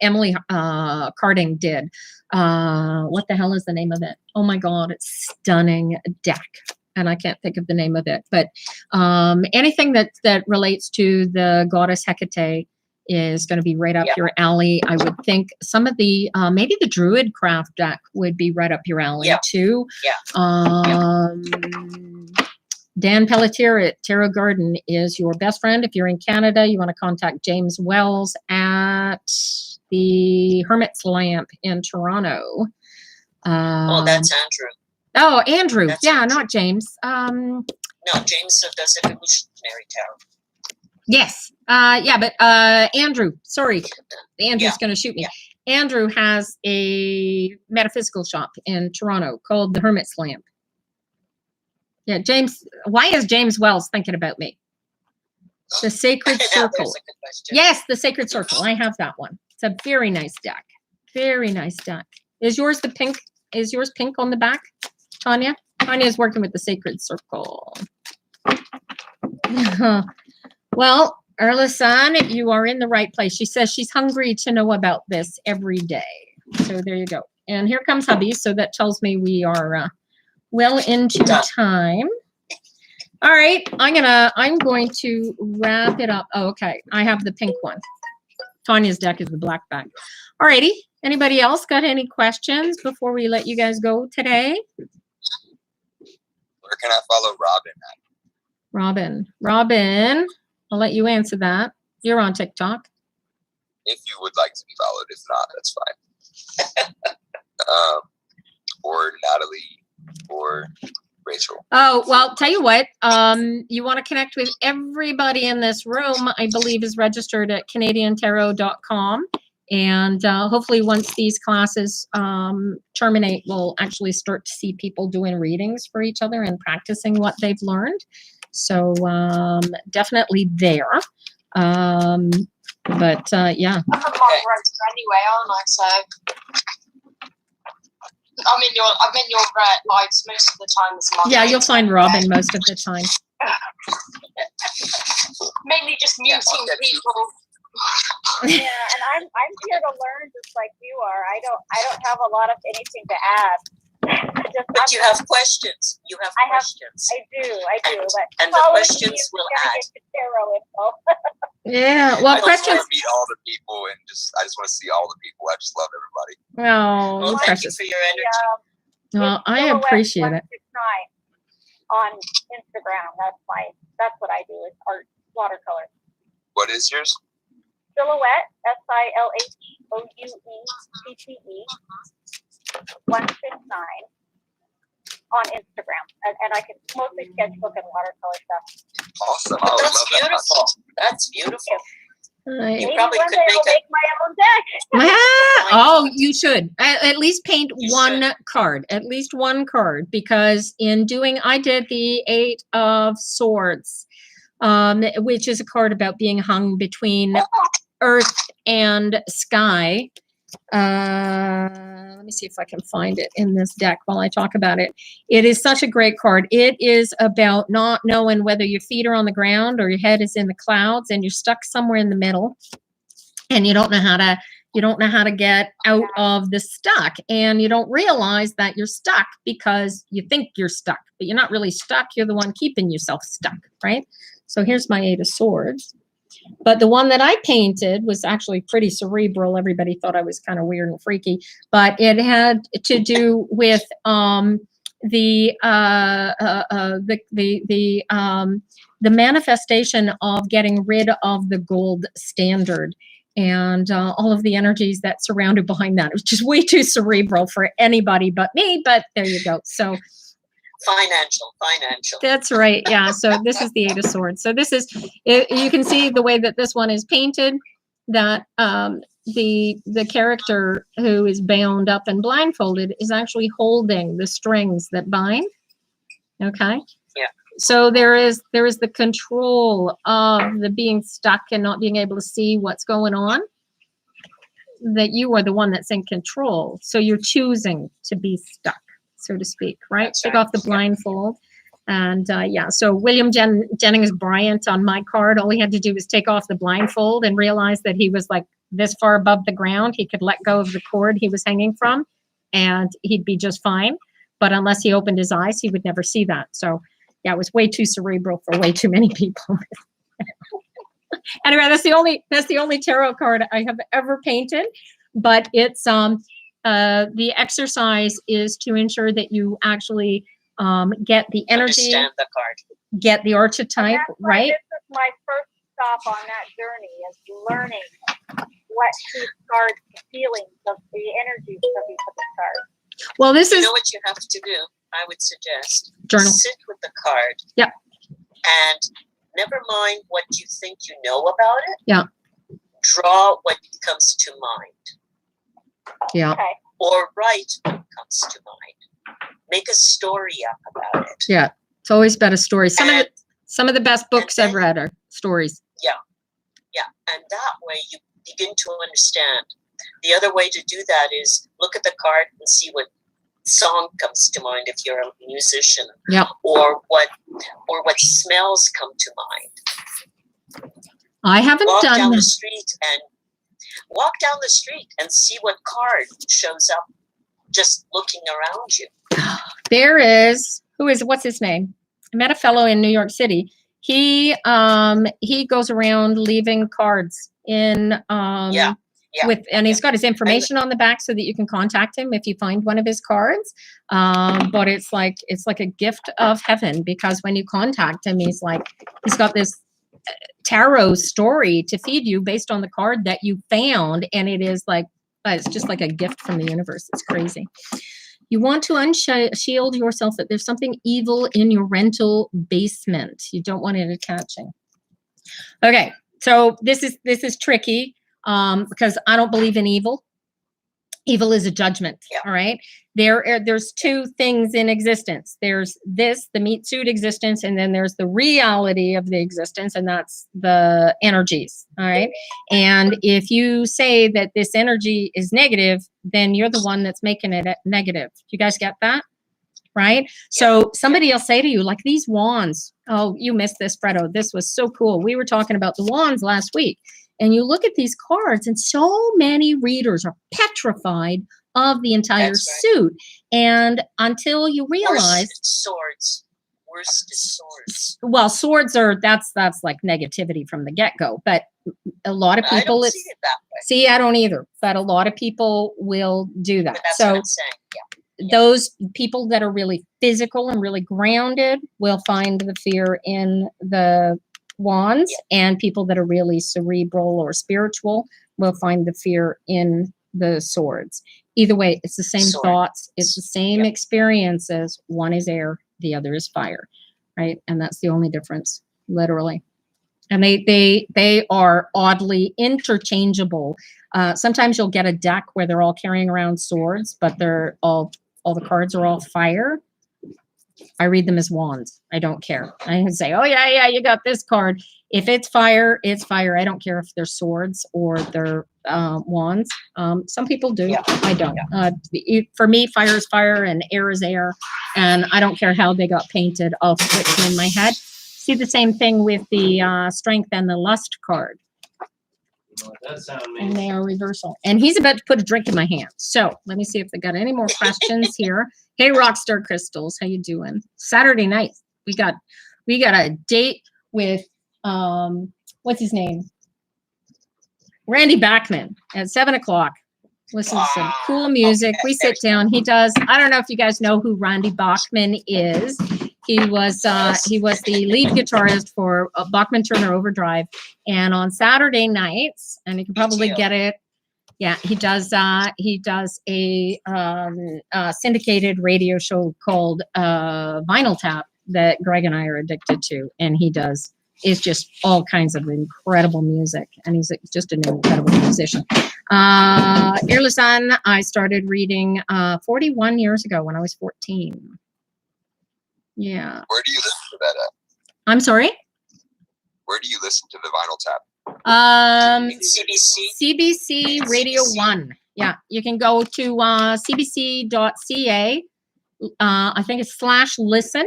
[SPEAKER 1] Emily Carding did. What the hell is the name of it? Oh my God, it's stunning deck. And I can't think of the name of it. But anything that relates to the goddess Hecate is going to be right up your alley. I would think some of the maybe the Druid craft deck would be right up your alley too. Dan Pelletier at Tarot Garden is your best friend. If you're in Canada, you want to contact James Wells at the Hermit's Lamp in Toronto.
[SPEAKER 6] Oh, that's Andrew.
[SPEAKER 1] Oh, Andrew.
[SPEAKER 6] That's
[SPEAKER 1] Andrew.
[SPEAKER 6] Andrew.
[SPEAKER 1] Not James.
[SPEAKER 6] No, James does evolutionary tarot.
[SPEAKER 1] Yes. But Andrew, sorry. Andrew's going to shoot me. Yeah. Andrew has a metaphysical shop in Toronto called the Hermit's Lamp. Yeah, James. Why is James Wells thinking about me? The Sacred Circle. Yes, the Sacred Circle. I have that one. It's a very nice deck. Very nice deck. Is yours the pink? Is yours pink on the back, Tanya? Tanya is working with the Sacred Circle. Well, Erla-san, you are in the right place. She says she's hungry to know about this every day. So there you go. And here comes hubby. So that tells me we are well into time. All right. I'm going to wrap it up. Oh, okay. I have the pink one. Tanya's deck is the black back. All righty. Anybody else got any questions before we let you guys go today?
[SPEAKER 5] Where can I follow Robin at?
[SPEAKER 1] Robin, I'll let you answer that. You're on TikTok.
[SPEAKER 5] If you would like to be followed, if not, that's fine. Or Natalie, or Rachel.
[SPEAKER 1] Oh, well, tell you what, you want to connect with everybody in this room, I believe is registered at canadiantarot.com. And hopefully once these classes terminate, we'll actually start to see people doing readings for each other and practicing what they've learned. So definitely there. Yeah.
[SPEAKER 4] I'm a moderator anyway, aren't I? So I'm in your lives most of the time as a moderator.
[SPEAKER 1] Yeah, you'll find Robin most of the time.
[SPEAKER 4] Mainly just muting people.
[SPEAKER 3] Yeah, and I'm here to learn just like you are. I don't have a lot of anything to add.
[SPEAKER 6] But you have questions. You have questions.
[SPEAKER 3] I do. But
[SPEAKER 6] and the
[SPEAKER 3] following
[SPEAKER 6] questions
[SPEAKER 3] you,
[SPEAKER 6] will
[SPEAKER 3] you're gonna
[SPEAKER 6] add.
[SPEAKER 3] get to tarot info.
[SPEAKER 1] Yeah.
[SPEAKER 5] I
[SPEAKER 1] Well,
[SPEAKER 5] just
[SPEAKER 1] questions.
[SPEAKER 5] want to meet all the people and I just want to see all the people. I just love everybody.
[SPEAKER 1] Oh,
[SPEAKER 6] Well, thank you
[SPEAKER 1] precious.
[SPEAKER 6] for your energy.
[SPEAKER 1] Well, I
[SPEAKER 3] Silhouette
[SPEAKER 1] appreciate it.
[SPEAKER 3] 169 on Instagram. That's what I do is art watercolor.
[SPEAKER 5] What is yours?
[SPEAKER 3] Silhouette, SILHOUETTE 169 on Instagram, and I can mostly sketchbook and watercolor stuff.
[SPEAKER 5] Awesome.
[SPEAKER 6] But
[SPEAKER 5] I would
[SPEAKER 6] that's
[SPEAKER 5] love that.
[SPEAKER 6] beautiful. That's beautiful.
[SPEAKER 1] Right.
[SPEAKER 6] You
[SPEAKER 3] Maybe
[SPEAKER 6] probably
[SPEAKER 3] one
[SPEAKER 6] could
[SPEAKER 3] day
[SPEAKER 6] make
[SPEAKER 3] I'll make my own deck.
[SPEAKER 1] Oh, you should at least paint
[SPEAKER 6] You
[SPEAKER 1] one
[SPEAKER 6] should.
[SPEAKER 1] card, at least one card, because I did the 8 of Swords, which is a card about being hung between earth and sky. Let me see if I can find it in this deck while I talk about it. It is such a great card. It is about not knowing whether your feet are on the ground or your head is in the clouds and you're stuck somewhere in the middle and you don't know how to get out of the stuck, and you don't realize that you're stuck because you think you're stuck, but you're not really stuck. You're the one keeping yourself stuck, right? So here's my 8 of Swords. But the one that I painted was actually pretty cerebral. Everybody thought I was kind of weird and freaky, but it had to do with the manifestation of getting rid of the gold standard and all of the energies that surrounded behind that. It was just way too cerebral for anybody but me. But there you go. So.
[SPEAKER 6] Financial.
[SPEAKER 1] That's right. Yeah. So this is the 8 of Swords. So this is, you can see the way that this one is painted, that the character who is bound up and blindfolded is actually holding the strings that bind. Okay.
[SPEAKER 6] Yeah.
[SPEAKER 1] So there is the control of the being stuck and not being able to see what's going on. That you are the one that's in control. So you're choosing to be stuck, so to speak, right?
[SPEAKER 6] That's
[SPEAKER 1] Take
[SPEAKER 6] right.
[SPEAKER 1] off the blindfold. And yeah, so William Jennings Bryant on my card, all he had to do was take off the blindfold and realize that he was like this far above the ground. He could let go of the cord he was hanging from and he'd be just fine. But unless he opened his eyes, he would never see that. So yeah, it was way too cerebral for way too many people. Anyway, that's the only tarot card I have ever painted, but it's the exercise is to ensure that you actually get the energy,
[SPEAKER 6] Understand the card.
[SPEAKER 1] get the archetype, right?
[SPEAKER 3] This is my first stop on that journey, is learning what these cards, the feelings of the energies of each of the cards.
[SPEAKER 1] Well, this
[SPEAKER 6] You
[SPEAKER 1] is
[SPEAKER 6] know what you have to do? I would suggest
[SPEAKER 1] journal.
[SPEAKER 6] sit with the card.
[SPEAKER 1] Yep.
[SPEAKER 6] And never mind what you think you know about it.
[SPEAKER 1] Yeah.
[SPEAKER 6] Draw what comes to mind.
[SPEAKER 1] Yeah.
[SPEAKER 3] Okay.
[SPEAKER 6] Or write what comes to mind. Make a story up about it.
[SPEAKER 1] Yeah. It's always about a story. Some
[SPEAKER 6] And
[SPEAKER 1] of the best books I've read are stories.
[SPEAKER 6] yeah. And that way you begin to understand. The other way to do that is look at the card and see what song comes to mind if you're a musician.
[SPEAKER 1] Yep.
[SPEAKER 6] Or what smells come to mind.
[SPEAKER 1] I haven't
[SPEAKER 6] Walk
[SPEAKER 1] done
[SPEAKER 6] down the
[SPEAKER 1] this.
[SPEAKER 6] street and see what card shows up just looking around you.
[SPEAKER 1] There is, what's his name? I met a fellow in New York City. He goes around leaving cards in
[SPEAKER 6] Yeah.
[SPEAKER 1] and he's got his information on the back so that you can contact him if you find one of his cards. But it's like a gift of heaven, because when you contact him, he's got this tarot story to feed you based on the card that you found, and it is like it's just like a gift from the universe. It's crazy. You want to unshield yourself that there's something evil in your rental basement. You don't want it attaching. Okay, so this is tricky because I don't believe in evil. Evil is a judgment.
[SPEAKER 6] Yeah.
[SPEAKER 1] All right. There's two things in existence. There's the meat suit existence, and then there's the reality of the existence, and that's the energies. All right. And if you say that this energy is negative, then you're the one that's making it negative. You guys get that? Right? So somebody will say to you, like, these wands. Oh, you missed this, Fredo. This was so cool. We were talking about the wands last week. And you look at these cards, and so many readers are petrified of the entire
[SPEAKER 6] That's right.
[SPEAKER 1] suit. And until you realize,
[SPEAKER 6] Worst is swords. Worst is swords.
[SPEAKER 1] well, swords are, that's like negativity from the get-go. But a lot of
[SPEAKER 6] I
[SPEAKER 1] people,
[SPEAKER 6] don't see it that way.
[SPEAKER 1] see, I don't either, but a lot of people will do that.
[SPEAKER 6] But that's
[SPEAKER 1] So
[SPEAKER 6] what I'm saying. Yeah.
[SPEAKER 1] those people that are really physical and really grounded will find the fear in the wands, and people that are really cerebral or spiritual will find the fear in the swords. Either way, it's the same
[SPEAKER 6] Sword.
[SPEAKER 1] thoughts, it's the same
[SPEAKER 6] Yep.
[SPEAKER 1] experiences. One is air, the other is fire, right? And that's the only difference, literally. And they are oddly interchangeable. Sometimes you'll get a deck where they're all carrying around swords, but they're all the cards are all fire. I read them as wands. I don't care. I can say, oh yeah, you got this card. If it's fire, it's fire. I don't care if they're swords or they're wands. Some people do.
[SPEAKER 6] Yeah.
[SPEAKER 1] I don't. For me, fire is fire and air is air. And I don't care how they got painted. I'll switch them in my head. See the same thing with the strength and the lust card. And they are reversal. And he's about to put a drink in my hand. So let me see if they got any more questions here. Hey, Rockstar Crystals, how you doing? Saturday night, we got a date with what's his name? Randy Bachman at 7 o'clock. Listen to some cool music.
[SPEAKER 6] Okay.
[SPEAKER 1] We sit down. He does. I don't know if you guys know who Randy Bachman is. He was the lead guitarist for Bachman Turner Overdrive. And on Saturday nights, and you can probably get it. Yeah, he does a syndicated radio show called Vinyl Tap that Greg and I are addicted to, and he does. Is just all kinds of incredible music, and he's just an incredible musician. Earless Sun, I started reading 41 years ago when I was 14. Yeah.
[SPEAKER 5] Where do you listen to that at?
[SPEAKER 1] I'm sorry?
[SPEAKER 5] Where do you listen to the Vinyl Tap?
[SPEAKER 6] CBC.
[SPEAKER 1] CBC Radio 1. Yeah, you can go to cbc.ca. I think it's /listen.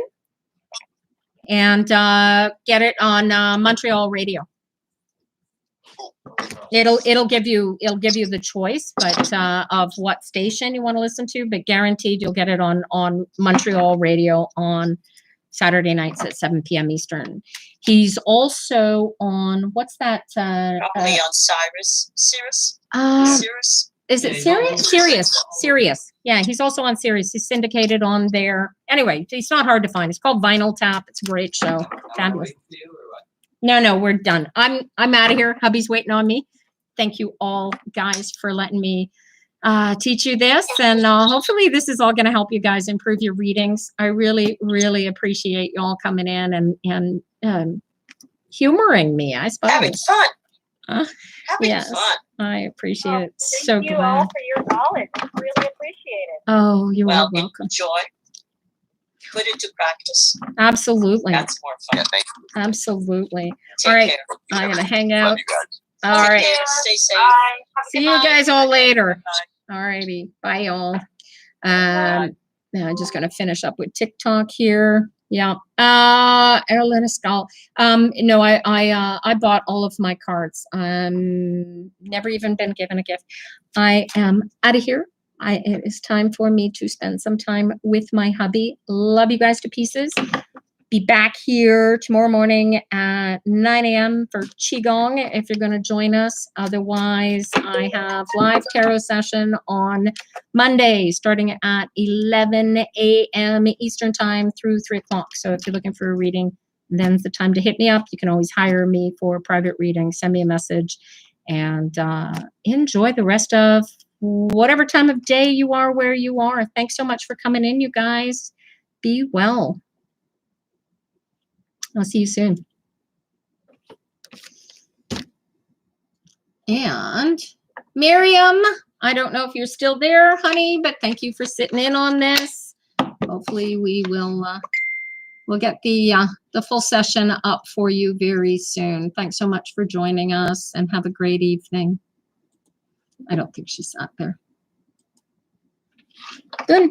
[SPEAKER 1] And get it on Montreal Radio. It'll give you the choice, but of what station you want to listen to. But guaranteed, you'll get it on Montreal Radio on Saturday nights at 7 p.m. Eastern. He's also on what's that?
[SPEAKER 6] Probably on Cirrus.
[SPEAKER 1] Is it Sirius? Sirius. Yeah, he's also on Sirius. He's syndicated on there. Anyway, he's not hard to find. It's called Vinyl Tap. It's a great show. Fabulous. No, we're done. I'm out of here. Hubby's waiting on me. Thank you all, guys, for letting me teach you this. And hopefully this is all going to help you guys improve your readings. I really, really appreciate you all coming in and humoring me, I suppose.
[SPEAKER 6] Having fun. Having fun.
[SPEAKER 1] I appreciate it.
[SPEAKER 3] Thank
[SPEAKER 1] So
[SPEAKER 3] you
[SPEAKER 1] glad.
[SPEAKER 3] all for your knowledge. It's really appreciated.
[SPEAKER 1] Oh, you're
[SPEAKER 6] Well,
[SPEAKER 1] welcome.
[SPEAKER 6] enjoy. Put it to practice.
[SPEAKER 1] Absolutely.
[SPEAKER 6] That's more fun.
[SPEAKER 5] Yeah, thank you.
[SPEAKER 1] Absolutely.
[SPEAKER 6] Take
[SPEAKER 1] All right.
[SPEAKER 6] care.
[SPEAKER 1] I'm going to hang
[SPEAKER 5] Love
[SPEAKER 1] out.
[SPEAKER 5] you guys.
[SPEAKER 1] All
[SPEAKER 6] Take
[SPEAKER 1] right.
[SPEAKER 6] care. Stay safe.
[SPEAKER 3] Bye. Have a
[SPEAKER 1] See
[SPEAKER 3] good
[SPEAKER 1] you
[SPEAKER 3] night.
[SPEAKER 1] guys all later.
[SPEAKER 6] Bye.
[SPEAKER 1] All righty. Bye, y'all. Now I'm just going to finish up with TikTok here. Yeah. Erlina Skull. No, I bought all of my cards. Never even been given a gift. I am out of here. It is time for me to spend some time with my hubby. Love you guys to pieces. Be back here tomorrow morning at 9 a.m. for Qigong if you're going to join us. Otherwise, I have live tarot session on Monday starting at 11 a.m. Eastern time through 3 o'clock. So if you're looking for a reading, then's the time to hit me up. You can always hire me for a private reading. Send me a message and enjoy the rest of whatever time of day you are where you are. Thanks so much for coming in, you guys. Be well. I'll see you soon. And Miriam, I don't know if you're still there, honey, but thank you for sitting in on this. Hopefully we will we'll get the full session up for you very soon. Thanks so much for joining us and have a great evening. I don't think she sat there. Good.